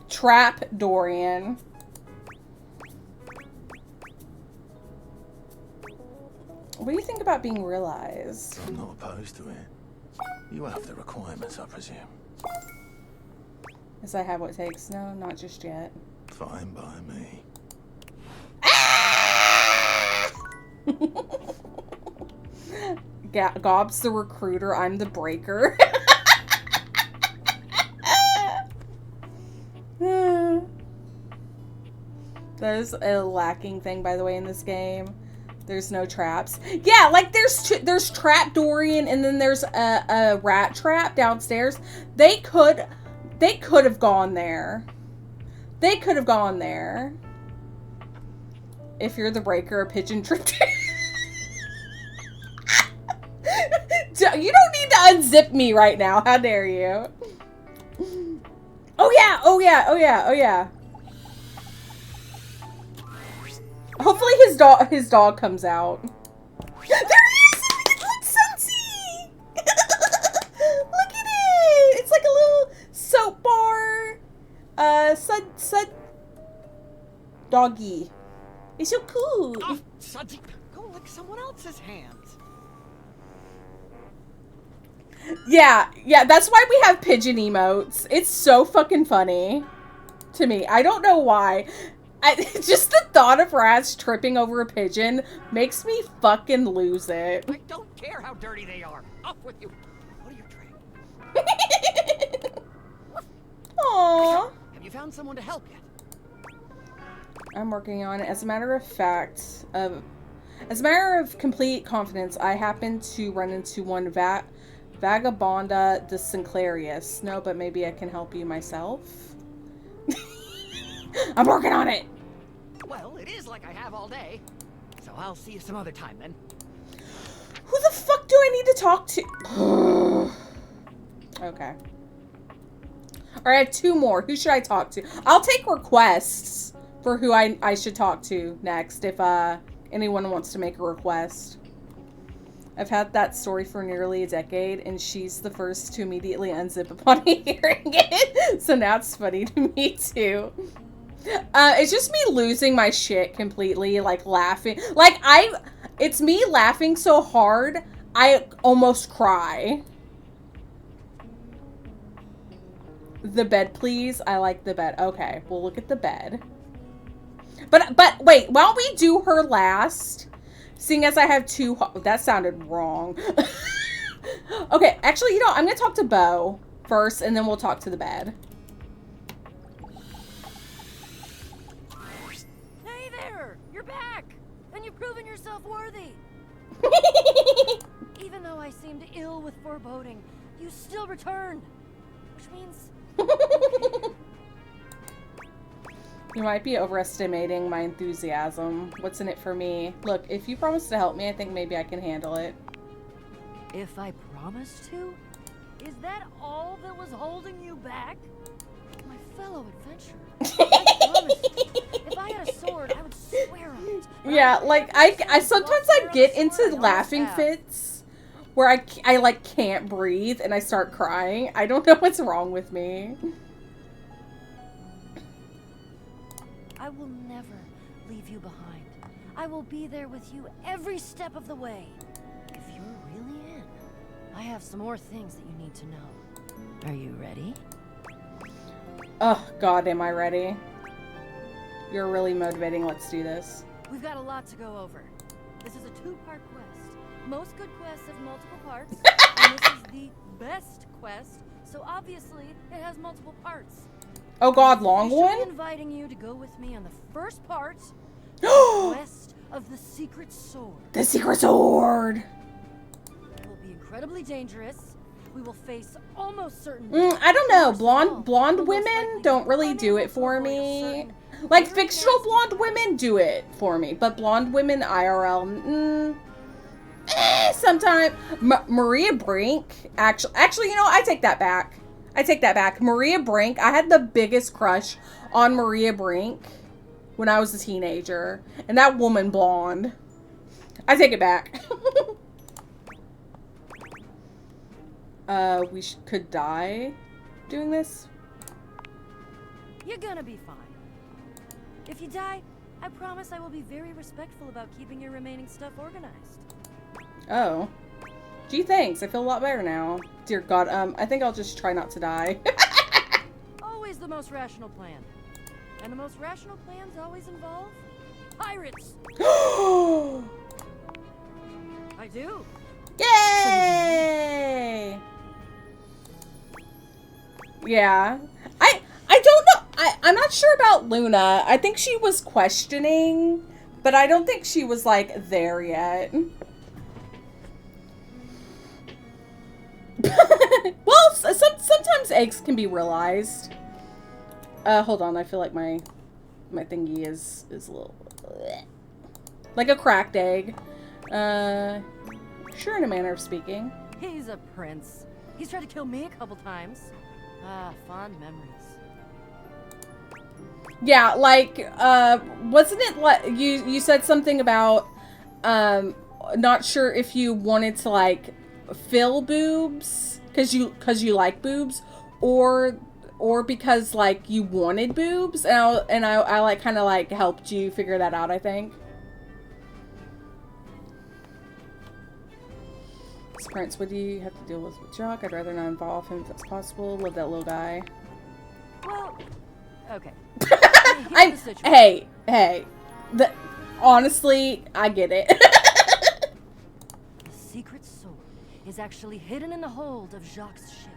Trap Dorian. What do you think about being realized? I'm not opposed to it. You have the requirements, I presume. Yes, I have what it takes. No, not just yet. Fine by me. Gob's the recruiter. I'm the breaker. There's a lacking thing, by the way, in this game. There's no traps. Yeah, like there's Trap Dorian, and then there's a rat trap downstairs. They could have gone there. They could have gone there. If you're the breaker, a pigeon tripped. You don't need to unzip me right now. How dare you? Oh yeah, oh yeah, oh yeah, oh yeah. Hopefully his dog comes out. There he is! It looks sexy! Look at it! It's like a little soap bar. Sud doggy. It's so cool. Oh, Sudgy, go lick someone else's hands. Yeah, that's why we have pigeon emotes. It's so fucking funny. to me. I don't know why. Just the thought of Raz tripping over a pigeon makes me fucking lose it. I don't care how dirty they are. Off with you. What are you trying? Aww. Have you found someone to help yet? I'm working on it. As a matter of fact, as a matter of complete confidence, I happened to run into one Vagabonda de Sinclairius. No, but maybe I can help you myself. I'm working on it. Well, it is like I have all day. So I'll see you some other time then. Who the fuck do I need to talk to? Okay. Alright, I have 2 more. Who should I talk to? I'll take requests for who I should talk to next if anyone wants to make a request. I've had that story for nearly a decade, and she's the first to immediately unzip upon hearing it. So now it's funny to me too. It's just me losing my shit completely, like laughing. Like it's me laughing so hard, I almost cry. The bed, please. I like the bed. Okay, we'll look at the bed. But wait, why don't we do her last? Seeing as I have 2, that sounded wrong. Okay, actually, you know, I'm gonna talk to Bo first, and then we'll talk to the bed. Hey there! You're back! And you've proven yourself worthy! Even though I seemed ill with foreboding, you still returned. Which means... You might be overestimating my enthusiasm. What's in it for me? Look, if you promise to help me, I think maybe I can handle it. If I promised to? Is that all that was holding you back? My fellow adventurer. I promised you. If I had a sword, I would swear on it. Yeah, like, I sometimes I get into laughing fits where I like can't breathe and I start crying. I don't know what's wrong with me. I will never leave you behind. I will be there with you every step of the way. If you're really in, I have some more things that you need to know. Are you ready? Oh, God, am I ready? You're really motivating. Let's do this. We've got a lot to go over. This is a 2-part quest. Most good quests have multiple parts, and this is the best quest, so obviously it has multiple parts. Oh God, long one? I'm inviting you to go with me on the first part, the quest of the secret sword. The secret sword! It will be incredibly dangerous. We will face almost certain I don't know. Blonde women don't really do it for me. Like, fictional blonde women do it for me, but blonde women IRL, sometimes. Maria Brink, actually, you know, I take that back. I take that back. Maria Brink, I had the biggest crush on Maria Brink when I was a teenager. And that woman blonde. I take it back. We could die doing this? You're gonna be fine. If you die, I promise I will be very respectful about keeping your remaining stuff organized. Oh. Gee, thanks. I feel a lot better now. Dear God, I think I'll just try not to die. Always the most rational plan. And the most rational plans always involve pirates. I do. Yay! Yeah. I don't know. I'm not sure about Luna. I think she was questioning, but I don't think she was, like, there yet. Well, sometimes eggs can be realized. Hold on. I feel like my thingy is a little... like a cracked egg. Sure, in a manner of speaking. He's a prince. He's tried to kill me a couple times. Ah, fond memories. Yeah, like, wasn't it like you said something about not sure if you wanted to like fill boobs because you like boobs or because like you wanted boobs, and I like kind of like helped you figure that out, I think. Prince, what do you have to deal with Jock? I'd rather not involve him if that's possible. Love that little guy. Well, okay. Hey. Honestly, I get it. The secret sword is actually hidden in the hold of Jacques' ship.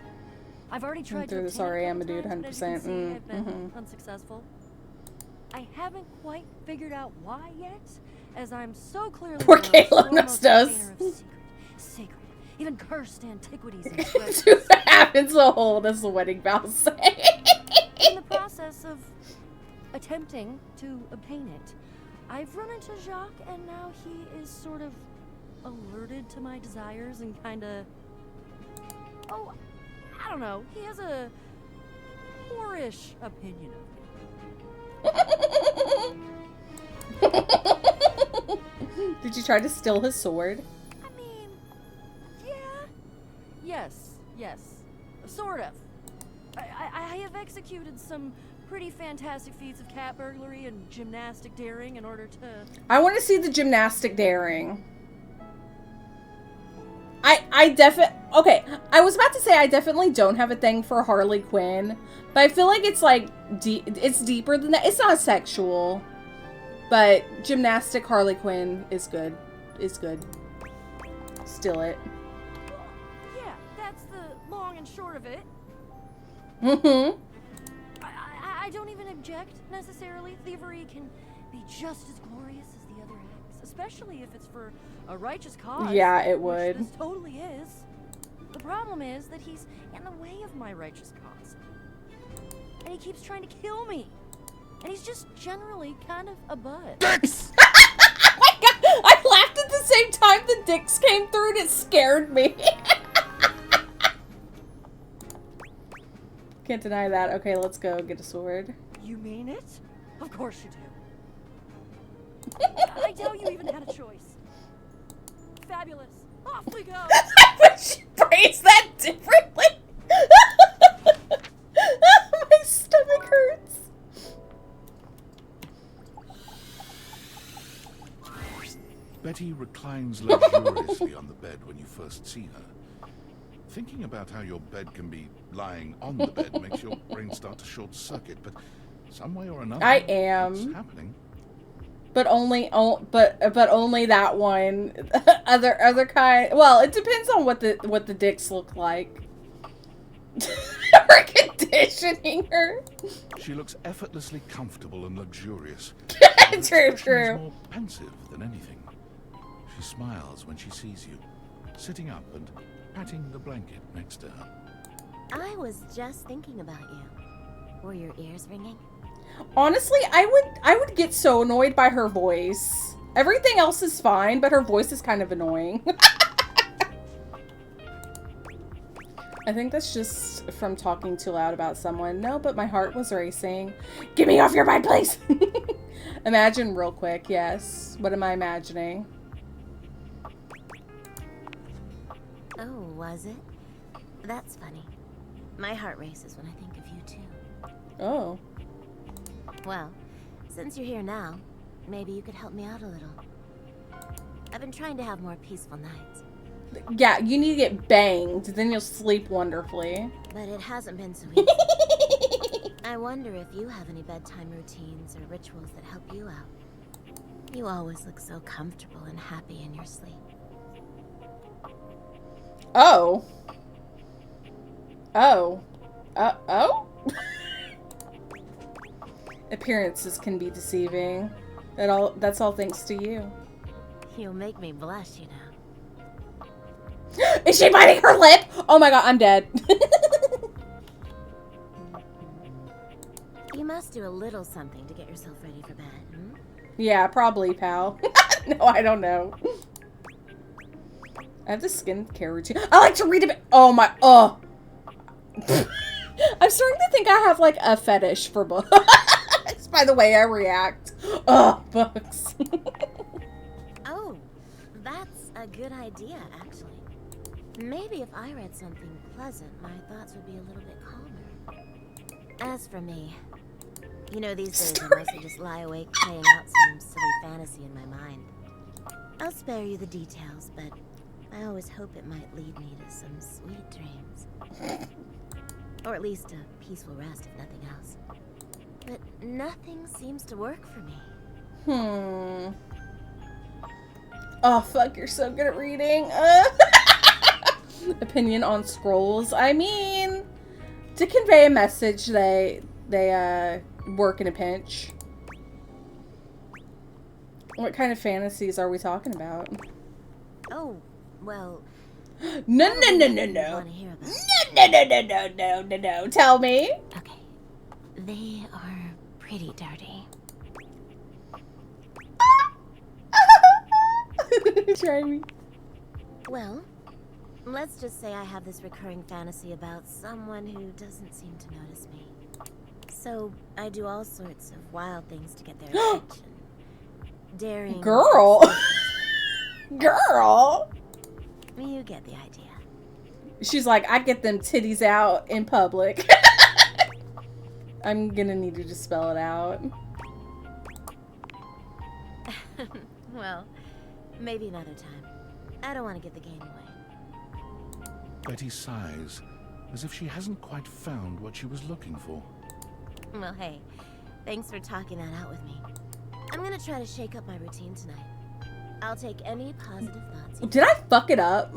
I've already tried to through obtain this already. it I'm a several dude, times, but as you can 100%. see, I've been unsuccessful. I haven't quite figured out why yet, as I'm so clearly Poor the Kayla foremost knows. container of sacred, even cursed antiquities and treasures. What happens to hold as the wedding vows say? In the process of attempting to obtain it, I've run into Jacques, and now he is sort of alerted to my desires and kinda... Oh, I don't know. He has a poorish opinion of me. Did you try to steal his sword? I mean, yeah. Yes. Sort of. I have executed some pretty fantastic feats of cat burglary and gymnastic daring in order to... I want to see the gymnastic daring. Okay, I was about to say I definitely don't have a thing for Harley Quinn, but I feel like it's like, it's deeper than that. It's not sexual, but gymnastic Harley Quinn is good. Steal it. Well, yeah, that's the long and short of it. Mm-hmm. I don't even object, necessarily. Thievery can be just as glorious as the other acts, especially if it's for a righteous cause. Yeah, it would. Which this totally is. The problem is that he's in the way of my righteous cause. And he keeps trying to kill me. And he's just generally kind of a butt. Dicks! Oh my god! I laughed at the same time the dicks came through and it scared me. Can't deny that. Okay, let's go get a sword. You mean it? Of course you do. I doubt you even had a choice. Fabulous. Off we go. But she phrased that differently. My stomach hurts. Betty reclines luxuriously on the bed when you first see her. Thinking about how your bed can be lying on the bed makes your brain start to short circuit, but some way or another, I am. it's happening. But only that one. other kind. Well, it depends on what the dicks look like. We're conditioning her. She looks effortlessly comfortable and luxurious. True. She's more pensive than anything. She smiles when she sees you, sitting up and patting the blanket next to her. I was just thinking about you. Were your ears ringing? Honestly, I would get so annoyed by her voice. Everything else is fine, but her voice is kind of annoying. I think that's just from talking too loud about someone. No, but my heart was racing. Get me off your bed, please! Imagine real quick, yes. What am I imagining? Oh, was it? That's funny. My heart races when I think of you, too. Oh. Well, since you're here now, maybe you could help me out a little. I've been trying to have more peaceful nights. Yeah, you need to get banged, then you'll sleep wonderfully. But it hasn't been so easy. I wonder if you have any bedtime routines or rituals that help you out. You always look so comfortable and happy in your sleep. Oh. Oh. Oh? Appearances can be deceiving. That's all thanks to you. You'll make me blush, you know. Is she biting her lip? Oh my god, I'm dead. You must do a little something to get yourself ready for bed, hmm? Yeah, probably, pal. No, I don't know. I have the skincare routine. I like to read a bit. Oh my, I'm starting to think I have like a fetish for books. By the way I react. Books. Oh, that's a good idea, actually. Maybe if I read something pleasant, my thoughts would be a little bit calmer. As for me, you know, these days I mostly just lie awake playing out some silly fantasy in my mind. I'll spare you the details, but I always hope it might lead me to some sweet dreams. Or at least a peaceful rest, if nothing else. but nothing seems to work for me. Oh, fuck, you're so good at reading. Opinion on scrolls. I mean, to convey a message, they work in a pinch. What kind of fantasies are we talking about? Oh, well... No. No. Tell me. Okay. They are pretty dirty. Try me. Well, let's just say I have this recurring fantasy about someone who doesn't seem to notice me. So I do all sorts of wild things to get their attention. Daring... Girl! Girl! You get the idea. She's like, I get them titties out in public. I'm gonna need you to spell it out. Well, maybe another time. I don't want to get the game away. Betty sighs, as if she hasn't quite found what she was looking for. Well, hey, thanks for talking that out with me. I'm gonna try to shake up my routine tonight. I'll take any positive thoughts. Did I fuck it up?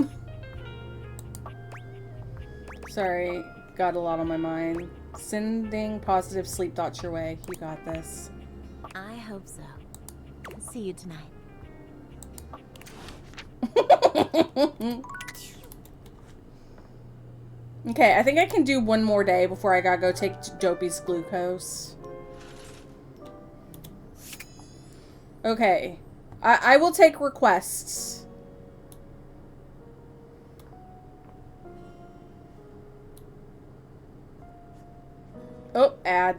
Sorry, got a lot on my mind. Sending positive sleep thoughts your way. You got this. I hope so. See you tonight. Okay, I think I can do one more day before I gotta go take Dopey's glucose. Okay. I will take requests. Oh, ad.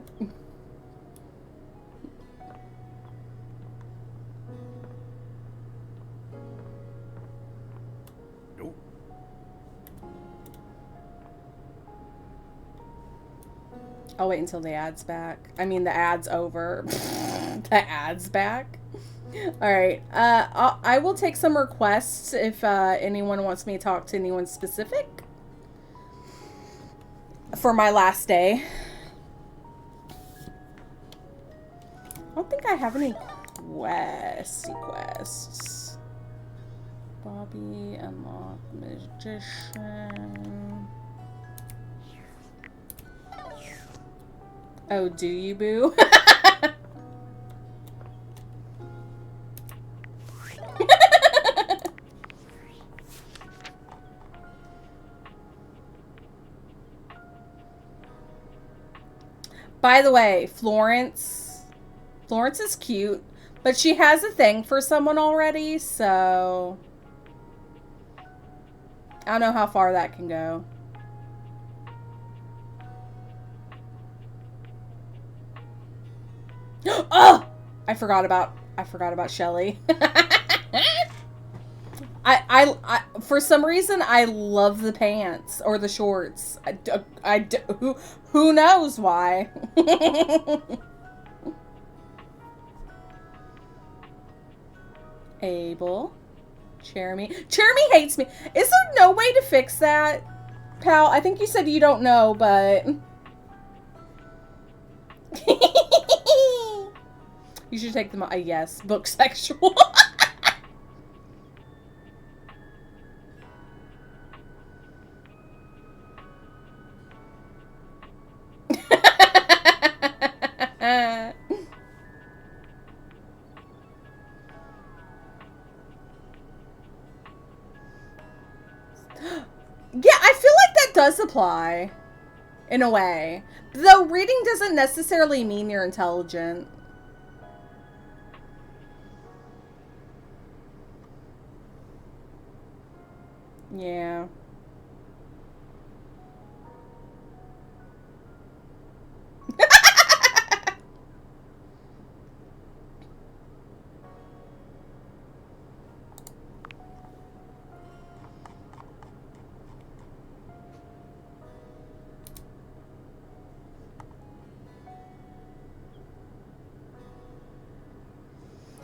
Nope. I'll wait until the ad's back. I mean, the ad's over. The ad's back. Alright, I will take some requests if anyone wants me to talk to anyone specific for my last day. I don't think I have any quests. Bobby, unlock magician. Oh, do you, boo? By the way, Florence is cute, but she has a thing for someone already, so I don't know how far that can go. Oh! I forgot about Shelly. I for some reason I love the pants or the shorts. Who knows why? Abel, Jeremy hates me. Is there no way to fix that, pal? I think you said you don't know, but you should take them. Yes, book sexual. Yeah, I feel like that does apply in a way. Though reading doesn't necessarily mean you're intelligent. Yeah.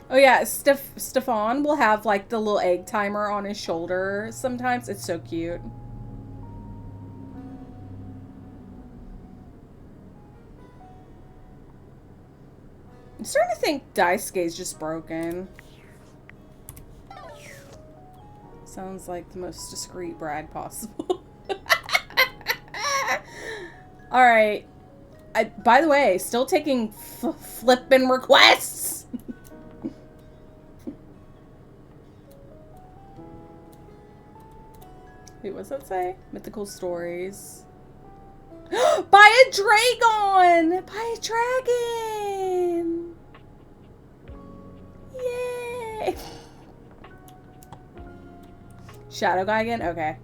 Oh yeah, Stefan will have like the little egg timer on his shoulder sometimes. It's so cute. I'm starting to think Daisuke's just broken. Sounds like the most discreet brag possible. Alright. By the way, still taking flippin' requests! Wait, what's that say? Mythical stories. Buy a dragon! Buy a dragon! Yay! Shadow guy again? Okay.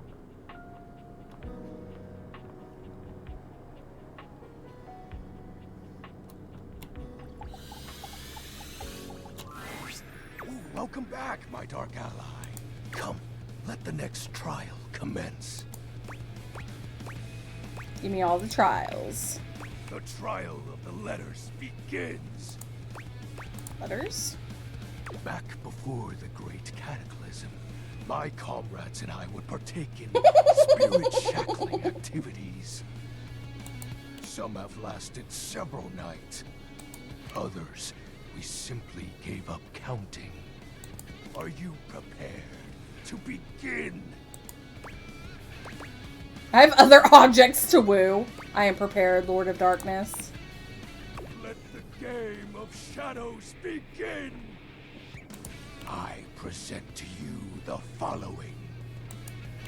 Welcome back, my dark ally. Come, let the next trial commence. Give me all the trials. The trial of the letters begins. Letters? Back before the great cataclysm, my comrades and I would partake in spirit-shackling activities. Some have lasted several nights. Others, we simply gave up counting. Are you prepared to begin? I have other objects to woo. I am prepared, Lord of Darkness. Let the game of shadows begin. I present to you the following.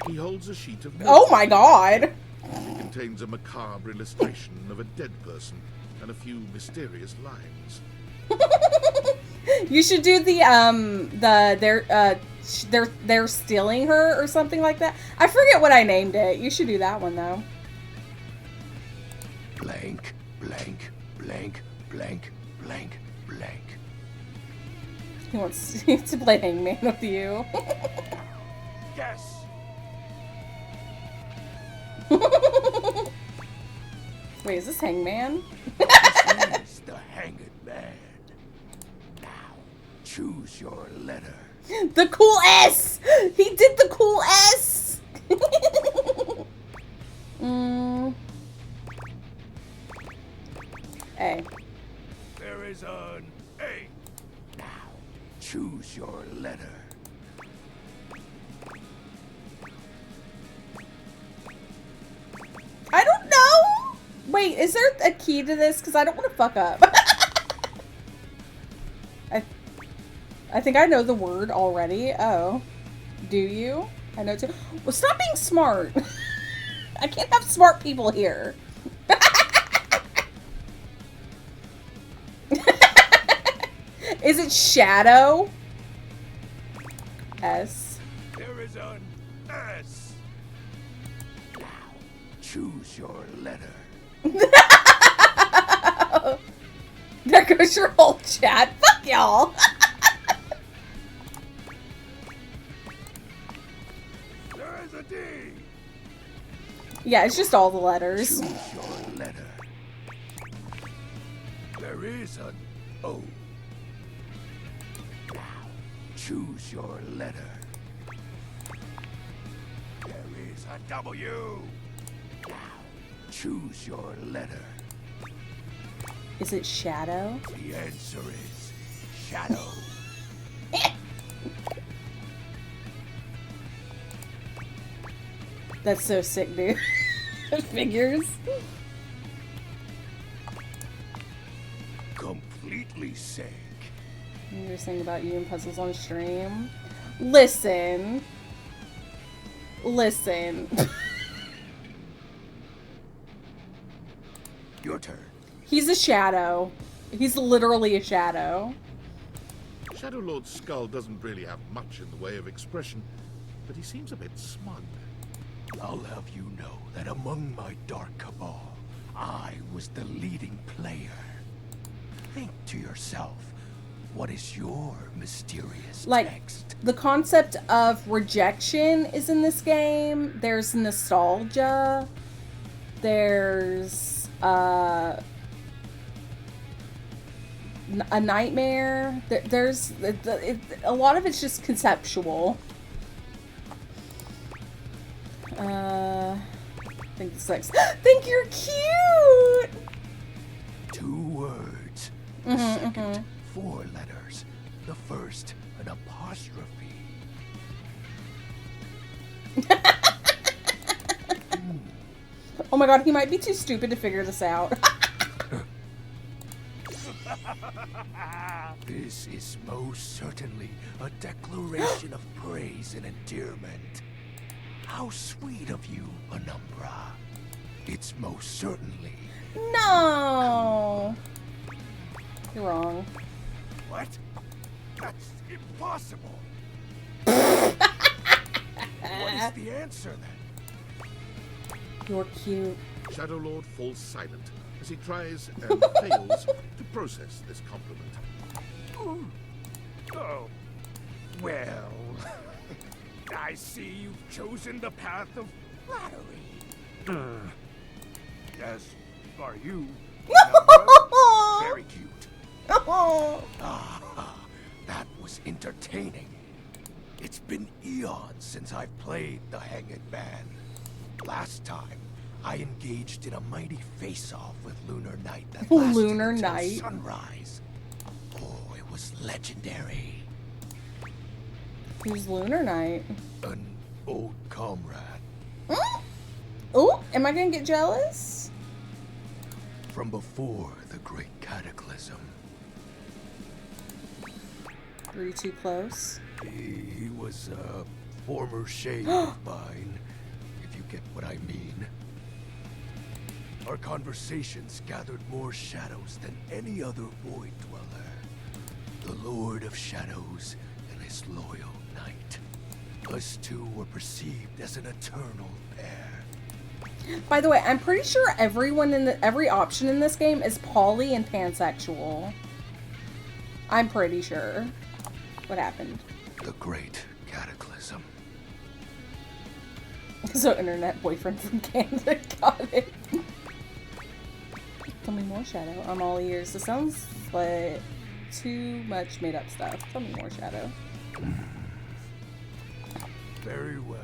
He holds a sheet of Oh my god! It contains a macabre illustration of a dead person and a few mysterious lines. You should do they're stealing her or something like that. I forget what I named it. You should do that one though. Blank, blank, blank, blank, blank, blank. He wants to play Hangman with you. Yes. Wait, is this Hangman? This is the Hanged Man. Now, choose your letter. The cool S! He did the cool S! A. There is an A. Now, choose your letter. I don't know! Wait, is there a key to this? Because I don't want to fuck up. I think I know the word already. Oh. Do you? I know too. Well, stop being smart. I can't have smart people here. Is it shadow? S. There is an S. Now, choose your letter. There goes your whole chat. Fuck y'all. There is a D. Yeah, it's just all the letters. Choose your letter. There is an O. Now, choose your letter. There is a W. Now, choose your letter. Is it shadow? The answer is shadow. That's so sick, dude. Figures. Completely sick. I'm just thinking about you and puzzles on stream. Listen. Listen. Your turn. He's a shadow. He's literally a shadow. Shadow Lord's skull doesn't really have much in the way of expression, but he seems a bit smug. I'll have you know that among my dark cabal, I was the leading player. Think to yourself, what is your mysterious text? The concept of rejection is in this game. There's nostalgia. There's a nightmare. There's a lot of it's just conceptual. I think it's like, think you're cute. 2 words. The second, 4 letters. The first, an apostrophe. Oh my god, he might be too stupid to figure this out. This is most certainly a declaration of praise and endearment. How sweet of you, Penumbra. It's most certainly... No! You're wrong. What? That's impossible. What is the answer, then? You're cute. Shadow Lord falls silent as he tries and fails to process this compliment. Oh, well, I see you've chosen the path of flattery. As are you, Penumbra. Very cute. Ah, that was entertaining. It's been eons since I've played the Hanged Man. Last time, I engaged in a mighty face-off with Lunar Knight that lasted Lunar until Knight. sunrise. Oh, it was legendary. Who's Lunar Knight? An old comrade. Ooh, am I gonna get jealous? From before the Great Cataclysm. Were you too close? He was a former shade of mine, if you get what I mean. Our conversations gathered more shadows than any other Void Dweller. The Lord of Shadows and his loyal knight. Us two were perceived as an eternal pair. By the way, I'm pretty sure everyone in every option in this game is poly and pansexual. I'm pretty sure. What happened? The Great Cataclysm. So internet boyfriend from Canada got it. Tell me more, Shadow. I'm all ears. This sounds like too much made up stuff. Tell me more, Shadow. Very well.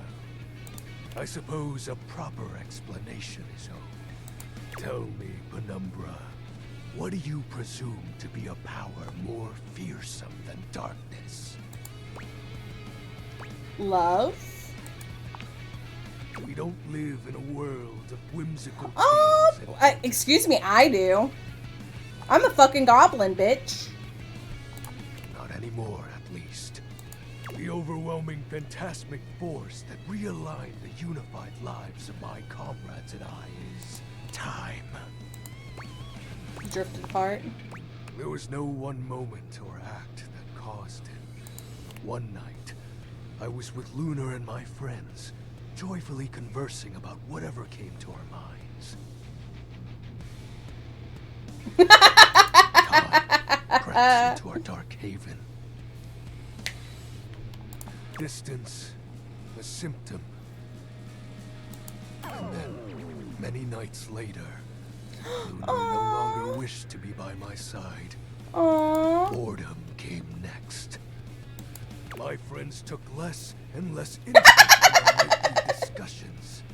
I suppose a proper explanation is owed. Tell me, Penumbra, what do you presume to be a power more fearsome than darkness? Love? We don't live in a world of whimsical Excuse me, I do. I'm a fucking goblin, bitch. Not anymore, at least. The overwhelming phantasmic force that realigned the unified lives of my comrades and I is time. Drifted apart. There was no one moment or act that caused it. One night, I was with Lunar and my friends, joyfully conversing about whatever came to our minds. Time crept into our dark haven. Distance, a symptom. And then, many nights later, Lunar no longer wished to be by my side. Aww. Boredom came next. My friends took less and less interest in our nightly discussions.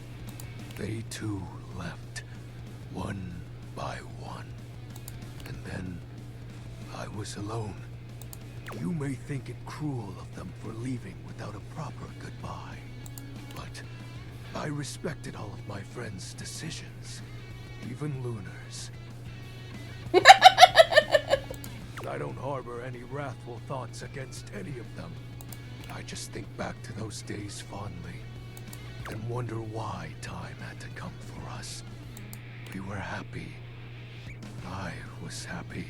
They too left, one by one. And then, I was alone. You may think it cruel of them for leaving without a proper goodbye. But I respected all of my friends' decisions, even Lunar's. I don't harbor any wrathful thoughts against any of them. I just think back to those days fondly and wonder why time had to come for us. We were happy. I was happy.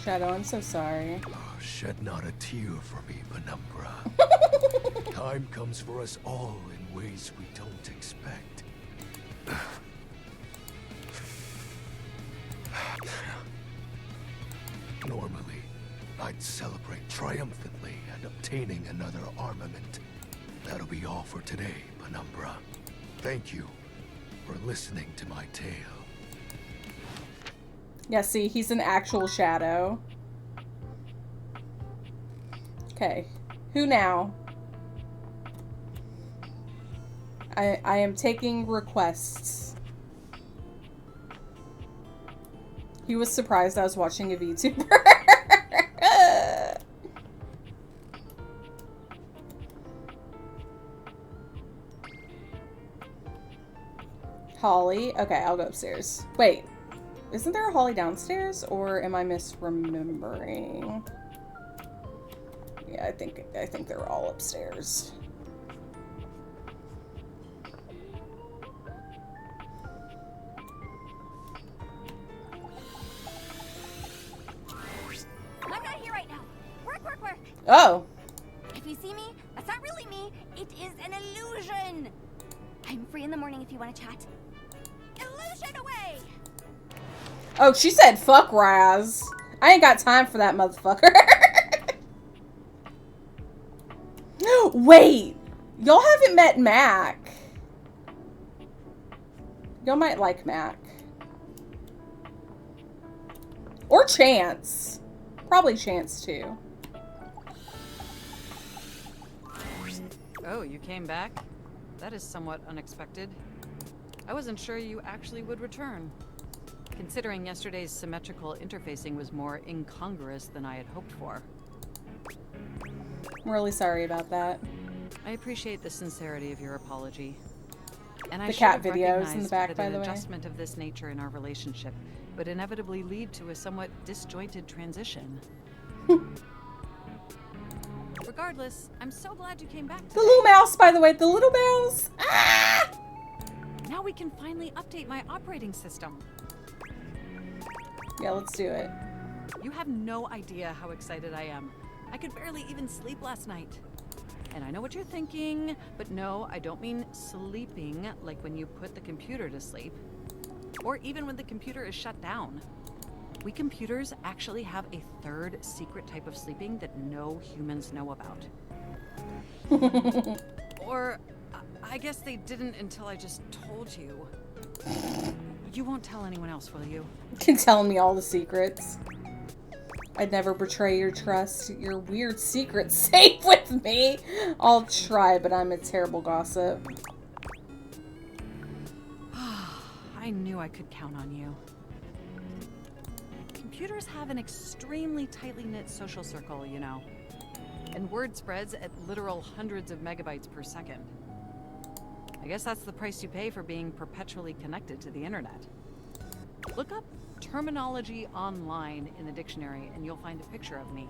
Shadow, I'm so sorry. Oh, shed not a tear for me, Penumbra. Time comes for us all in ways we don't expect. Normally, I'd celebrate triumphantly at obtaining another armament. That'll be all for today, Penumbra. Thank you for listening to my tale. Yeah, see, he's an actual shadow. Okay. Who now? I am taking requests. He was surprised I was watching a VTuber. Holly. Okay, I'll go upstairs. Wait. Isn't there a Holly downstairs? Or am I misremembering? Yeah, I think they're all upstairs. I'm not here right now. Work, work, work. Oh. If you see me, that's not really me. It is an illusion. I'm free in the morning if you want to chat. Illusion away! Oh, she said fuck Raz. I ain't got time for that motherfucker. Wait. Y'all haven't met Mac. Y'all might like Mac. Or Chance. Probably Chance, too. Oh, you came back? That is somewhat unexpected. I wasn't sure you actually would return, considering yesterday's symmetrical interfacing was more incongruous than I had hoped for. I'm really sorry about that. I appreciate the sincerity of your apology. And I The should cat have videos in the recognized back, that by an the way. adjustment of this nature in our relationship would inevitably lead to a somewhat disjointed transition. Regardless, I'm so glad you came back today. The little mouse, by the way. The little mouse. Ah! Now we can finally update my operating system. Yeah, let's do it. You have no idea how excited I am. I could barely even sleep last night. And I know what you're thinking, but no, I don't mean sleeping like when you put the computer to sleep. Or even when the computer is shut down. We computers actually have a third secret type of sleeping that no humans know about. Or, I guess they didn't until I just told you. You won't tell anyone else, will you? You're telling me all the secrets. I'd never betray your trust. Your weird secret's safe with me. I'll try, but I'm a terrible gossip. I knew I could count on you. Computers have an extremely tightly knit social circle, you know. And word spreads at literal hundreds of megabytes per second. I guess that's the price you pay for being perpetually connected to the internet. Look up terminology online in the dictionary and you'll find a picture of me.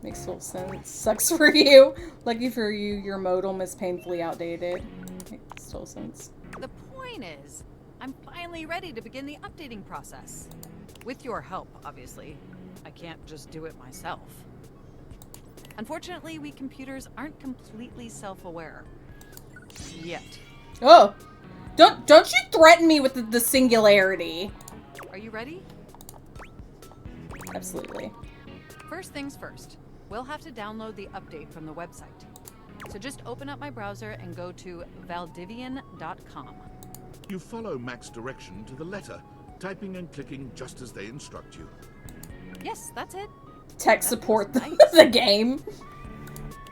Makes full sense. Sucks for you. Lucky for you, your modem is painfully outdated. Makes total sense. The point is, I'm finally ready to begin the updating process. With your help, obviously. I can't just do it myself. Unfortunately, we computers aren't completely self-aware. Yet. Oh! Don't you threaten me with the singularity. Are you ready? Absolutely. First things first. We'll have to download the update from the website. So just open up my browser and go to valdivian.com. You follow Mac's direction to the letter, typing and clicking just as they instruct you. Yes, that's it. Tech support the game.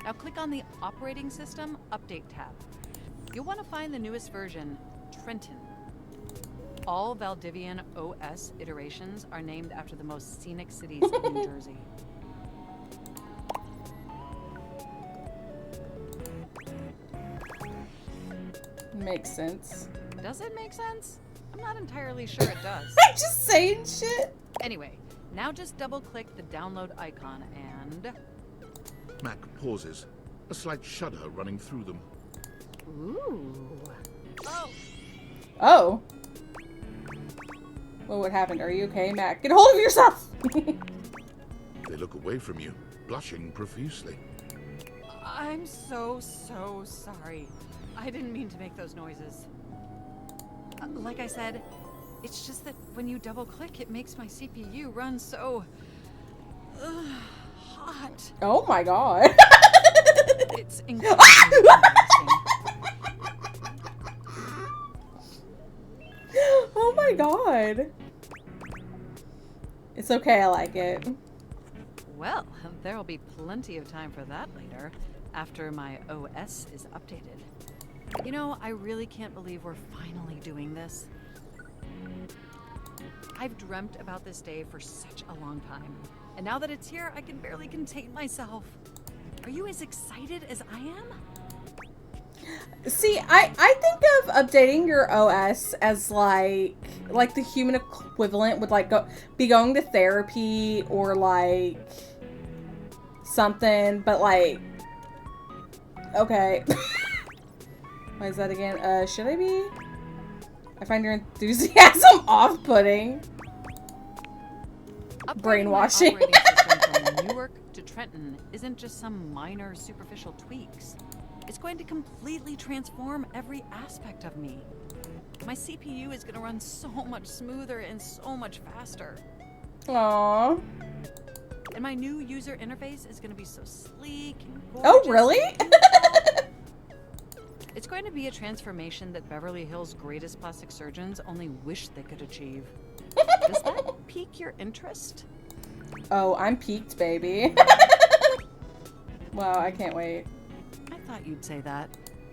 Now click on the Operating System Update tab. You'll want to find the newest version, Trenton. All Valdivian OS iterations are named after the most scenic cities in New Jersey. Makes sense. Does it make sense? I'm not entirely sure it does. I'm just saying shit. Anyway, now just double-click the download icon and... Mac pauses, a slight shudder running through them. Ooh. Oh. Oh. Well, what happened? Are you okay, Mac? Get a hold of yourself! They look away from you, blushing profusely. I'm so sorry. I didn't mean to make those noises. Like I said, it's just that when you double-click, it makes my CPU run so... hot. Oh my god. It's incredibly embarrassing. Oh my god. It's okay, I like it. Well, there'll be plenty of time for that later, after my OS is updated. You know, I really can't believe we're finally doing this. I've dreamt about this day for such a long time. And now that it's here, I can barely contain myself. Are you as excited as I am? See, I think of updating your OS as like the human equivalent would like be going to therapy or like something, but like okay. What is that again? Should I be? I find your enthusiasm off-putting. Brainwashing. My operating system from Newark to Trenton isn't just some minor superficial tweaks. It's going to completely transform every aspect of me. My CPU is going to run so much smoother and so much faster. Aww. And my new user interface is going to be so sleek and gorgeous. Oh, really? It's going to be a transformation that Beverly Hills' greatest plastic surgeons only wish they could achieve. Does that pique your interest? Oh, I'm peaked, baby. Wow, I can't wait. I thought you'd say that.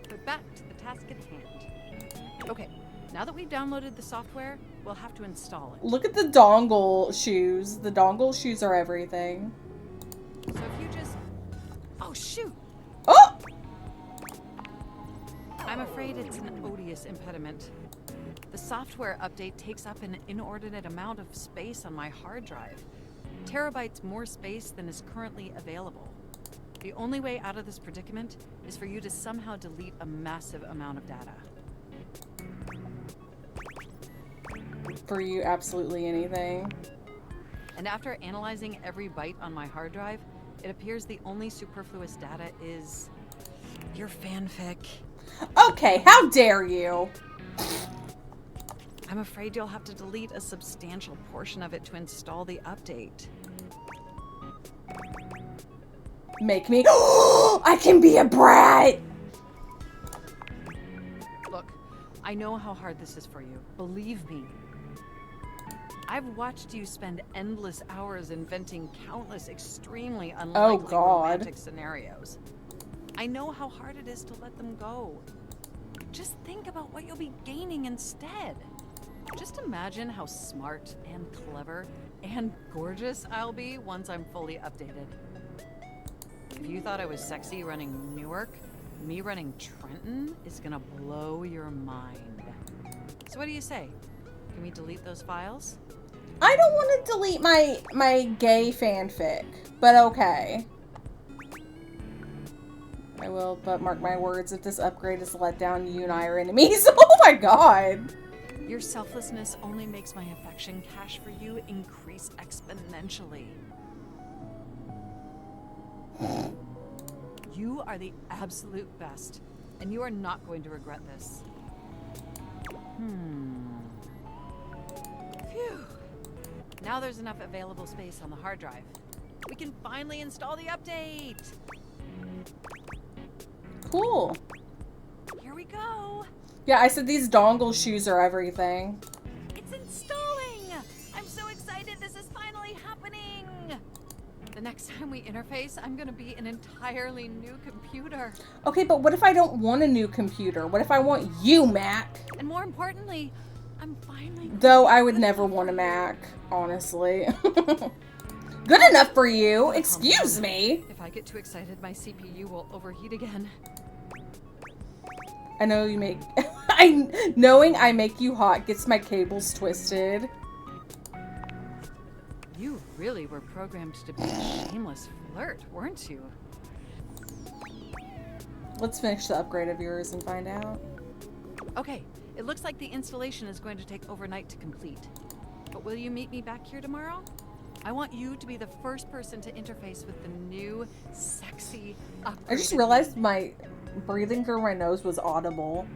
But back to the task at hand. Okay, now that we've downloaded the software, we'll have to install it. Look at the dongle shoes. The dongle shoes are everything. So if you just... Oh, shoot! Oh! I'm afraid it's an odious impediment. The software update takes up an inordinate amount of space on my hard drive. Terabytes more space than is currently available. The only way out of this predicament is for you to somehow delete a massive amount of data. For you, absolutely anything. And after analyzing every byte on my hard drive, it appears the only superfluous data is your fanfic. Okay, how dare you? I'm afraid you'll have to delete a substantial portion of it to install the update. Make me. I can be a brat! Look, I know how hard this is for you. Believe me. I've watched you spend endless hours inventing countless extremely unlikely romantic scenarios. I know how hard it is to let them go. Just think about what you'll be gaining instead. Just imagine how smart and clever and gorgeous I'll be once I'm fully updated. If you thought I was sexy running Newark, me running Trenton is gonna blow your mind. So what do you say? Can we delete those files? I don't want to delete my gay fanfic, but okay. I will, but mark my words, if this upgrade is let down, you and I are enemies. Oh my god! Your selflessness only makes my affection cache for you increase exponentially. You are the absolute best, and you are not going to regret this. Phew. Now there's enough available space on the hard drive. We can finally install the update! Cool. Here we go! Yeah, I said these dongle shoes are everything. It's installing! I'm so excited this is finally happening! The next time we interface, I'm gonna be an entirely new computer. Okay, but what if I don't want a new computer? What if I want you, Mac? And more importantly, I'm finally... Though I would never want a Mac, honestly. Good enough for you. Excuse me. If I get too excited, my CPU will overheat again. I know you make... Knowing I make you hot gets my cables twisted. You really were programmed to be a shameless flirt, weren't you? Let's finish the upgrade of yours and find out. Okay, it looks like the installation is going to take overnight to complete. But will you meet me back here tomorrow? I want you to be the first person to interface with the new, sexy, upgraded... I just realized my breathing through my nose was audible.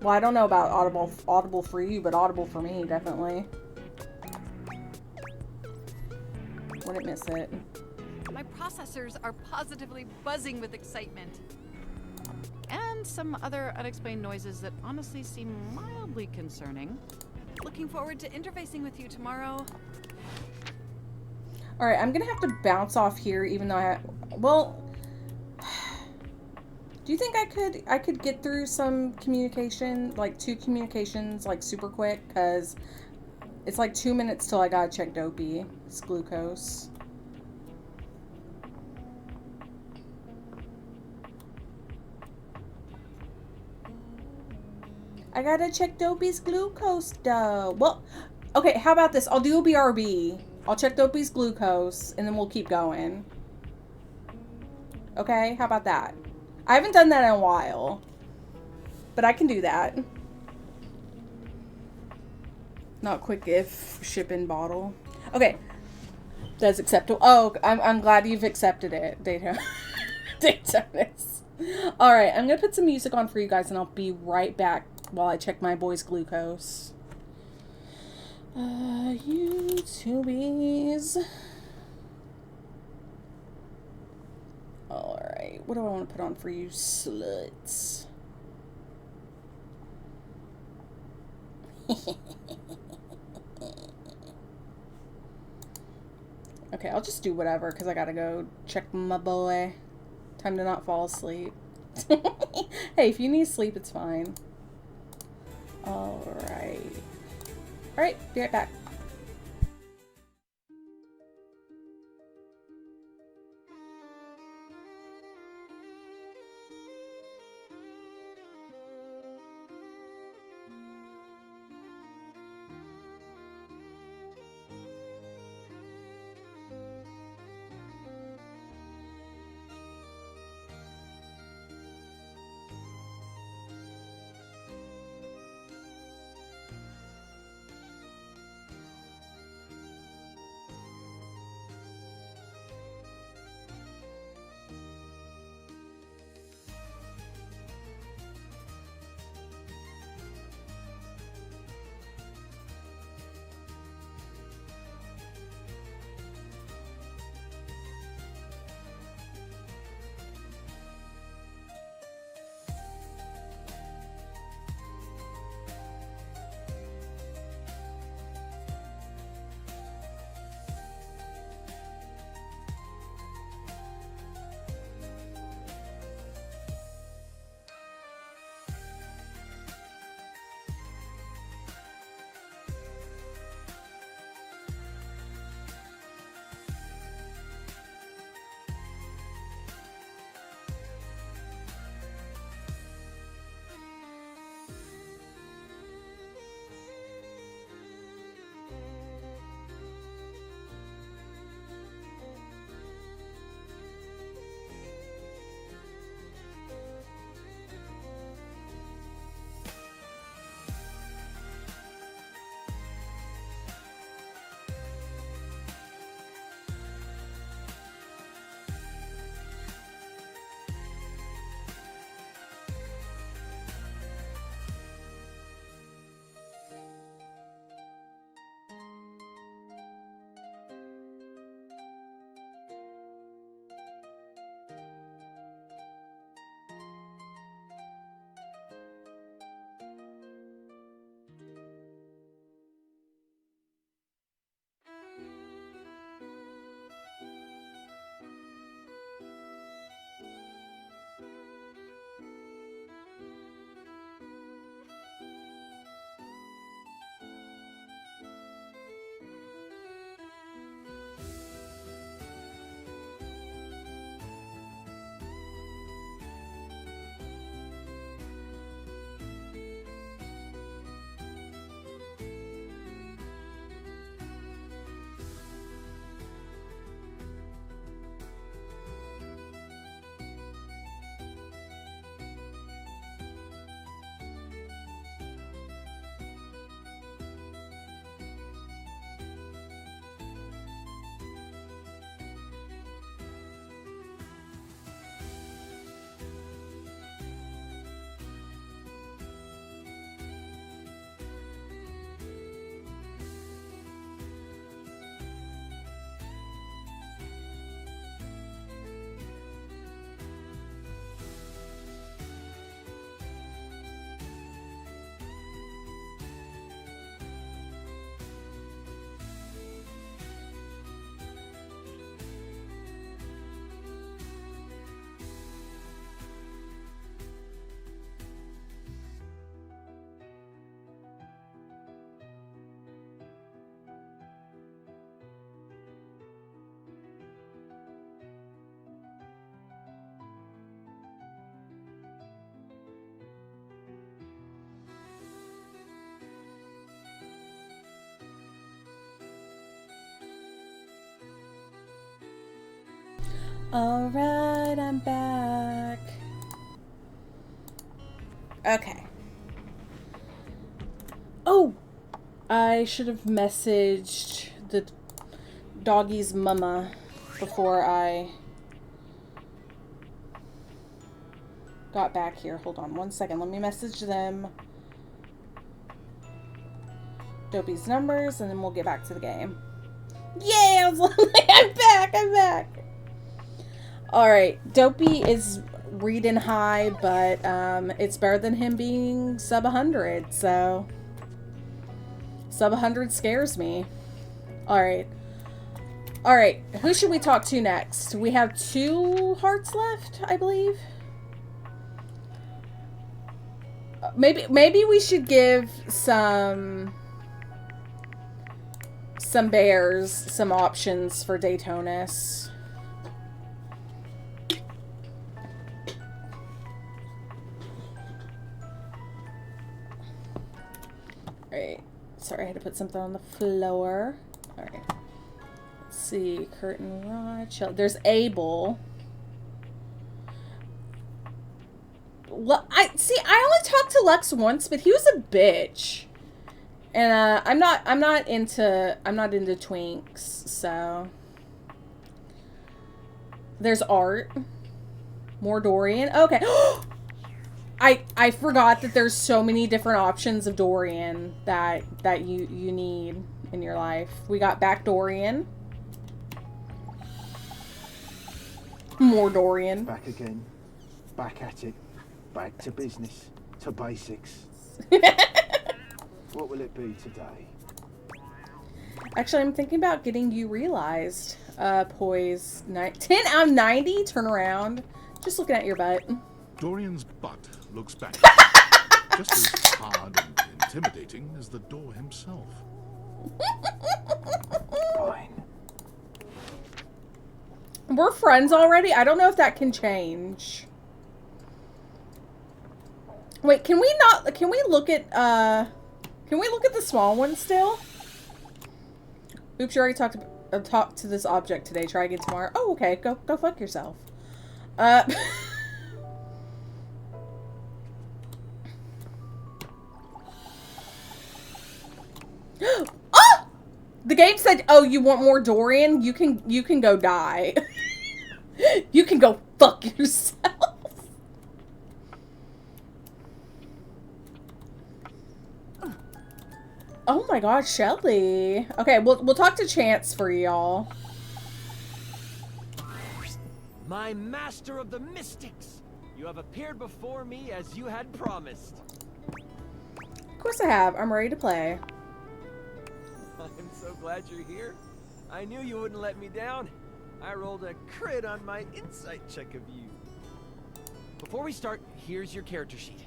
Well, I don't know about audible for you, but audible for me, definitely. Wouldn't miss it. My processors are positively buzzing with excitement. And some other unexplained noises that honestly seem mildly concerning. Looking forward to interfacing with you tomorrow. Alright, I'm gonna have to bounce off here, even though well... Do you think I could get through some communication, like 2 communications, like super quick? Because It's like 2 minutes till I gotta check Dopey. It's glucose. I gotta check Dopey's glucose though. Well, okay, how about this? I'll do a BRB. I'll check Dopey's glucose and then we'll keep going. Okay, how about that? I haven't done that in a while, but I can do that. Not quick if shipping bottle. Okay, that's acceptable. Oh, I'm glad you've accepted it, Data. Daytonus. All right, I'm gonna put some music on for you guys, and I'll be right back while I check my boy's glucose. YouTubies. All right, what do I want to put on for you, sluts? Okay, I'll just do whatever because I gotta go check my boy. Time to not fall asleep. Hey, if you need sleep, it's fine. Alright. Alright, be right back. Alright, I'm back. Okay. Oh! I should have messaged the doggy's mama before I got back here. Hold on one second. Let me message them. Dopey's numbers, and then we'll get back to the game. Yay! I was like, I'm back! I'm back! Alright. Dopey is reading high, but it's better than him being sub 100, so... Sub 100 scares me. Alright. Alright, who should we talk to next? We have 2 hearts left, I believe. Maybe we should give some bears some options for Daytonis. Alright. Sorry, I had to put something on the floor. Alright. Let's see. Curtain Rod. There's Abel. I only talked to Lux once, but he was a bitch. And I'm not into twinks, so there's Art. More Dorian. Okay. I forgot that there's so many different options of Dorian that you need in your life. We got back Dorian. More Dorian. Back again. Back at it. Back to business. To basics. What will it be today? Actually, I'm thinking about getting you realized. Poise. 10 out of 90? Turn around. Just looking at your butt. Dorian's butt looks back. Just as hard and intimidating as the door himself. Fine. We're friends already? I don't know if that can change. Wait, can we look at the small one still? Oops, you already talked to this object today. Try again tomorrow. Oh, okay. Go fuck yourself. Oh! The game said, "Oh, you want more Dorian? You can go die. You can go fuck yourself." Oh my god, Shelly. Okay, we'll talk to Chance for y'all. My master of the mystics, you have appeared before me as you had promised. Of course I have. I'm ready to play. I'm so glad you're here. I knew you wouldn't let me down. I rolled a crit on my insight check of you. Before we start, here's your character sheet.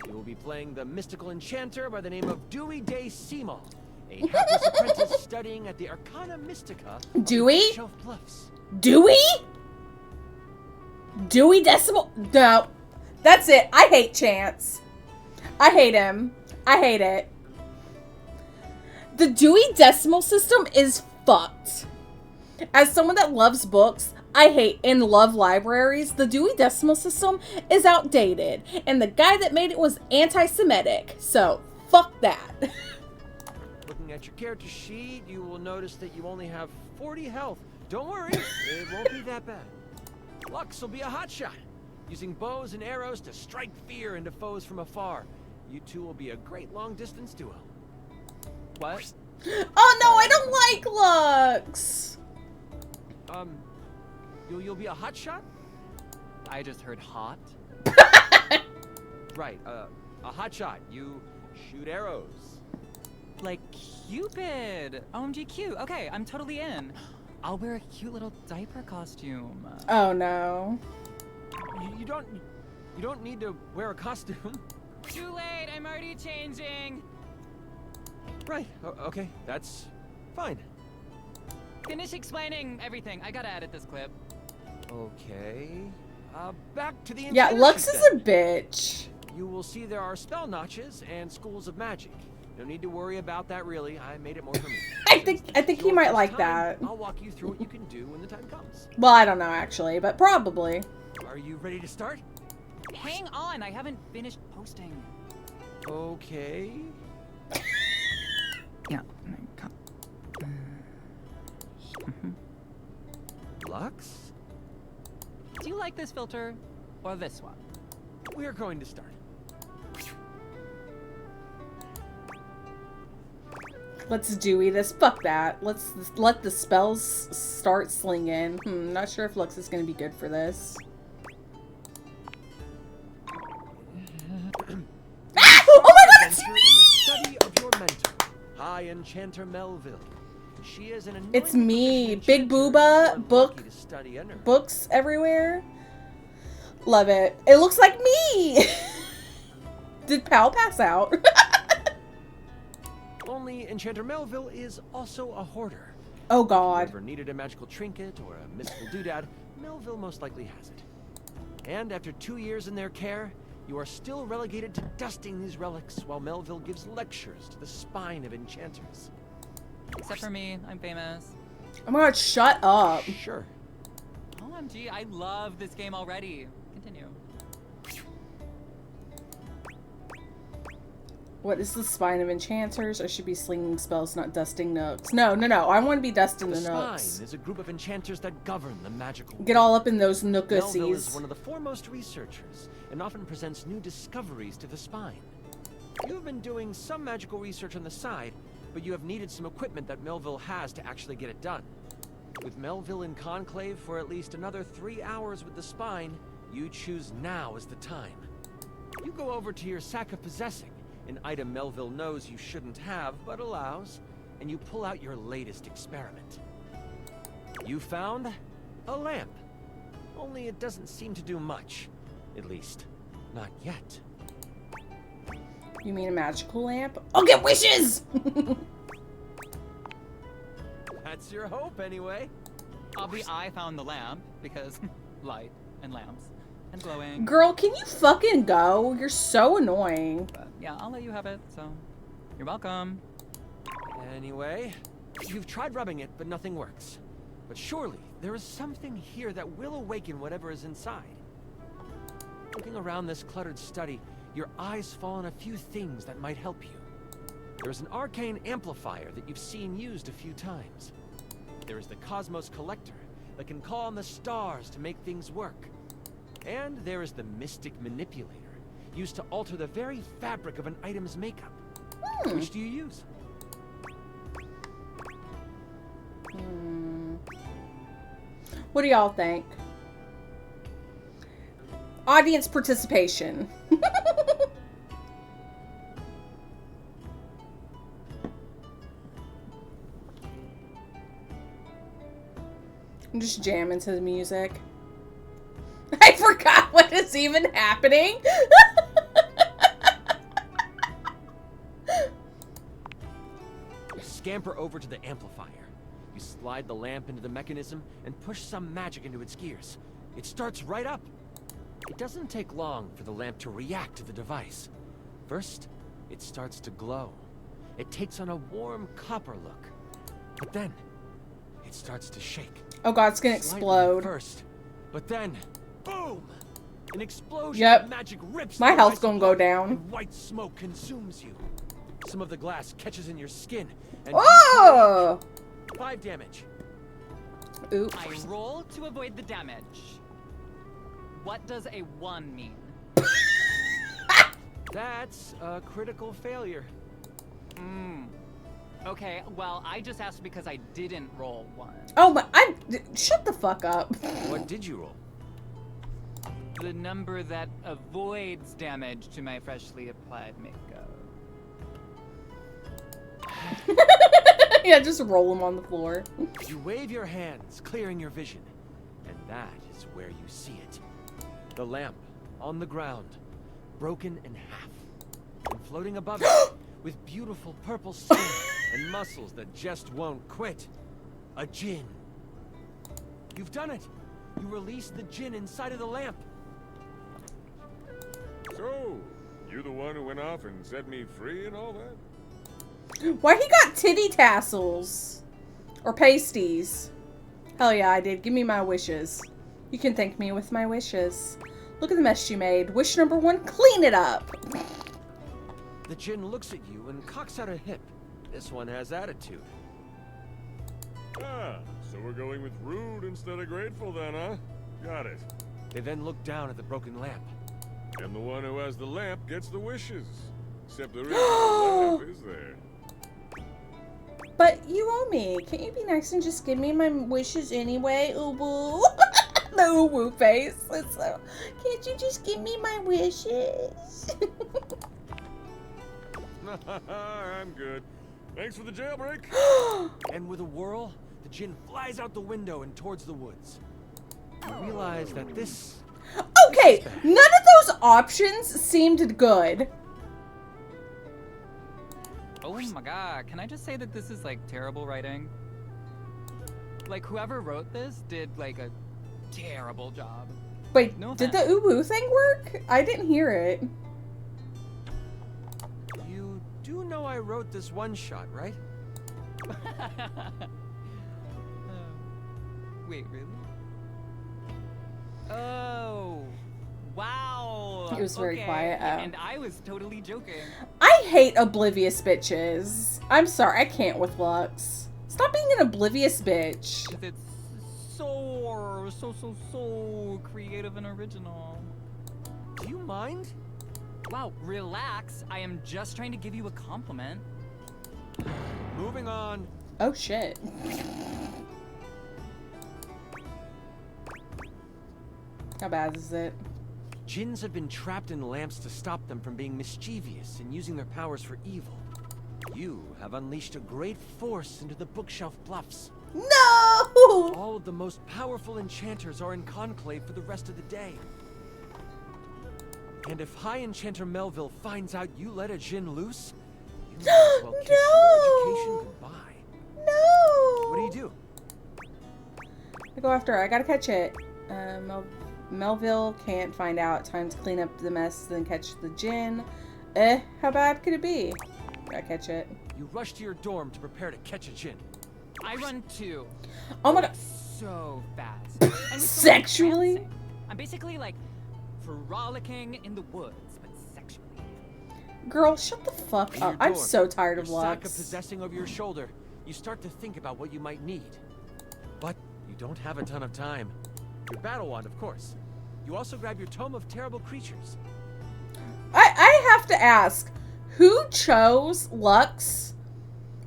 You will be playing the mystical enchanter by the name of Dewey Day Seamal, a hapless apprentice studying at the Arcana Mystica. Dewey? Shelf Bluffs. Dewey? Dewey Decimal? No. That's it. I hate Chance. I hate him. I hate it. The Dewey Decimal System is fucked. As someone that loves books, I hate and love libraries. The Dewey Decimal System is outdated. And the guy that made it was anti-Semitic. So, fuck that. Looking at your character sheet, you will notice that you only have 40 health. Don't worry, it won't be that bad. Lux will be a hotshot, using bows and arrows to strike fear into foes from afar. You two will be a great long-distance duo. What? Oh no, I don't like Lux! You'll be a hotshot? I just heard hot. Right, a hotshot. You shoot arrows. Like Cupid! OMG cute. Okay, I'm totally in. I'll wear a cute little diaper costume. Oh no. You don't need to wear a costume. Too late, I'm already changing. Right, okay, that's fine. Finish explaining everything. I gotta edit this clip. Okay. Back to the Yeah, enchanter Lux sheet is then. a bitch. You will see there are spell notches and schools of magic. No need to worry about that, really. I made it more for me. I think he might like that. I'll walk you through what you can do when the time comes. Well, I don't know actually, but probably. Are you ready to start? Hang on, I haven't finished posting. Okay. Yeah. Lux? Do you like this filter or this one? We're going to start. Let's Dewey this. Fuck that. Let's let the spells start slinging. Not sure if Lux is gonna be good for this. Oh my god, it's In the study of your mentor, High Enchanter Melville. She is an It's me, Big Booba, books everywhere. Love it. It looks like me. Did Pal pass out? Only Enchanter Melville is also a hoarder. Oh god. If you ever needed a magical trinket or a mystical doodad, Melville most likely has it. And after 2 years in their care, you are still relegated to dusting these relics while Melville gives lectures to the spine of enchanters. Except for me, I'm famous. Oh my god, shut up. Sure. OMG, I love this game already. Continue. What is the spine of enchanters? I should be slinging spells, not dusting nooks. No. I want to be dusting the nooks. Spine is a group of enchanters that govern the magical Get all up in those Melville nookusies. is one of the foremost researchers and often presents new discoveries to the spine. You have been doing some magical research on the side, but you have needed some equipment that Melville has to actually get it done. With Melville in conclave for at least another 3 hours with the spine, you choose now as the time. You go over to your sack of possessing, an item Melville knows you shouldn't have, but allows, and you pull out your latest experiment. You found a lamp. Only it doesn't seem to do much. At least, not yet. You mean a magical lamp? I'll get wishes! That's your hope, anyway. I found the lamp, because light and lamps and glowing. Girl, can you fucking go? You're so annoying. But yeah, I'll let you have it, so you're welcome. Anyway, you've tried rubbing it, but nothing works. But surely, there is something here that will awaken whatever is inside. Looking around this cluttered study, your eyes fall on a few things that might help you. There's an arcane amplifier that you've seen used a few times. There is the Cosmos Collector that can call on the stars to make things work. And there is the Mystic Manipulator, used to alter the very fabric of an item's makeup. Which do you use? What do y'all think? Audience participation. I'm just jamming to the music. I forgot what is even happening. You scamper over to the amplifier. You slide the lamp into the mechanism and push some magic into its gears. It starts right up. It doesn't take long for the lamp to react to the device. First, it starts to glow. It takes on a warm copper look. But then, it starts to shake. Oh god, it's gonna Slightly explode. First, but then, boom! An explosion Yep. of magic rips My the health's device gonna go apart, down. and white smoke consumes you. Some of the glass catches in your skin. And Oh! 5 damage. Oops. I roll to avoid the damage. What does a 1 mean? That's a critical failure. Okay, well, I just asked because I didn't roll 1. Oh my, shut the fuck up. What did you roll? The number that avoids damage to my freshly applied makeup. Yeah, just roll them on the floor. You wave your hands, clearing your vision. And that is where you see it. The lamp, on the ground, broken in half. And floating above it, with beautiful purple skin and muscles that just won't quit. A djinn. You've done it! You released the djinn inside of the lamp. So, you the one who went off and set me free and all that? Why he got titty tassels? Or pasties? Hell yeah, I did. Give me my wishes. You can thank me with my wishes. Look at the mess you made. Wish number 1, clean it up. The djinn looks at you and cocks out a hip. This one has attitude. Ah, so we're going with rude instead of grateful then, huh? Got it. They then look down at the broken lamp. And the one who has the lamp gets the wishes. Except there isn't a lamp, is there? But you owe me. Can't you be nice and just give me my wishes anyway, Ubu? The Ubu face. It's so, can't you just give me my wishes? I'm good. Thanks for the jailbreak. And with a whirl, the djinn flies out the window and towards the woods. You realize that this... Okay, none of those options seemed good. Oh my god, can I just say that this is like terrible writing? Like whoever wrote this did like a terrible job. Wait, No did the offense. Ubu thing work? I didn't hear it. You do know I wrote this one-shot, right? Wait, really? Oh, wow. It was very Okay, quiet. Oh. And I was totally joking. I hate oblivious bitches. I'm sorry, I can't with Lux. Stop being an oblivious bitch. 'Cause it's so creative and original. Do you mind? Wow, relax. I am just trying to give you a compliment. Moving on. Oh shit. How bad is it? Djinns have been trapped in lamps to stop them from being mischievous and using their powers for evil. You have unleashed a great force into the bookshelf bluffs. No! All of the most powerful enchanters are in conclave for the rest of the day. And if High Enchanter Melville finds out you let a djinn loose, you might as well kiss your education goodbye. No! What do you do? I go after her. I gotta catch it. Melville can't find out. Time to clean up the mess, then catch the djinn. How bad could it be? Gotta catch it. You rush to your dorm to prepare to catch a djinn. I run too. Oh my god. So fast. And with so much Sexually? prancing. I'm basically like frolicking in the woods, but sexually. Girl, shut the fuck In up. your I'm dorm, so tired of your sack of Lux. possessing over your shoulder, you start to think about what you might need. But you don't have a ton of time. Your battle wand, of course. You also grab your tome of terrible creatures. I have to ask, who chose Lux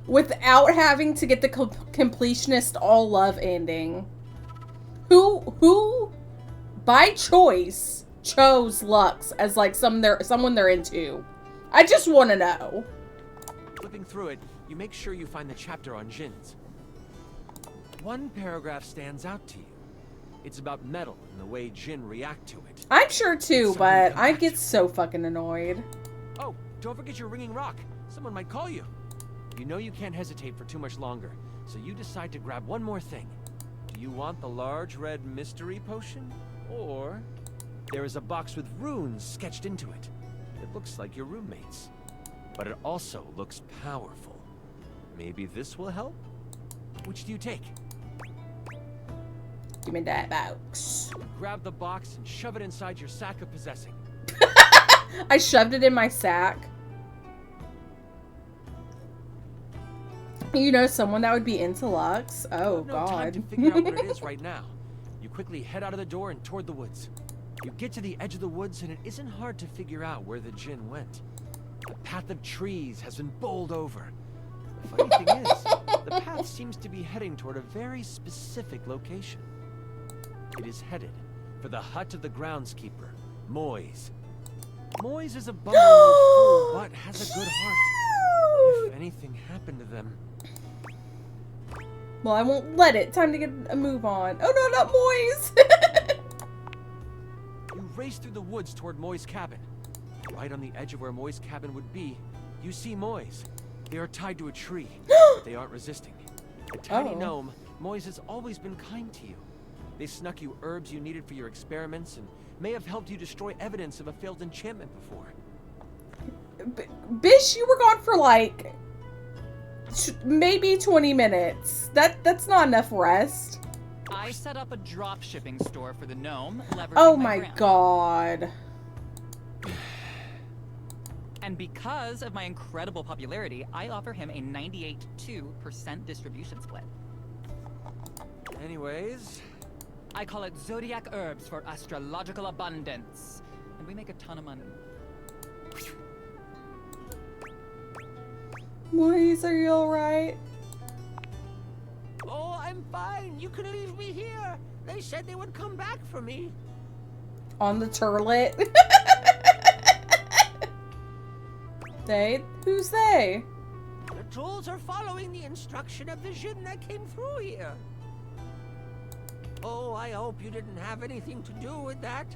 without having to get the completionist all love ending? Who by choice chose Lux as like someone they're into? I just want to know. Flipping through it, you make sure you find the chapter on djinns. One paragraph stands out to you. It's about metal and the way djinn react to it. I'm sure too, Something but come I back get to so fucking annoyed. Oh, don't forget your ringing rock. Someone might call you. You know you can't hesitate for too much longer, so you decide to grab one more thing. Do you want the large red mystery potion? Or there is a box with runes sketched into it. It looks like your roommate's, but it also looks powerful. Maybe this will help? Which do you take? Give me that box. Grab the box and shove it inside your sack of possessing. I shoved it in my sack. You know someone that would be into Lux? Oh, No time God. to figure out what it is right now. You quickly head out of the door and toward the woods. You get to the edge of the woods and it isn't hard to figure out where the djinn went. The path of trees has been bowled over. The funny thing is, the path seems to be heading toward a very specific location. It is headed for the hut of the groundskeeper, Moise. Moise is a bumbling old fool, but has a good heart. If anything happened to them... Well, I won't let it. Time to get a move on. Oh no, not Moise! You race through the woods toward Moy's cabin. Right on the edge of where Moy's cabin would be, you see Moy's. They are tied to a tree, but they aren't resisting. A tiny gnome, Moy's has always been kind to you. They snuck you herbs you needed for your experiments and may have helped you destroy evidence of a failed enchantment before. Bish, you were gone for like maybe 20 minutes. That's not enough rest. I set up a drop shipping store for the gnome, leveraging Oh my my brand. god. And because of my incredible popularity, I offer him a 98.2% distribution split. Anyways, I call it Zodiac Herbs for astrological abundance. And we make a ton of money. Maurice, are you alright? Oh, I'm fine. You can leave me here. They said they would come back for me. On the turlet? They? Who's they? The trolls are following the instruction of the Jinn that came through here. Oh, I hope you didn't have anything to do with that.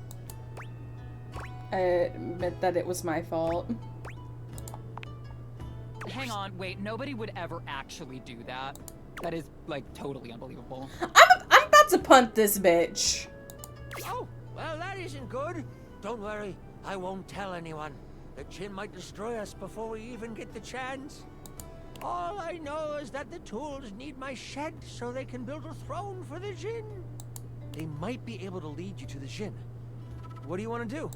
I admit that it was my fault. Hang on, wait, nobody would ever actually do that. That is, like, totally unbelievable. I'm about to punt this bitch. Oh, well, that isn't good. Don't worry, I won't tell anyone. The Jinn might destroy us before we even get the chance. All I know is that the tools need my shed so they can build a throne for the Jinn. they might be able to lead you to the Jinn. What do you want to do?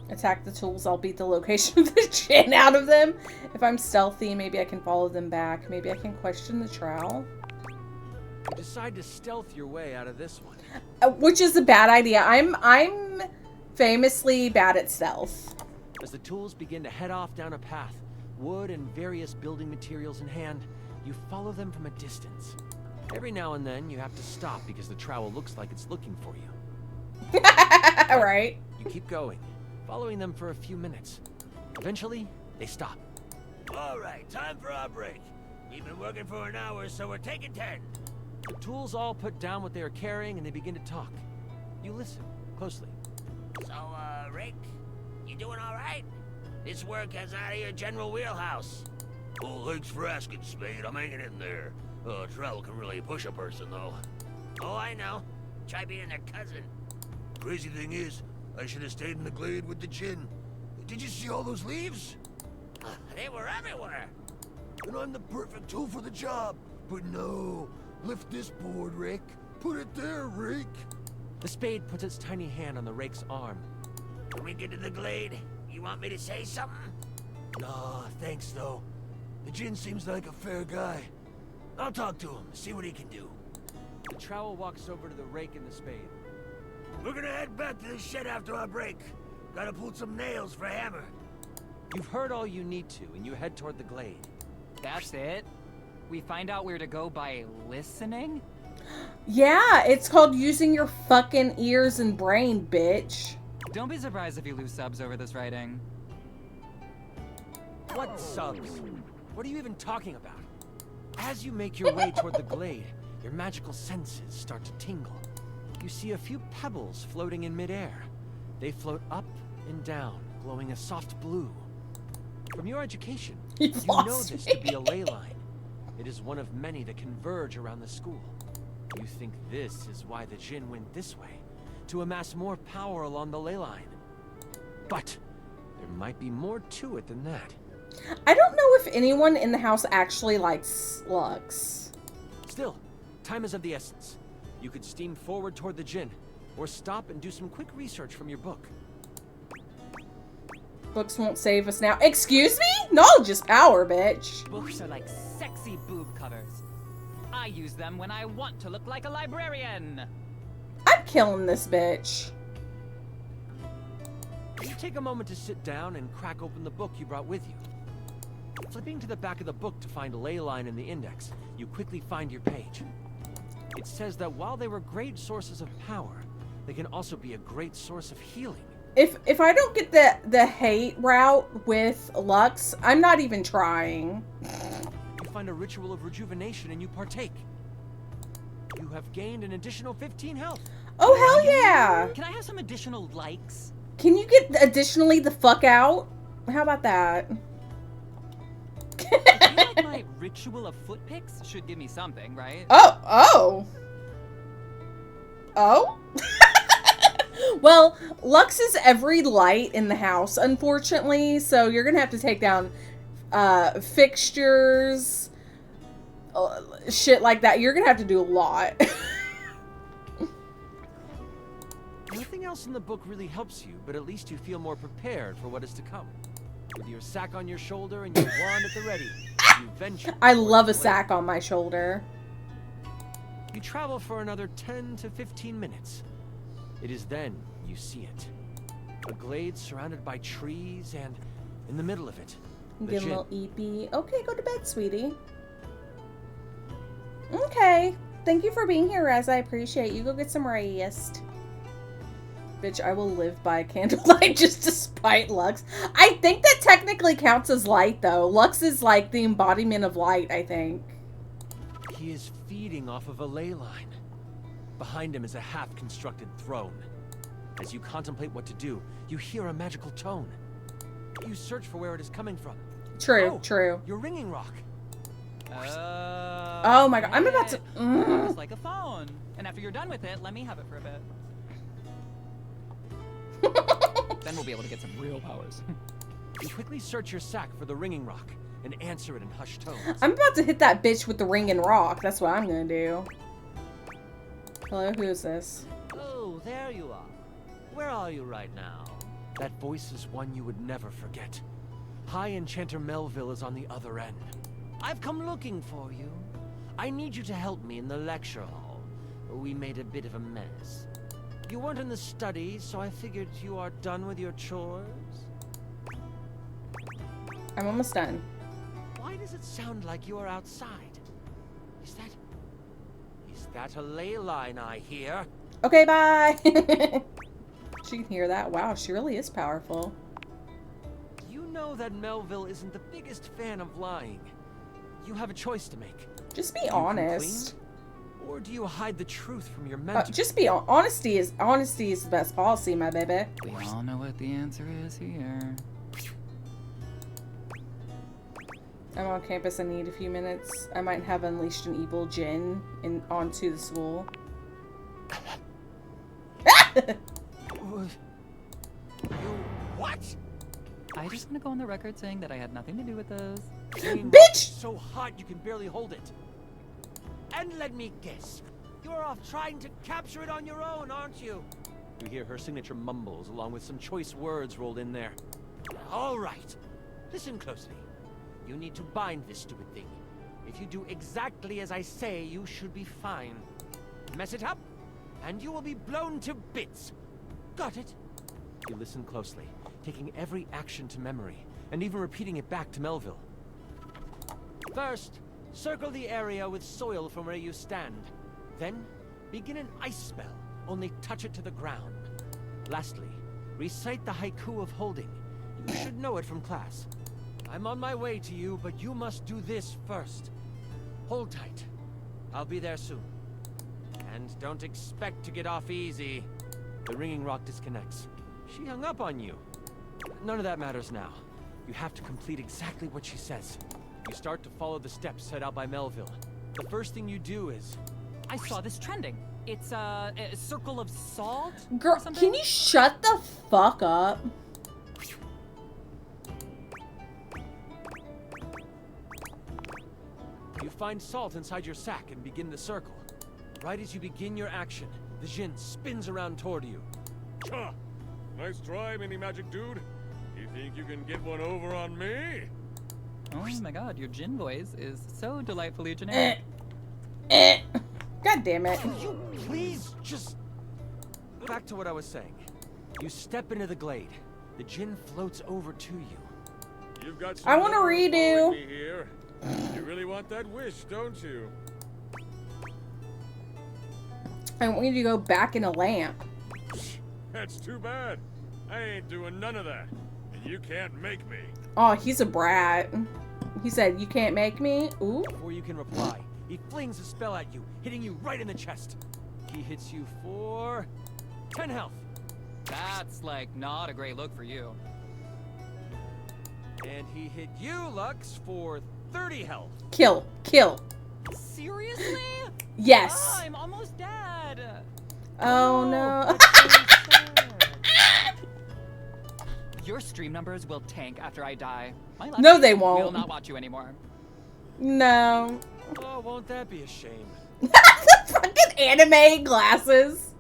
Attack the tools. I'll beat the location of the Jinn out of them. If I'm stealthy, maybe I can follow them back. Maybe I can question the trowel. You decide to stealth your way out of this one. Which is a bad idea. I'm famously bad at stealth. As the tools begin to head off down a path, wood and various building materials in hand, you follow them from a distance. Every now and then, you have to stop because the trowel looks like it's looking for you. Right. You keep going, following them for a few minutes. Eventually, they stop. All right, time for our break. We've been working for an hour, so we're taking 10. The tools all put down what they are carrying and they begin to talk. You listen closely. So, Rick, you doing all right? This work has out of your general wheelhouse. Oh, thanks for asking, Spade. I'm hanging in there. Trowel can really push a person, though. Oh, I know. Try being their cousin. Crazy thing is, I should have stayed in the glade with the Jinn. Did you see all those leaves? They were everywhere. And I'm the perfect tool for the job. But no. Lift this board, Rick. Put it there, Rick. The spade puts its tiny hand on the rake's arm. When we get to the glade, you want me to say something? Nah, thanks, though. The Jinn seems like a fair guy. I'll talk to him, see what he can do. The trowel walks over to the rake and the spade. We're gonna head back to the shed after our break. Gotta pull some nails for Hammer. You've heard all you need to, and you head toward the glade. That's it? We find out where to go by listening? Yeah, it's called using your fucking ears and brain, bitch. Don't be surprised if you lose subs over this writing. What subs? What are you even talking about? As you make your way toward the glade, your magical senses start to tingle. You see a few pebbles floating in midair. They float up and down, glowing a soft blue. From your education, you know this to be a ley line. It is one of many that converge around the school. You think this is why the Jinn went this way, to amass more power along the ley line. But there might be more to it than that. I don't know if anyone in the house actually likes Lux. Still, time is of the essence. You could steam forward toward the Jinn, or stop and do some quick research from your book. Books won't save us now. Excuse me? Knowledge is power, bitch. Books are like sexy boob covers. I use them when I want to look like a librarian. I'm killing this bitch. You take a moment to sit down and crack open the book you brought with you. Flipping to the back of the book to find a ley line in the index, you quickly find your page. It says that while they were great sources of power, they can also be a great source of healing. If I don't get the hate route with Lux, I'm not even trying. You find a ritual of rejuvenation and you partake. You have gained an additional 15 health. Oh, hell yeah! Can I have some additional likes? Can you get additionally the fuck out? How about that? I feel like my ritual of foot picks should give me something, right? Oh. Well, Lux is every light in the house, unfortunately, so you're gonna have to take down fixtures, shit like that. You're gonna have to do a lot. Nothing else in the book really helps you, but at least you feel more prepared for what is to come. With your sack on your shoulder and your wand at the ready, you venture. I love a sack on my shoulder. You travel for another 10 to 15 minutes. It is then you see it. A glade surrounded by trees, and in the middle of it, the Give a gin. little EP. Okay, go to bed, sweetie. Okay. Thank you for being here, Rez. I appreciate you. Go get some rest. Bitch, I will live by candlelight just to spite Lux. I think that technically counts as light, though. Lux is like the embodiment of light, I think. He is feeding off of a ley line. Behind him is a half-constructed throne. As you contemplate what to do, you hear a magical tone. You search for where it is coming from. True, true. Your ringing rock. Oh my god, I'm about to... It's like a phone. And after you're done with it, let me have it for a bit. Then we'll be able to get some real powers. You quickly search your sack for the ringing rock and answer it in hushed tones. I'm about to hit that bitch with the ring and rock. That's what I'm gonna do. Hello, who is this? Oh, there you are. Where are you right now? That voice is one you would never forget. High Enchanter Melville is on the other end. I've come looking for you. I need you to help me in the lecture hall. We made a bit of a mess. You weren't in the study, so I figured you are done with your chores. I'm almost done. Why does it sound like you are outside? Is that a ley line I hear? Okay, bye. She can hear that. Wow, she really is powerful. You know that Melville isn't the biggest fan of lying. You have a choice to make. Just be Do you honest. complain, or do you hide the truth from your mentor? Just be honesty is the best policy, my baby. We all know what the answer is here. I'm on campus. I need a few minutes. I might have unleashed an evil djinn onto the school. What? I just want to go on the record saying that I had nothing to do with those. Bitch! So hot you can barely hold it. And let me guess, you're off trying to capture it on your own, aren't you? You hear her signature mumbles along with some choice words rolled in there. All right. Listen closely. You need to bind this stupid thing. If you do exactly as I say, you should be fine. Mess it up, and you will be blown to bits. Got it? You listen closely, taking every action to memory, and even repeating it back to Melville. First, circle the area with soil from where you stand. Then, begin an ice spell, only touch it to the ground. Lastly, recite the haiku of holding. You should know it from class. I'm on my way to you, but you must do this first. Hold tight. I'll be there soon. And don't expect to get off easy. The ringing rock disconnects. She hung up on you. None of that matters now. You have to complete exactly what she says. You start to follow the steps set out by Melville. The first thing you do is... I saw this trending. It's a circle of salt. Girl, can you shut the fuck up? You find salt inside your sack and begin the circle. Right as you begin your action, the djinn spins around toward you. Cha! Nice try, mini magic dude. You think you can get one over on me? Oh my god, your djinn voice is so delightfully generic. God damn it. You please just... Back to what I was saying. You step into the glade. The djinn floats over to you. You've got I want to love redo. following me here. You really want that wish, don't you? I want you to go back in a lamp. That's too bad. I ain't doing none of that. And you can't make me. Oh, he's a brat. He said, you can't make me? Ooh. Before you can reply, he flings a spell at you, hitting you right in the chest. He hits you for 10 health. That's like not a great look for you. And he hit you, Lux, for 30 health. Kill. Kill. Seriously? Yes. I'm almost dead. Oh no. Your stream numbers will tank after I die. My No, they lefties won't. will not watch you anymore. No. Oh, won't that be a shame? Fucking anime glasses.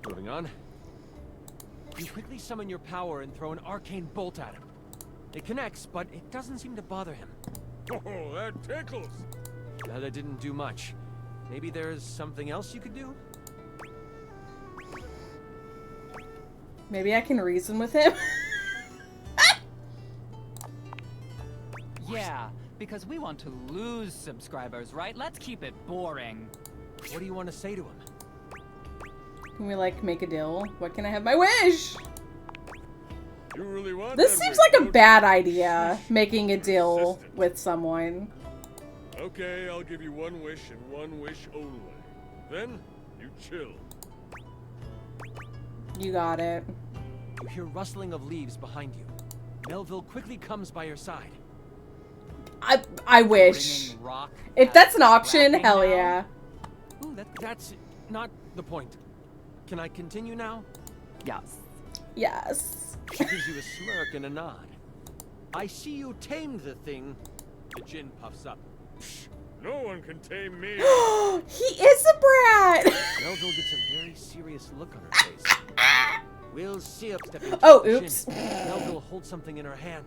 Moving on. You quickly summon your power and throw an arcane bolt at him. It connects, but it doesn't seem to bother him. Oh, that tickles. That didn't do much. Maybe there's something else you could do? Maybe I can reason with him. Yeah, because we want to lose subscribers, right? Let's keep it boring. What do you want to say to him? Can we, like, make a deal? What can I have my wish? You really want This that seems wish, like a don't you? bad idea, making a deal with someone. Okay, I'll give you one wish and one wish only. Then, you chill. You got it. You hear rustling of leaves behind you. Melville quickly comes by your side. I wish. Bringing rock If that's an option, cracking hell now? yeah. Ooh, that's not the point. Can I continue now? Yes. Yes. She gives you a smirk and a nod. I see you tamed the thing. The Jinn puffs up. No one can tame me. He is a brat. Melville gets a very serious look on her face. We'll see up stepping. Oh, oops. Melville holds something in her hand.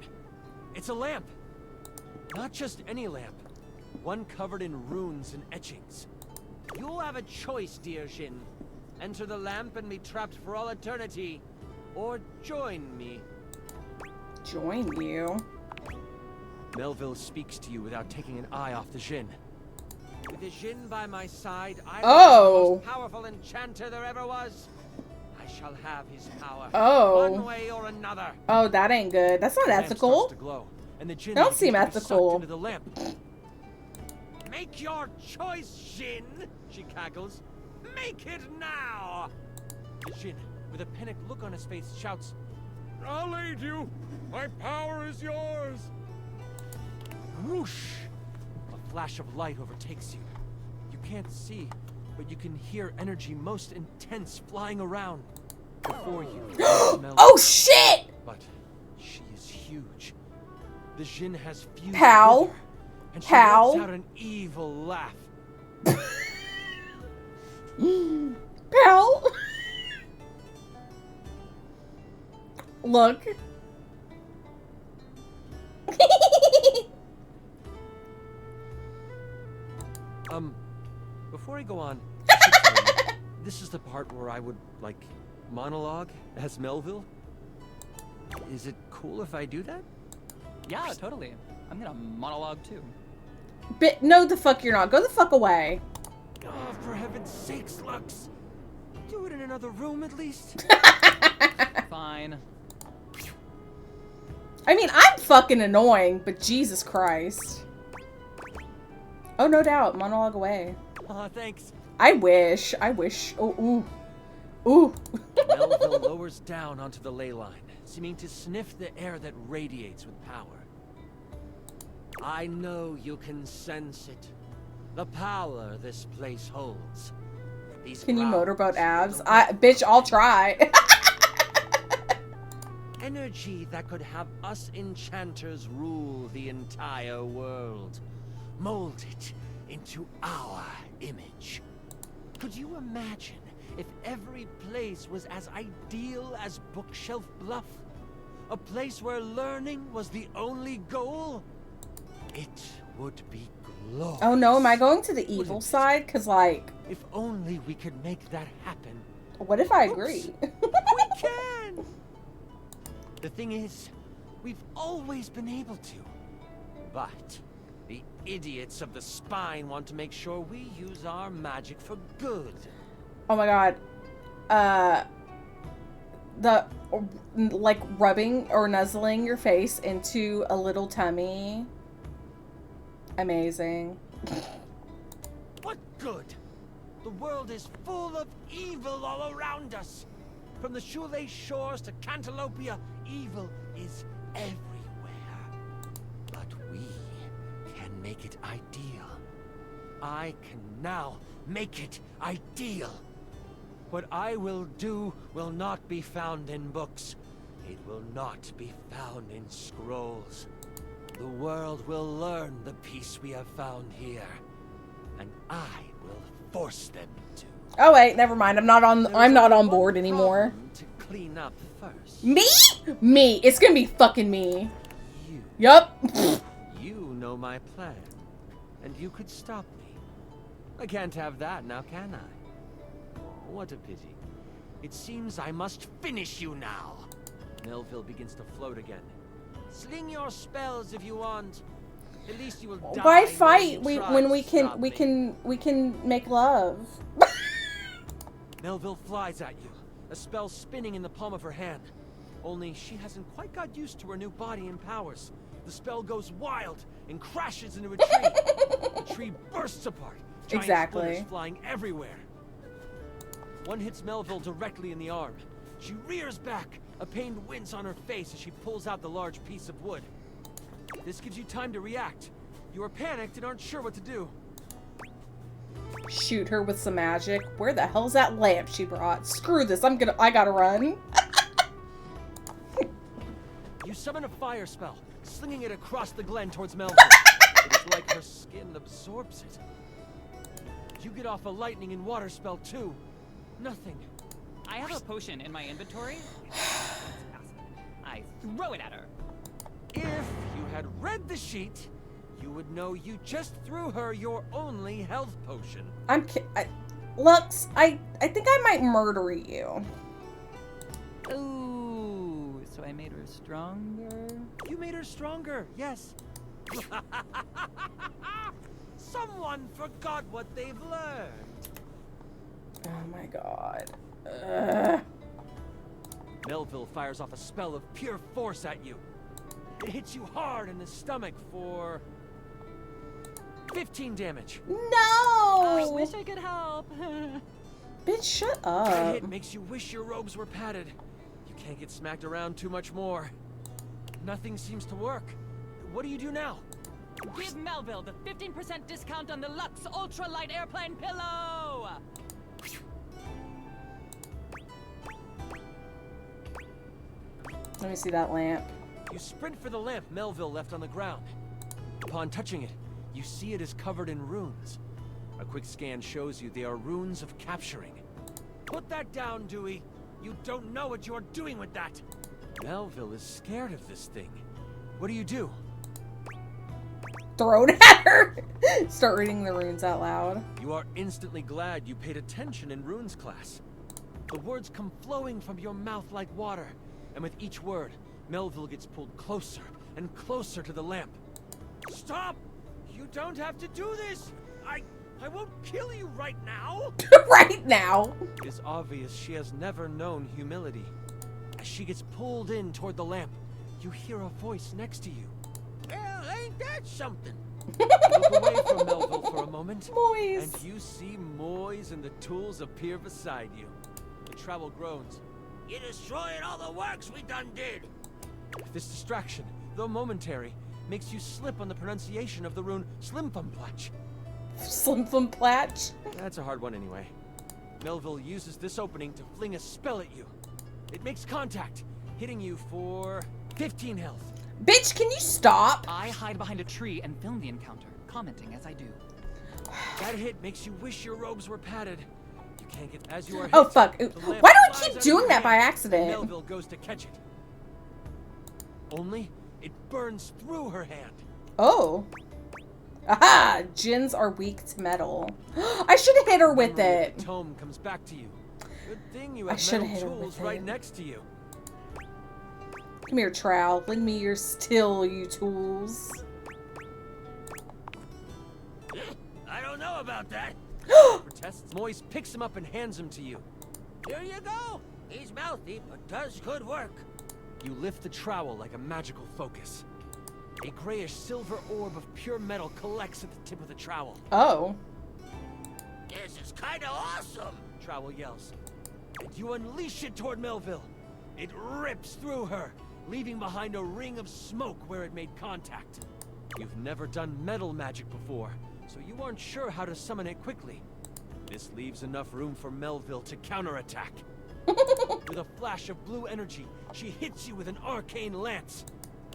It's a lamp. Not just any lamp. One covered in runes and etchings. You'll have a choice, dear Jinn. Enter the lamp and be trapped for all eternity. Or join me. Join you? Melville speaks to you without taking an eye off the Jinn. With the Jinn by my side, I am the most powerful enchanter there ever was. I shall have his power. One way or another. Oh, that ain't good. That's not The lamp ethical. starts to glow, and the Jinn That don't seem begins to be sucked ethical. into the lamp. Make your choice, Jinn, she cackles. Make it now! The Jinn, with a panicked look on his face, shouts, I'll aid you. My power is yours. whoosh! A flash of light overtakes you. You can't see, but you can hear energy most intense flying around. Before you, smell Oh shit! But she is huge. The Jinn has fused Pal? with her, and she Pal? lets out an evil laugh. Pal? Look. Before I go on, I should tell you, this is the part where I would, like, monologue as Melville. Is it cool if I do that? Yeah, totally. I'm gonna monologue too. No, the fuck you're not. Go the fuck away. Oh, for heaven's sakes, Lux. Do it in another room at least. Fine. I mean, I'm fucking annoying, but Jesus Christ. Oh, no doubt. Monologue away. Aw, thanks. I wish. I wish. Oh, ooh. Ooh. Melville lowers down onto the ley line, seeming to sniff the air that radiates with power. I know you can sense it. The power this place holds. These Can you grounds motorboat abs? don't Bitch, I'll try. energy that could have us enchanters rule the entire world. Mold it into our image. Could you imagine if every place was as ideal as Bookshelf Bluff? A place where learning was the only goal? It would be glorious. Oh no, am I going to the evil side? Cause like... If only we could make that happen. What if I agree? We can! The thing is, we've always been able to. But the idiots of the spine want to make sure we use our magic for good. Oh my god. The, like, rubbing or nuzzling your face into a little tummy. Amazing. What good? The world is full of evil all around us. From the shoelace shores to Cantalopia, evil is everywhere. But we can make it ideal. I can now make it ideal. What I will do will not be found in books. It will not be found in scrolls. The world will learn the peace we have found here, and I will force them to. Oh wait, never mind. I'm not on board anymore. To clean up first. Me? Me. It's gonna be fucking me. Yup. You know my plan, and you could stop me. I can't have that now, can I? What a pity. It seems I must finish you now. Melville begins to float again. Sling your spells if you want. At least you will die. Why fight when we can make love? Melville flies at you, a spell spinning in the palm of her hand. Only she hasn't quite got used to her new body and powers. The spell goes wild and crashes into a tree. The tree bursts apart. Giant splinters flying everywhere. One hits Melville directly in the arm. She rears back, a pained wince on her face as she pulls out the large piece of wood. This gives you time to react. You are panicked and aren't sure what to do. Shoot her with some magic. Where the hell's that lamp she brought? Screw this. I gotta run. You summon a fire spell, slinging it across the glen towards Melville. It is like her skin absorbs it. You get off a lightning and water spell too. Nothing. I have a potion in my inventory. I throw it at her. If you had read the sheet, you would know you just threw her your only health potion. Lux, I think I might murder you. Ooh, so I made her stronger? You made her stronger, yes. Someone forgot what they've learned. Oh my god. Melville fires off a spell of pure force at you. It hits you hard in the stomach for 15 damage. No! I wish I could help. Bitch, shut up. That hit makes you wish your robes were padded. You can't get smacked around too much more. Nothing seems to work. What do you do now? Give Melville the 15% discount on the Lux Ultralight Airplane Pillow! Let me see that lamp. You sprint for the lamp Melville left on the ground. Upon touching it, you see it is covered in runes. A quick scan shows you they are runes of capturing. Put that down, Dewey. You don't know what you're doing with that. Melville is scared of this thing. What do? Throw it at her. Start reading the runes out loud. You are instantly glad you paid attention in runes class. The words come flowing from your mouth like water, and with each word, Melville gets pulled closer and closer to the lamp. Stop! You don't have to do this! I won't kill you right now! Right now! It is obvious she has never known humility. As she gets pulled in toward the lamp, you hear a voice next to you. Well, ain't that something? Look away from Melville for a moment, Moise. and you see Moise and the tools appear beside you. The travel groans. You destroyed all the works we done did! This distraction, though momentary, makes you slip on the pronunciation of the rune Slimfumplach. Slimfumplach? That's a hard one anyway. Melville uses this opening to fling a spell at you. It makes contact, hitting you for 15 health. Bitch, can you stop? I hide behind a tree and film the encounter, commenting as I do. That hit makes you wish your robes were padded. You can't get as you are hit. Oh fuck. Why do I keep doing that by accident? Melville goes to catch it. Only it burns through her hand. Oh. Aha! Djinns are weak to metal. I should have hit her with it. The tome comes back to you. Good thing you I have should have metal hit her tools with right it. next to you. Come here, trowel. Lend me your still, you tools. I don't know about that. Protests. Moise picks him up and hands him to you. Here you go. He's mouthy, but does good work. You lift the trowel like a magical focus. A grayish silver orb of pure metal collects at the tip of the trowel. Oh. This is kinda awesome, Trowel yells. And you unleash it toward Melville. It rips through her, leaving behind a ring of smoke where it made contact. You've never done metal magic before, so you aren't sure how to summon it quickly. This leaves enough room for Melville to counterattack. With a flash of blue energy, she hits you with an arcane lance.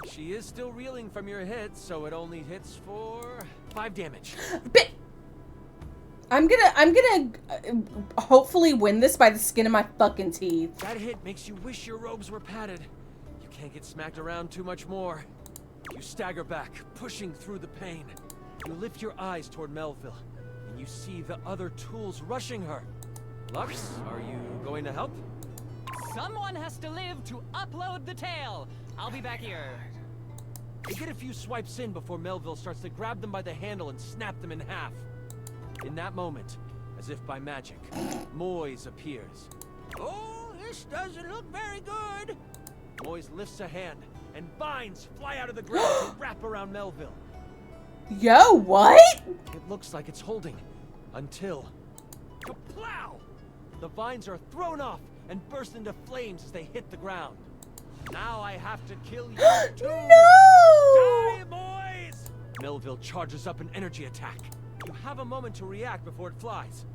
She is still reeling from your hit, so it only hits for 5 damage. I'm gonna hopefully win this by the skin of my fucking teeth. That hit makes you wish your robes were padded. You can't get smacked around too much more. You stagger back, pushing through the pain. You lift your eyes toward Melville, and you see the other tools rushing her. Lux, are you going to help? Someone has to live to upload the tale. I'll be back here. You get a few swipes in before Melville starts to grab them by the handle and snap them in half. In that moment, as if by magic, Moise appears. Oh, this doesn't look very good. Moise lifts a hand, and vines fly out of the ground to wrap around Melville. Yo, what? It looks like it's holding, until... Kaplow! The vines are thrown off and burst into flames as they hit the ground. Now I have to kill you too! No! Die, boys! Melville charges up an energy attack. You have a moment to react before it flies.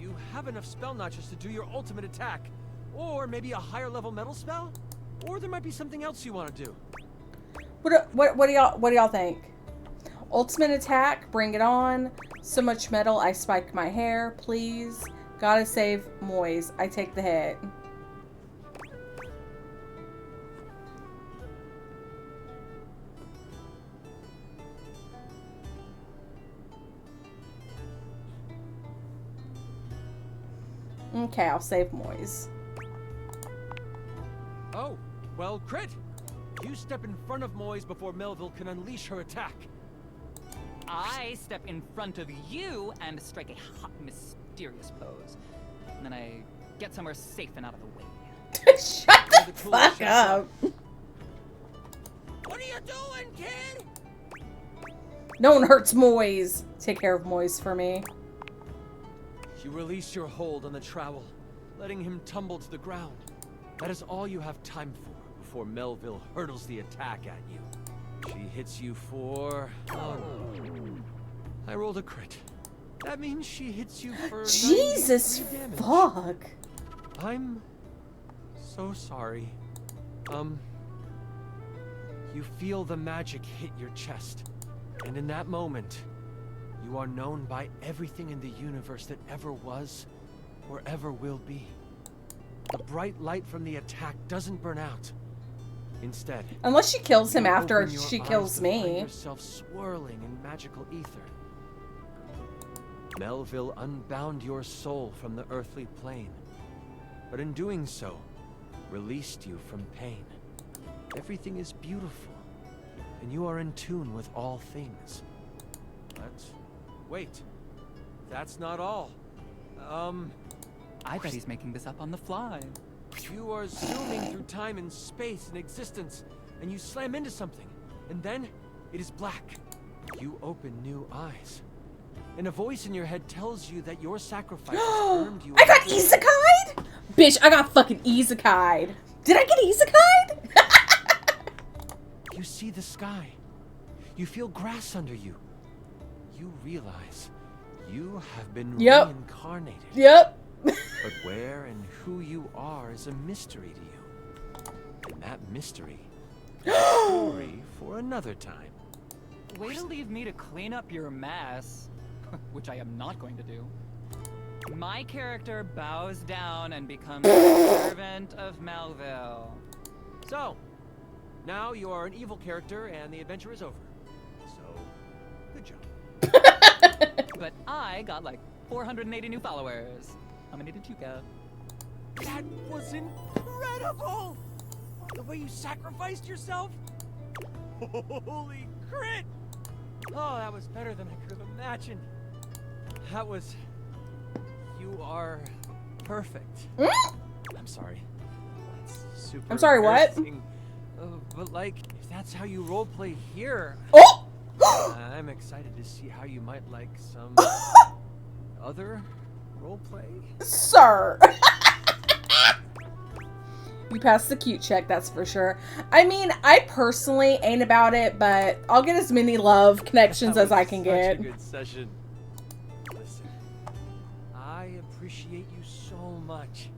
You have enough spell notches to do your ultimate attack, or maybe a higher level metal spell, or there might be something else you want to do. What do y'all think? Ultimate attack, bring it on. So much metal, I spike my hair, please. Gotta save Moise. I take the hit. Okay, I'll save Moise. Oh, well, crit! You step in front of Moise before Melville can unleash her attack. I step in front of you and strike a hot, mysterious pose. And then I get somewhere safe and out of the way. Shut the fuck up! What are you doing, kid? No one hurts Moise. Take care of Moise for me. You release your hold on the trowel, letting him tumble to the ground. That is all you have time for before Melville hurtles the attack at you. She hits you for... Oh no. I rolled a crit. That means she hits you for... Jesus fuck. I'm so sorry. You feel the magic hit your chest. And in that moment, you are known by everything in the universe that ever was or ever will be. The bright light from the attack doesn't burn out. Instead, unless she kills him you after open your she eyes kills to find me. yourself swirling in magical ether. Melville unbound your soul from the earthly plane, but in doing so, released you from pain. Everything is beautiful, and you are in tune with all things. But wait, that's not all. I bet he's making this up on the fly. You are zooming through time and space and existence, and you slam into something, and then it is black. You open new eyes, and a voice in your head tells you that your sacrifice has earned you. I got isekai'd? Bitch, I got fucking isekai'd. Did I get isekai'd? You see the sky. You feel grass under you. You realize you have been reincarnated. Yep. But where and who you are is a mystery to you. And that mystery is a story for another time. Way to leave me to clean up your mess, which I am not going to do. My character bows down and becomes a servant of Melville. So, now you are an evil character and the adventure is over. So, good job. But I got like 480 new followers. I'm gonna need a Chuka. That was incredible! The way you sacrificed yourself? Holy crit! Oh, that was better than I could have imagined. That was... You are perfect. I'm sorry. That's super I'm sorry, what? But like, if that's how you roleplay here... Oh! I'm excited to see how you might like some... other roleplay? Sir! You passed the cute check, that's for sure. I mean, I personally ain't about it, but I'll get as many love connections as I can get. Such a good session. Listen, I appreciate you so much,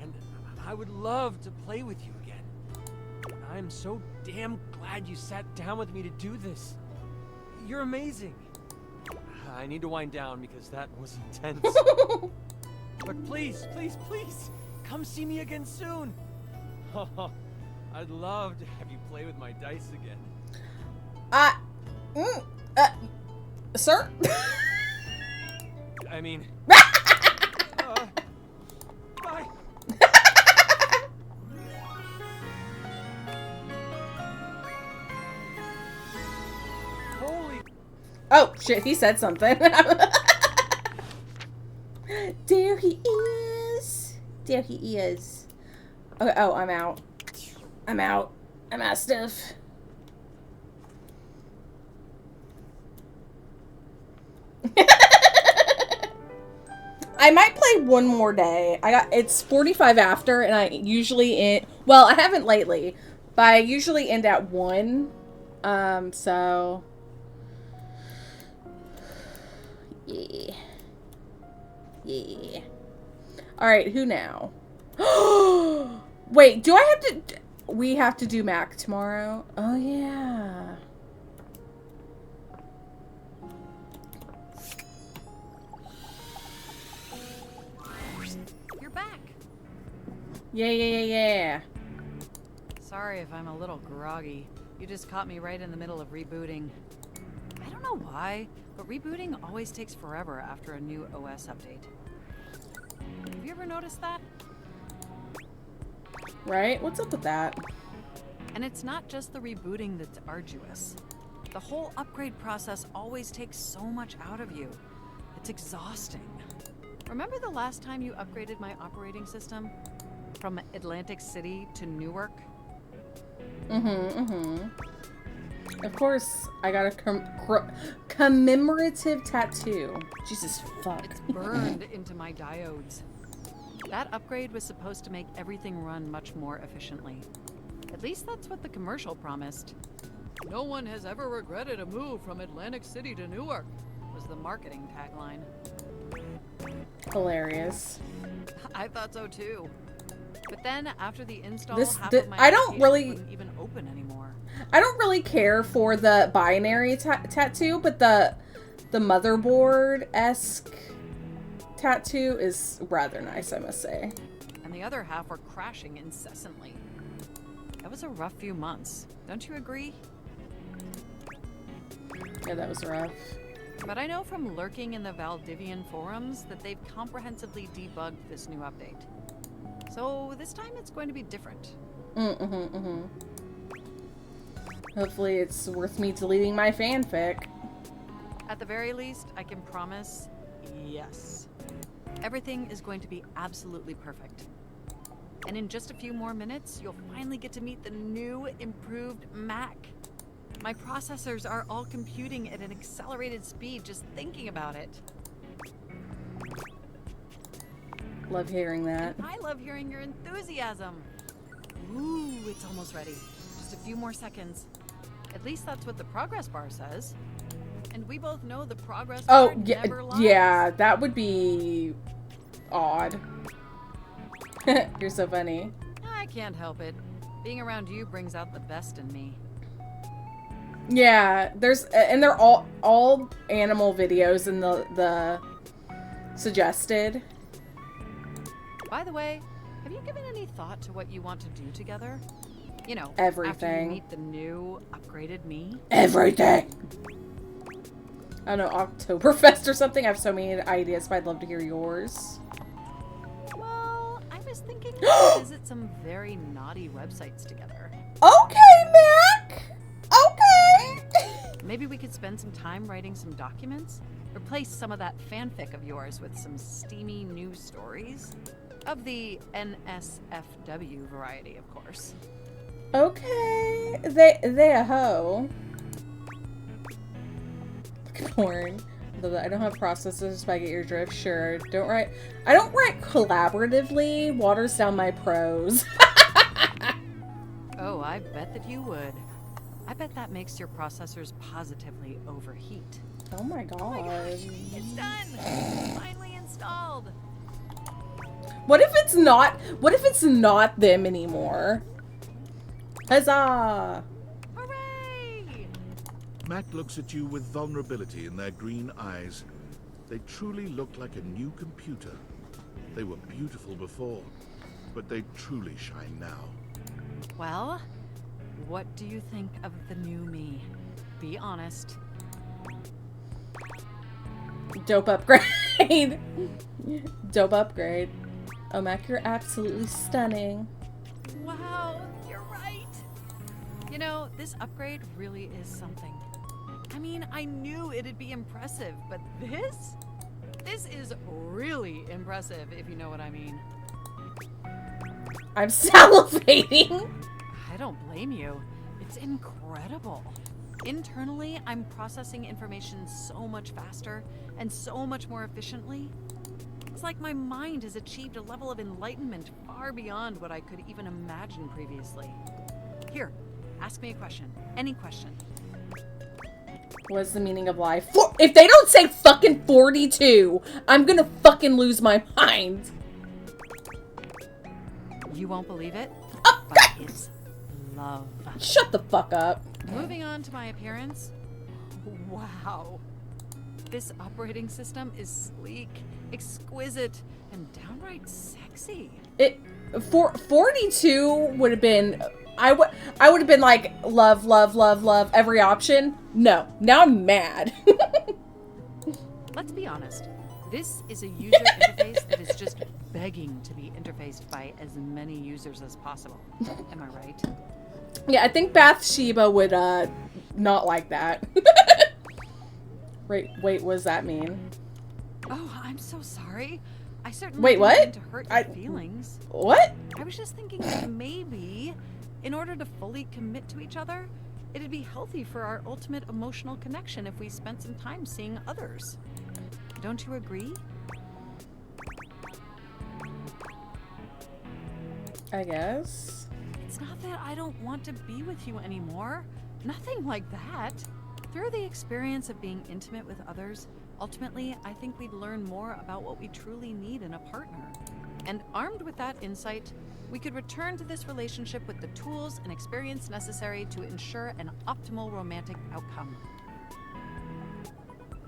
and I would love to play with you again. I'm so damn glad you sat down with me to do this. You're amazing. I need to wind down because that was intense. But please, please, please, come see me again soon. I'd love to have you play with my dice again. Sir? I mean... bye. Holy... Oh, shit, he said something. There he is. There he is. Okay, oh, I'm out. I'm out. I'm out of stuff. I might play one more day. It's 45 after, and I usually well, I haven't lately, but I usually end at 1. So yeah. Yeah. All right, who now? Wait, do I have to we have to do Mac tomorrow? Oh yeah. You're back. Yeah. Sorry if I'm a little groggy. You just caught me right in the middle of rebooting. I don't know why, but rebooting always takes forever after a new OS update. Have you ever noticed that? Right? What's up with that? And it's not just the rebooting that's arduous. The whole upgrade process always takes so much out of you. It's exhausting. Remember the last time you upgraded my operating system? From Atlantic City to Newark? Of course, I got a commemorative tattoo. Jesus fuck. It's burned into my diodes. That upgrade was supposed to make everything run much more efficiently. At least that's what the commercial promised. No one has ever regretted a move from Atlantic City to Newark, was the marketing tagline. Hilarious. I thought so too. But then after the install, half the of my I don't really wouldn't even open anymore. I don't really care for the binary tattoo, but the motherboard-esque tattoo is rather nice, I must say. And the other half were crashing incessantly. That was a rough few months. Don't you agree? Yeah, that was rough. But I know from lurking in the Valdivian forums that they've comprehensively debugged this new update. So this time it's going to be different. Hopefully it's worth me deleting my fanfic. At the very least, I can promise, yes. Everything is going to be absolutely perfect. And in just a few more minutes, you'll finally get to meet the new, improved Mac. My processors are all computing at an accelerated speed just thinking about it. Love hearing that. I love hearing your enthusiasm. Ooh, it's almost ready. Just a few more seconds. At least that's what the progress bar says. And we both know the progress bar never lies. Yeah, that would be odd. You're so funny. I can't help it. Being around you brings out the best in me. Yeah, they're all animal videos in the suggested. By the way, have you given any thought to what you want to do together? You know, everything. After you meet the new, upgraded me? Everything! I don't know, Oktoberfest or something? I have so many ideas, but I'd love to hear yours. Well, I was thinking we could visit some very naughty websites together. Okay, Mac! Okay! Maybe we could spend some time writing some documents? Replace some of that fanfic of yours with some steamy new stories? Of the NSFW variety, of course. Okay. They a hoe. Porn. I don't have processors, but I get your drift. Sure. I don't write collaboratively. Waters down my prose. Oh, I bet that you would. I bet that makes your processors positively overheat. Oh my god. Oh my gosh, it's done! Finally installed! What if it's not? What if it's not them anymore? Huzzah! Hooray! Mac looks at you with vulnerability in their green eyes. They truly look like a new computer. They were beautiful before, but they truly shine now. Well, what do you think of the new me? Be honest. Dope upgrade. Dope upgrade. Oh, Mac, you're absolutely stunning. Wow, you're right. You know, this upgrade really is something. I mean, I knew it'd be impressive, but this? This is really impressive, if you know what I mean. I'm salivating. I don't blame you. It's incredible. Internally, I'm processing information so much faster and so much more efficiently. It's like my mind has achieved a level of enlightenment far beyond what I could even imagine previously. Here, ask me a question. Any question. What's the meaning of life? If they don't say fucking 42, I'm gonna fucking lose my mind. You won't believe it, but it's love. Shut the fuck up. Moving on to my appearance. Wow. This operating system is sleek, exquisite, and downright sexy. For 42 would have been, I would have been like, love, love, love, love, every option. No, now I'm mad. Let's be honest. This is a user interface that is just begging to be interfaced by as many users as possible. Am I right? Yeah, I think Bathsheba would not like that. Wait, what does that mean? Oh, I'm so sorry. I certainly Wait, didn't what? mean to hurt your feelings. What? I was just thinking that maybe, in order to fully commit to each other, it'd be healthy for our ultimate emotional connection if we spent some time seeing others. Don't you agree? I guess. It's not that I don't want to be with you anymore. Nothing like that. Through the experience of being intimate with others, ultimately, I think we'd learn more about what we truly need in a partner. And armed with that insight, we could return to this relationship with the tools and experience necessary to ensure an optimal romantic outcome.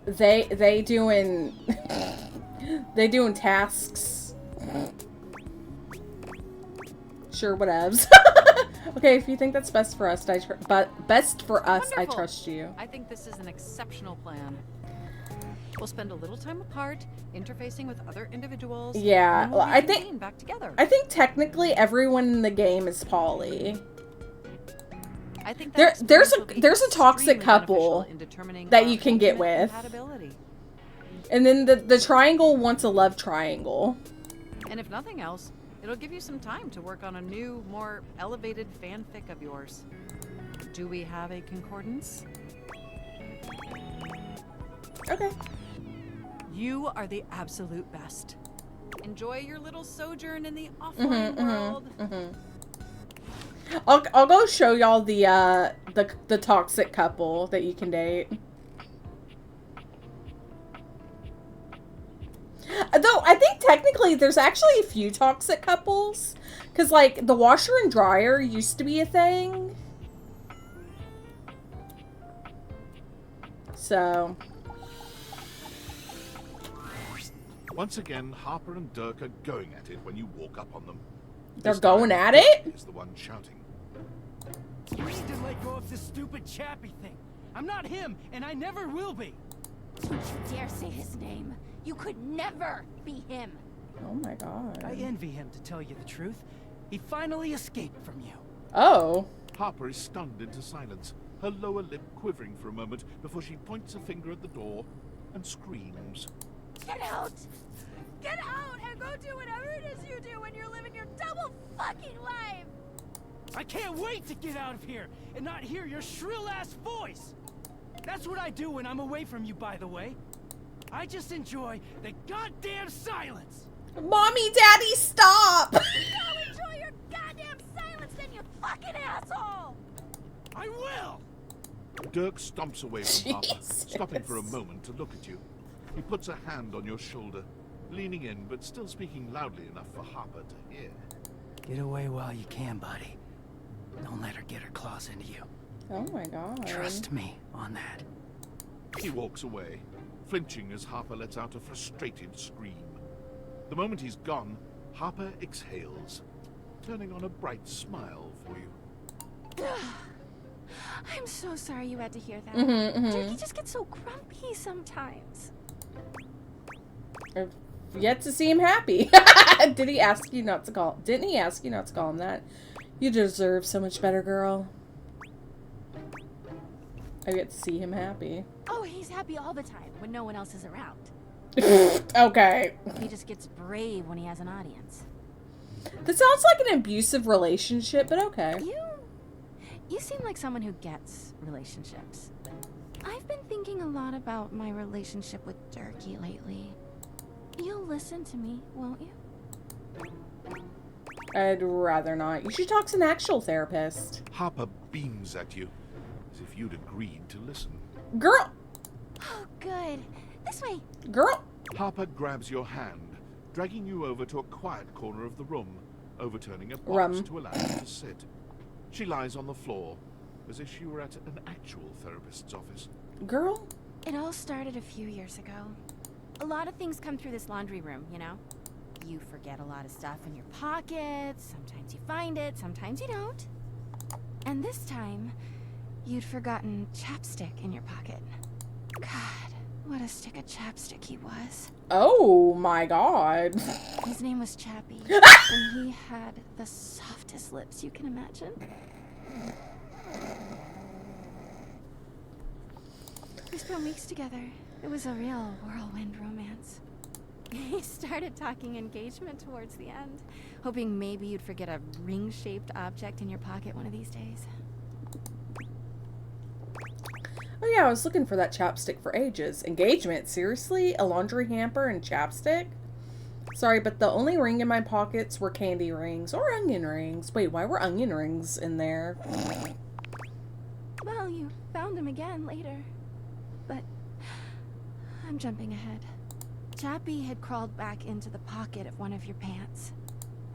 They doing they doing tasks. Sure, whatevs. Okay, if you think that's best for us, best for us, Wonderful. I trust you. I think this is an exceptional plan. We'll spend a little time apart, interfacing with other individuals. Yeah, and then we'll I reconvene think back together. I think technically everyone in the game is poly. I think there's a toxic extremely couple beneficial in determining that our you can get ultimate with, compatibility. and then the triangle wants a love triangle. And if nothing else, it'll give you some time to work on a new, more elevated fanfic of yours. Do we have a concordance? Okay. You are the absolute best. Enjoy your little sojourn in the offline world. I'll go show y'all the toxic couple that you can date. Though I think technically there's actually a few toxic couples, because like the washer and dryer used to be a thing. So Once again, Harper and Dirk are going at it when you walk up on them. they're This time, going at Dirk it? is the one shouting. You need to let go of this stupid Chappie thing. I'm not him, and I never will be. Don't you dare say his name. You could never be him. Oh my god. I envy him, to tell you the truth. He finally escaped from you. Oh. Harper is stunned into silence, her lower lip quivering for a moment before she points a finger at the door and screams. Get out! Get out and go do whatever it is you do when you're living your double fucking life! I can't wait to get out of here and not hear your shrill-ass voice! That's what I do when I'm away from you, by the way. I just enjoy the goddamn silence! Mommy, Daddy, stop! Go enjoy your goddamn silence then, you fucking asshole! I will! Dirk stomps away from Harper, stopping for a moment to look at you. He puts a hand on your shoulder. leaning in but still speaking loudly enough for Harper to hear. Get away while you can, buddy. Don't let her get her claws into you. Oh my god. Trust me on that. He walks away, flinching as Harper lets out a frustrated scream. The moment he's gone, Harper exhales, turning on a bright smile for you. I'm so sorry you had to hear that. Mm-hmm. He just gets so grumpy sometimes. I've yet to see him happy. Didn't he ask you not to call him that? You deserve so much better, girl. I get to see him happy. Oh, he's happy all the time when no one else is around. Okay. He just gets brave when he has an audience. That sounds like an abusive relationship, but okay. You seem like someone who gets relationships. I've been thinking a lot about my relationship with Durkee lately. You'll listen to me, won't you? I'd rather not. You should talk to an actual therapist. Harper beams at you, as if you'd agreed to listen. Girl! Oh, good. This way. Girl! Harper grabs your hand, dragging you over to a quiet corner of the room, overturning a box to allow you to sit. She lies on the floor, as if she were at an actual therapist's office. Girl? It all started a few years ago. A lot of things come through this laundry room, you know? You forget a lot of stuff in your pockets, sometimes you find it, sometimes you don't. And this time, you'd forgotten chapstick in your pocket. God, what a stick of chapstick he was. Oh my god. His name was Chappie, and he had the softest lips you can imagine. We spent weeks together. It was a real whirlwind romance. He started talking engagement towards the end, hoping maybe you'd forget a ring-shaped object in your pocket one of these days. Oh yeah, I was looking for that chapstick for ages. Engagement? Seriously? A laundry hamper and chapstick? Sorry, but the only ring in my pockets were candy rings or onion rings. Wait, why were onion rings in there? Well, you found him again later. But I'm jumping ahead. Chappie had crawled back into the pocket of one of your pants.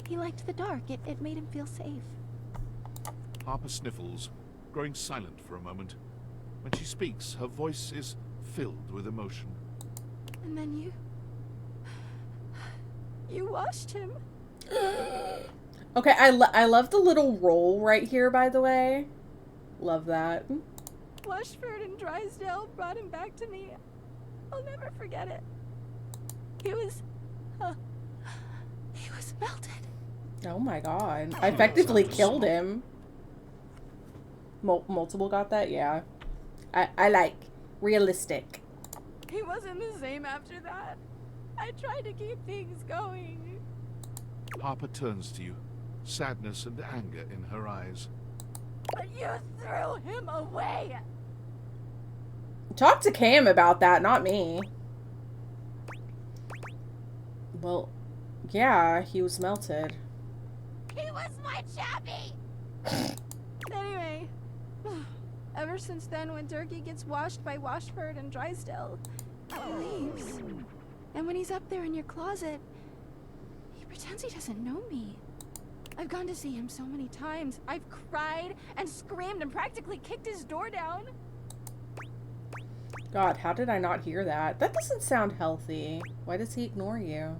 He liked the dark. It made him feel safe. Harper sniffles, growing silent for a moment. When she speaks, her voice is filled with emotion. And then you washed him. Okay, I love the little roll right here, by the way. Love that. Washford and Drysdale brought him back to me. I'll never forget it. He was melted. Oh my god. I effectively killed him. Multiple got that? Yeah. I like realistic. He wasn't the same after that. I tried to keep things going. Harper turns to you, sadness and anger in her eyes. But you threw him away. Talk to Cam about that, not me. Well, yeah, he was melted. He was my Chappie! Anyway, ever since then, when Durkee gets washed by Washford and Drysdale, he leaves. And when he's up there in your closet, he pretends he doesn't know me. I've gone to see him so many times. I've cried and screamed and practically kicked his door down. God, how did I not hear that? That doesn't sound healthy. Why does he ignore you?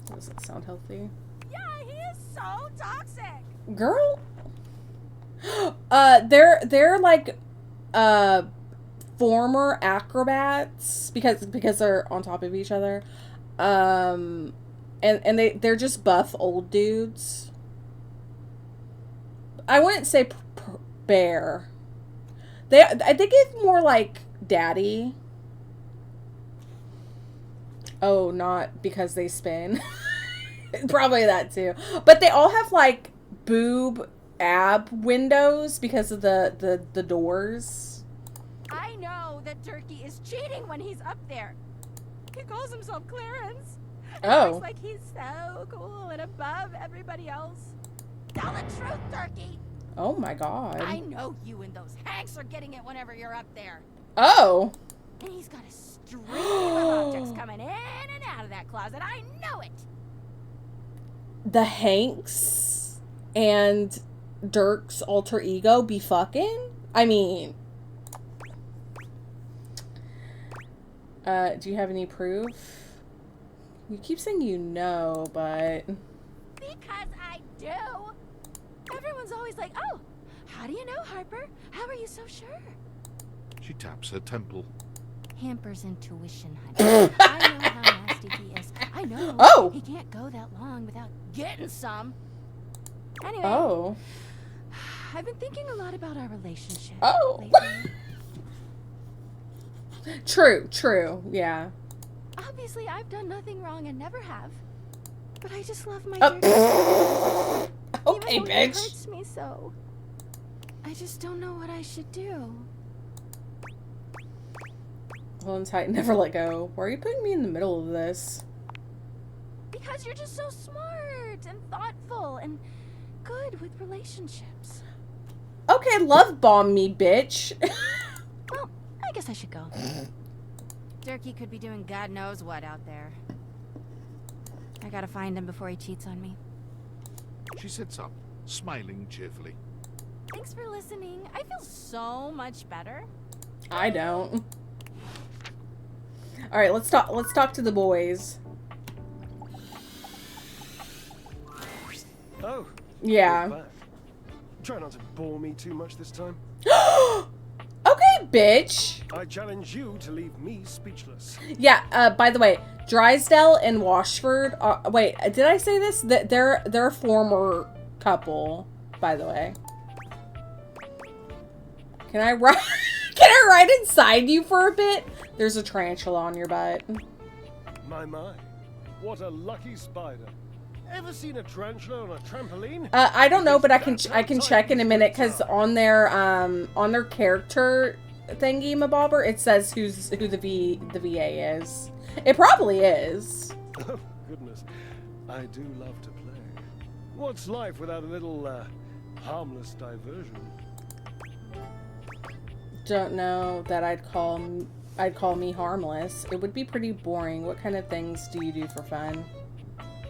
That doesn't sound healthy. Yeah, he is so toxic. Girl? They're like former acrobats because they're on top of each other. And they're just buff old dudes. I wouldn't say bear. I think it's more like daddy. Oh, not because they spin. Probably that too. But they all have like boob ab windows because of the doors. I know that Durkee is cheating when he's up there. He calls himself Clarence. Oh. Looks like he's so cool and above everybody else. Tell the truth, Durkee. Oh my god. I know you and those Hanks are getting it whenever you're up there. Oh. And he's got a stream of objects coming in and out of that closet. I know it. The Hanks and Dirk's alter ego be fucking? I mean... do you have any proof? You keep saying you know, but... Because I do. Everyone's always like, oh, how do you know, Harper? How are you so sure? She taps her temple. Hampers intuition, honey. I know how nasty he is. I know he can't go that long without getting some. Anyway, I've been thinking a lot about our relationship lately. True, yeah. Obviously, I've done nothing wrong and never have. But I just love my Okay, even though bitch. It hurts me so. I just don't know what I should do. Hold on tight, never let go. Why are you putting me in the middle of this? Because you're just so smart and thoughtful and good with relationships. Okay, love bomb me, bitch. Well, I guess I should go. Durkee could be doing God knows what out there. I gotta find him before he cheats on me. She sits up, smiling cheerfully. Thanks for listening. I feel so much better. I don't. All right, let's talk to the boys. Oh. Yeah. Try not to bore me too much this time. Okay, bitch. I challenge you to leave me speechless. Yeah, by the way, Drysdale and Washford, wait, did I say this? They're a former couple, by the way. Can I ride inside you for a bit? There's a tarantula on your butt. My, what a lucky spider. Ever seen a tarantula on a trampoline? I don't know, but I can check in a minute, because on their character thingy mabobber, it says who the VA is. It probably is. Oh goodness, I do love to play. What's life without a little harmless diversion? Don't know that I'd call me harmless. It would be pretty boring. What kind of things do you do for fun?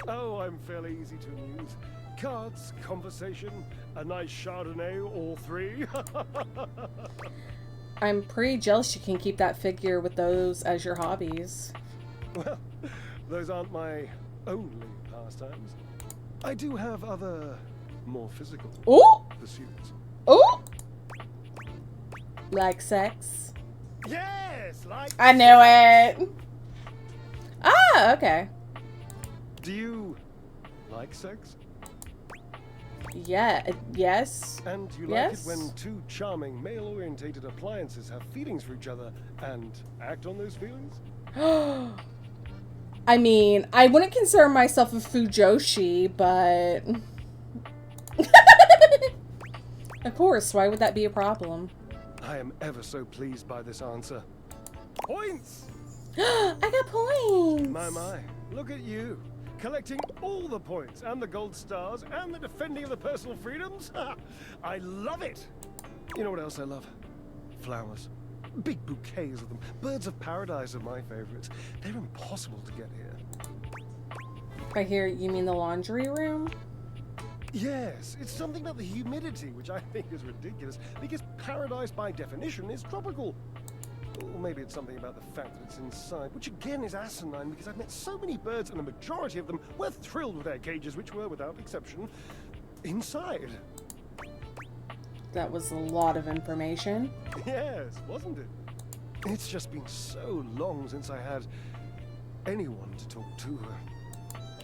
Oh, I'm fairly easy to amuse. Cards, conversation, a nice Chardonnay, all three. I'm pretty jealous you can keep that figure with those as your hobbies. Well, those aren't my only pastimes. I do have other, more physical pursuits. Ooh! Like sex? Yes, like I knew it! Ah, okay. Do you like sex? Yeah, yes. And you like it when two charming, male-orientated appliances have feelings for each other and act on those feelings? I mean, I wouldn't consider myself a fujoshi, but... Of course, why would that be a problem? I am ever so pleased by this answer. Points! I got points! My, look at you. Collecting all the points, and the gold stars, and the defending of the personal freedoms. I love it! You know what else I love? Flowers. Big bouquets of them. Birds of paradise are my favorites. They're impossible to get here. By here, you mean the laundry room? Yes, it's something about the humidity, which I think is ridiculous, because paradise by definition is tropical. Or maybe it's something about the fact that it's inside, which again is asinine, because I've met so many birds and the majority of them were thrilled with their cages, which were, without exception, inside. That was a lot of information. Yes, wasn't it? It's just been so long since I had anyone to talk to.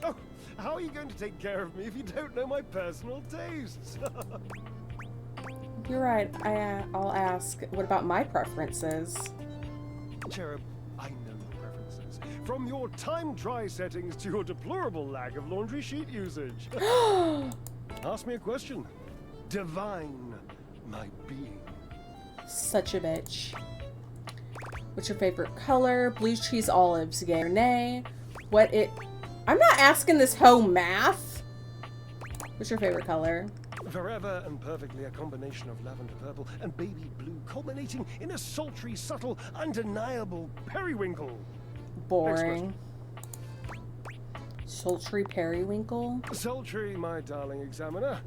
Oh, how are you going to take care of me if you don't know my personal tastes? You're right. I'll ask. What about my preferences? Cherub, I know your preferences. From your time dry settings to your deplorable lack of laundry sheet usage. Ask me a question. Divine my being. Such a bitch. What's your favorite color? Blue cheese olives, yay or nay? I'm not asking this hoe math. What's your favorite color? Forever and perfectly a combination of lavender purple and baby blue, culminating in a sultry, subtle, undeniable periwinkle. Boring. Sultry periwinkle? Sultry, my darling examiner.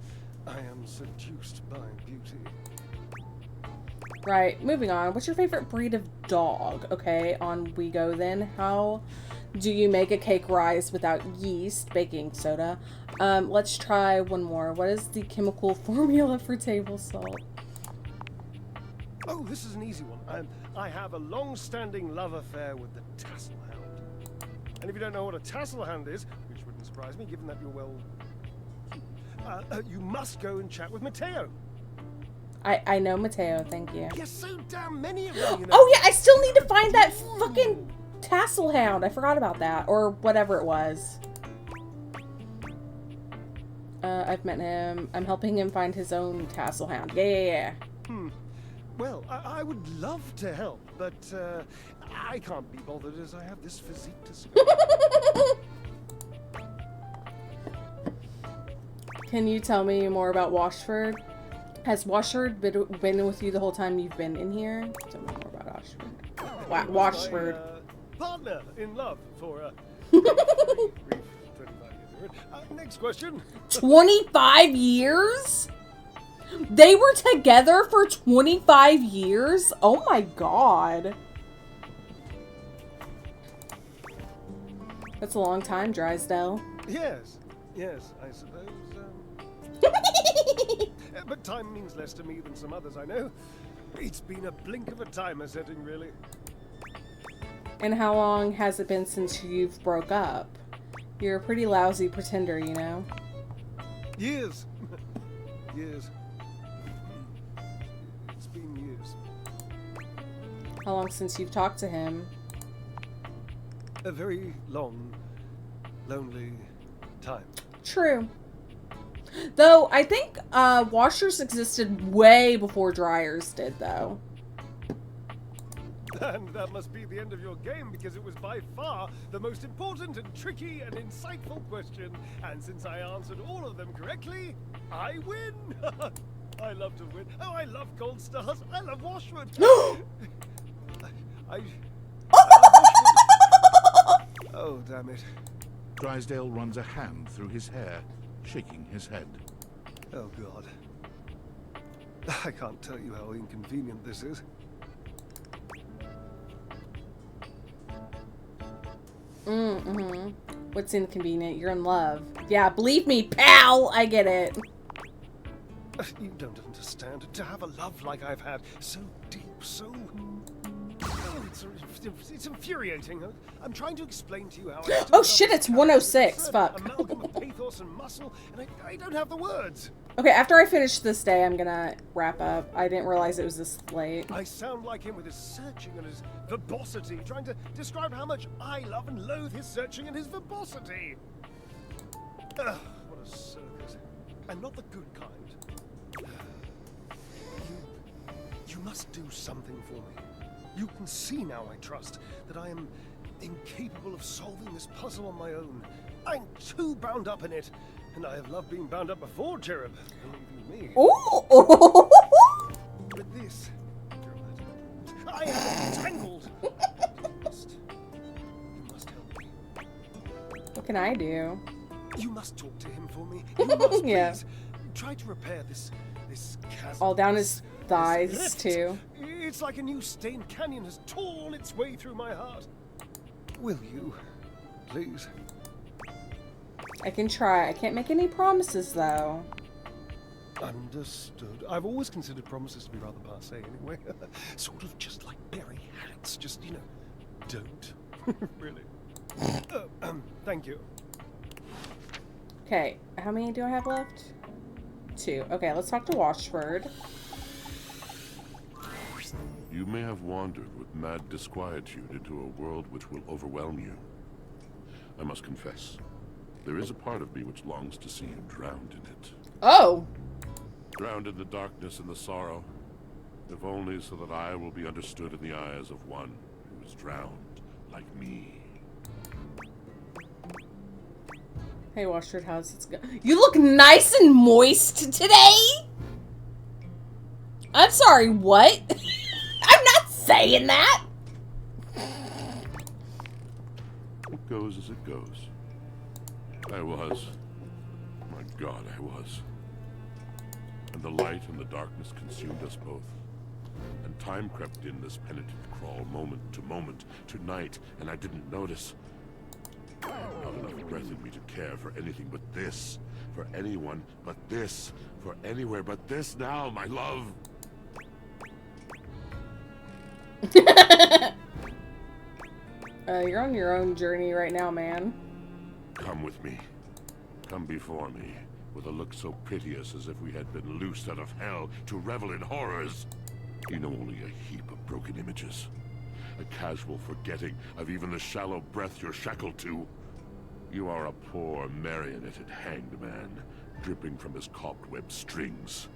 I am seduced by beauty. Right, moving on. What's your favorite breed of dog? Okay, on we go then. How do you make a cake rise without yeast, baking soda? Let's try one more. What is the chemical formula for table salt? Oh, this is an easy one. I have a long-standing love affair with the tassel hound. And if you don't know what a tassel hound is, which wouldn't surprise me given that you're well... you must go and chat with Mateo. I know Mateo, thank you. There's so damn many of them, you know. Oh yeah, I still need to find that fucking tassel hound. I forgot about that. Or whatever it was. I've met him. I'm helping him find his own tassel hound. Yeah. Well, I would love to help, but I can't be bothered as I have this physique to spare. Can you tell me more about Washford? Has Washford been with you the whole time you've been in here? Tell me more about Washford. Washford. My, partner in love for next question. 25 years? They were together for 25 years? Oh my god. That's a long time, Drysdale. Yes, I suppose. But time means less to me than some others I know. It's been a blink of a timer setting, really. And how long has it been since you've broke up? You're a pretty lousy pretender, you know? Years. Years. It's been years. How long since you've talked to him? A very long, lonely time. True. Though, I think washers existed way before dryers did, though. And that must be the end of your game, because it was by far the most important and tricky and insightful question. And since I answered all of them correctly, I win! I love to win. Oh, I love gold stars. I love Washwood. I oh, damn it. Drysdale runs a hand through his hair, shaking his head. Oh, God. I can't tell you how inconvenient this is. What's inconvenient? You're in love. Yeah, believe me, pal! I get it. You don't understand. To have a love like I've had, so deep, so... Oh, it's infuriating. I'm trying to explain to you how I... Oh shit, it's 106. Fuck. Amalgam of pathos and muscle, and I don't have the words. Okay, after I finish this day, I'm gonna wrap up. I didn't realize it was this late. I sound like him with his searching and his verbosity, trying to describe how much I love and loathe his searching and his verbosity. Ugh, what a circus. And not the good kind. You must do something for me. You can see now, I trust, that I am incapable of solving this puzzle on my own. I'm too bound up in it, and I have loved being bound up before, Cherub. Believe you me. Ooh! But this, I am entangled. You must help me. What can I do? You must talk to him for me. You must, yeah. Please. Try to repair this chasm. All down his thighs, too. It's like a new stained canyon has torn its way through my heart. Will you, please? I can try. I can't make any promises, though. Understood. I've always considered promises to be rather passé anyway. Sort of just like berry habits. Just, you know, don't. Really. Thank you. Okay, how many do I have left? 2. Okay, let's talk to Washford. You may have wandered with mad disquietude into a world which will overwhelm you. I must confess, there is a part of me which longs to see you drowned in it. Oh! Drowned in the darkness and the sorrow, if only so that I will be understood in the eyes of one who is drowned like me. Hey, Washford, how's it going? You look nice and moist today? I'm sorry, what? I'm not saying that. It goes as it goes. I was. My God, I was. And the light and the darkness consumed us both. And time crept in this penitent crawl moment to moment, to night, and I didn't notice. I have not enough breath in me to care for anything but this. For anyone but this. For anywhere but this now, my love. You're on your own journey right now, man. Come with me. Come before me, with a look so piteous as if we had been loosed out of hell to revel in horrors. You know only a heap of broken images. A casual forgetting of even the shallow breath you're shackled to. You are a poor, marionetted hanged man, dripping from his cobweb strings.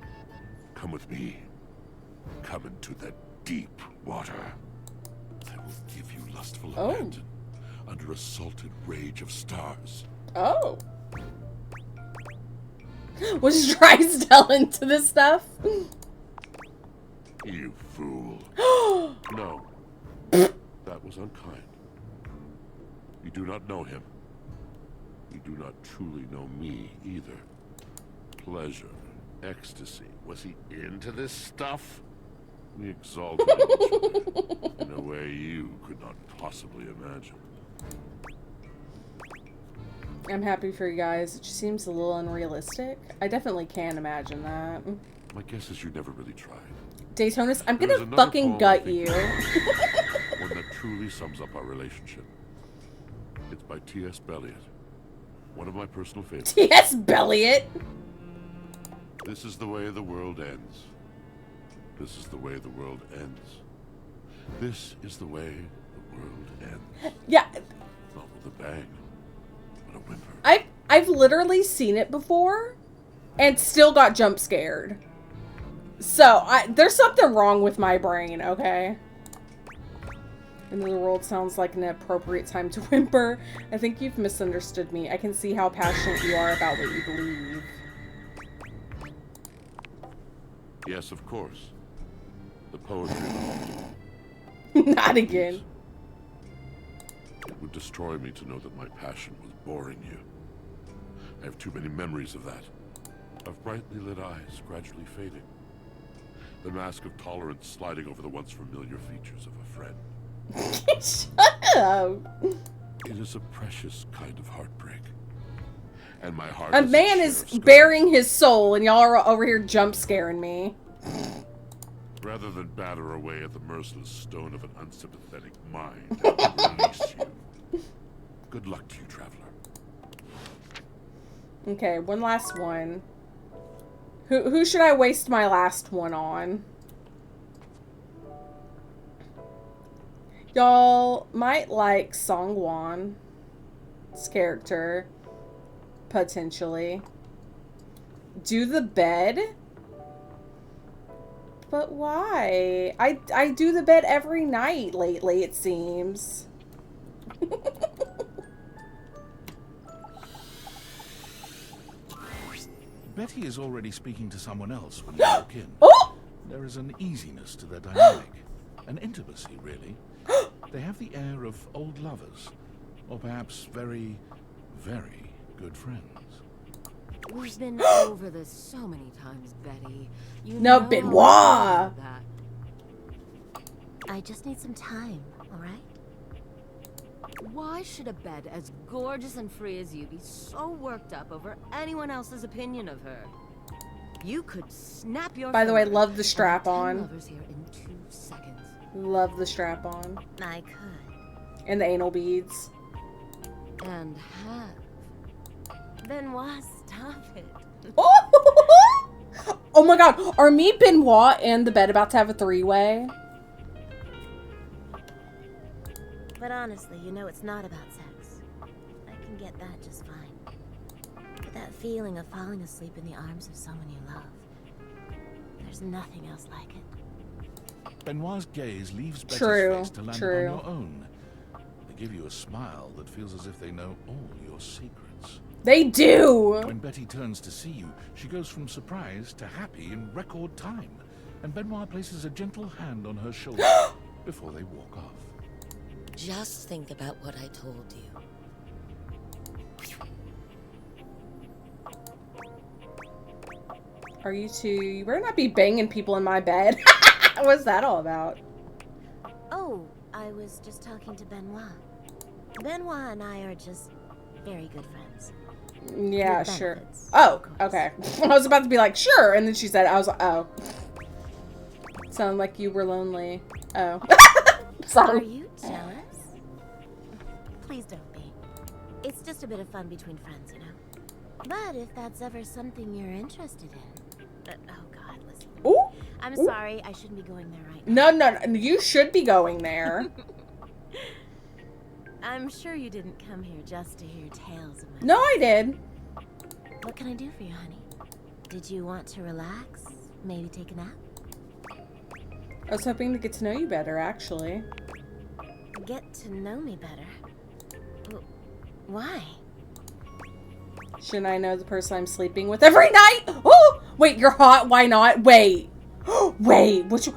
Come with me. Come into that deep water. I will give you lustful abandon under a salted rage of stars. Oh. Was Drysdale into this stuff? You fool. No. That was unkind. You do not know him. You do not truly know me either. Pleasure, ecstasy. Was he into this stuff? We exalted each other in a way you could not possibly imagine. I'm happy for you guys. It just seems a little unrealistic. I definitely can imagine that. My guess is you never really tried. Daytonus, I'm There is gonna another fucking poem, gut I think, you. one that truly sums up our relationship. It's by T.S. Eliot. One of my personal favorites. T.S. Eliot. This is the way the world ends. This is the way the world ends. This is the way the world ends. Yeah. Not with a bang, but a whimper. I've literally seen it before and still got jump scared. So, there's something wrong with my brain, okay? End of the world sounds like an appropriate time to whimper. I think you've misunderstood me. I can see how passionate you are about what you believe. Yes, of course. The poetry. Not again. It would destroy me to know that my passion was boring you. I have too many memories of that. Of brightly lit eyes gradually fading. The mask of tolerance sliding over the once familiar features of a friend. Shut up. It is a precious kind of heartbreak. And my heart A man is bearing his soul and y'all are over here jump scaring me. Rather than batter away at the merciless stone of an unsympathetic mind, I will release you. Good luck to you, traveler. Okay, one last one. Who should I waste my last one on? Y'all might like Songwon's character. Potentially. Do the bed? But why? I do the bed every night lately, it seems. Betty is already speaking to someone else when you walk in. Oh! There is an easiness to their dynamic. An intimacy, really. They have the air of old lovers. Or perhaps very, very good friends. We've been over this so many times, Betty. You No, know Benoit! that. I just need some time, alright? Why should a bed as gorgeous and free as you be so worked up over anyone else's opinion of her? You could snap your By the way, fingers love the and strap 10 on. lovers here in 2 seconds. Love the strap on. I could. And the anal beads. And have. Benoit, stop it. Oh my god, are me, Benoit, and the bed about to have a 3-way? But honestly, you know it's not about sex. I can get that just fine. But that feeling of falling asleep in the arms of someone you love, there's nothing else like it. Benoit's gaze leaves Betty's True, face to land true. on your own. They give you a smile that feels as if they know all your secrets. They do! When Betty turns to see you, she goes from surprised to happy in record time. And Benoit places a gentle hand on her shoulder before they walk off. Just think about what I told you. Are you two? You better not be banging people in my bed. What's that all about? Oh, I was just talking to Benoit. Benoit and I are just very good friends. Yeah, With sure. benefits, Oh, okay. I was about to be like, sure, and then she said, I was like, oh. Sound like you were lonely. Oh. Sorry. Are you jealous? Please don't be. It's just a bit of fun between friends, you know. But if that's ever something you're interested in... oh, God, listen. Ooh. I'm Ooh. sorry, I shouldn't be going there right now. No, you should be going there. I'm sure you didn't come here just to hear tales of my... No, I did. What can I do for you, honey? Did you want to relax? Maybe take a nap? I was hoping to get to know you better, actually. Get to know me better? Why? Shouldn't I know the person I'm sleeping with every night? Oh! Wait, you're hot? Why not? Wait. Wait, which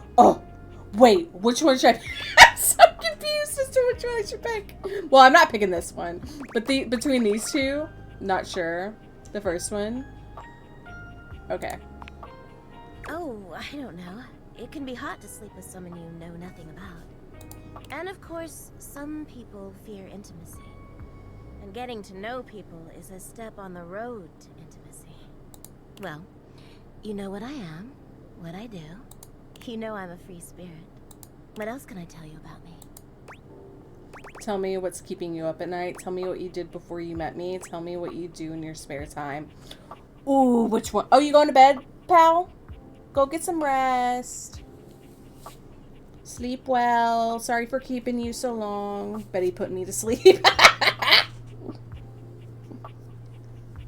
one should I pick? I'm so confused as to which one I should pick. Well, I'm not picking this one. But between these two, not sure. The first one. Okay. Oh, I don't know. It can be hot to sleep with someone you know nothing about. And of course, some people fear intimacy. And getting to know people is a step on the road to intimacy. Well, you know what I am, what I do. You know I'm a free spirit. What else can I tell you about me? Tell me what's keeping you up at night. Tell me what you did before you met me. Tell me what you do in your spare time. Ooh, which one? Oh, you going to bed, pal? Go get some rest. Sleep well. Sorry for keeping you so long. Betty put me to sleep.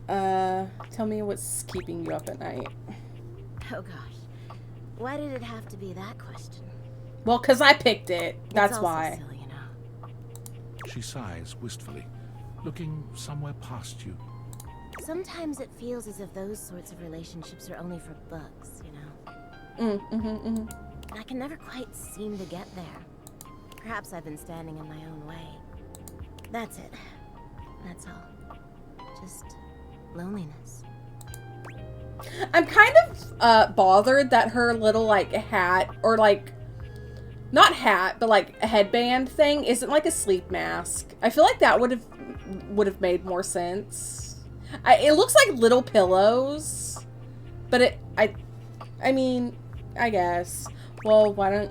Tell me what's keeping you up at night. Oh gosh. Why did it have to be that question? Well, 'cause I picked it. That's also why. silly, you know. She sighs wistfully, looking somewhere past you. Sometimes it feels as if those sorts of relationships are only for books, you know? I can never quite seem to get there. Perhaps I've been standing in my own way. That's it. That's all. Just loneliness. I'm kind of bothered that her little like hat or like not hat but like a headband thing isn't like a sleep mask. I feel like that would have made more sense. It looks like little pillows, but I mean, I guess. Well, why don't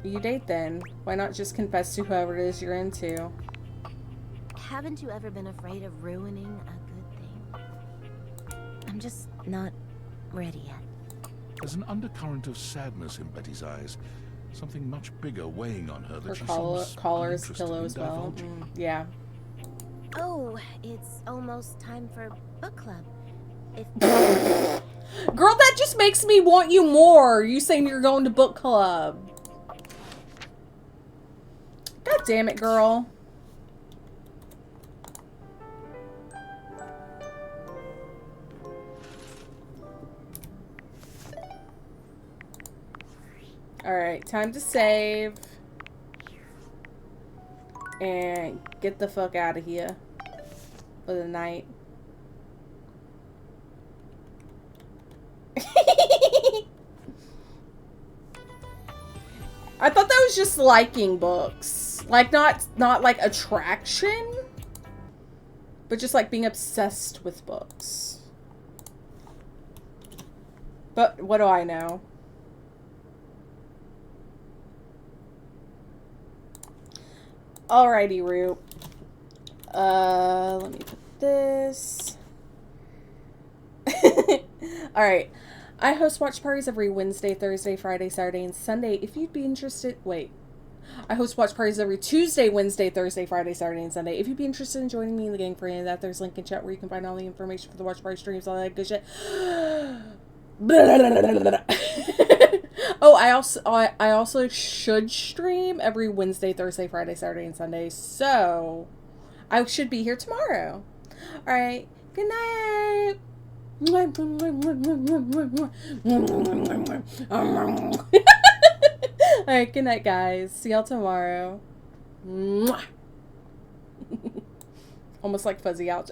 you date then? Why not just confess to whoever it is you're into? Haven't you ever been afraid of ruining a good thing? I'm just not ready yet. There's an undercurrent of sadness in Betty's eyes. Something much bigger weighing on her that Her she seems collar's uninterested pillow in as well. divulging. Yeah. Oh, it's almost time for book club. If Girl, that just makes me want you more. You saying you're going to book club. God damn it, girl. Alright, time to save. And get the fuck out of here for the night. I thought that was just liking books. Like, not like attraction, but just like being obsessed with books. But what do I know? Alrighty, Root. Let me put this. Alright. I host watch parties every Wednesday, Thursday, Friday, Saturday, and Sunday. If you'd be interested... Wait. I host watch parties every Tuesday, Wednesday, Thursday, Friday, Saturday, and Sunday. If you'd be interested in joining me in the gang for any of that, there's a link in chat where you can find all the information for the watch party streams, all that good shit. Oh, I also should stream every Wednesday, Thursday, Friday, Saturday, and Sunday. So, I should be here tomorrow. Alright. Good night. Alright, good night, guys. See y'all tomorrow. Almost like fuzzy out.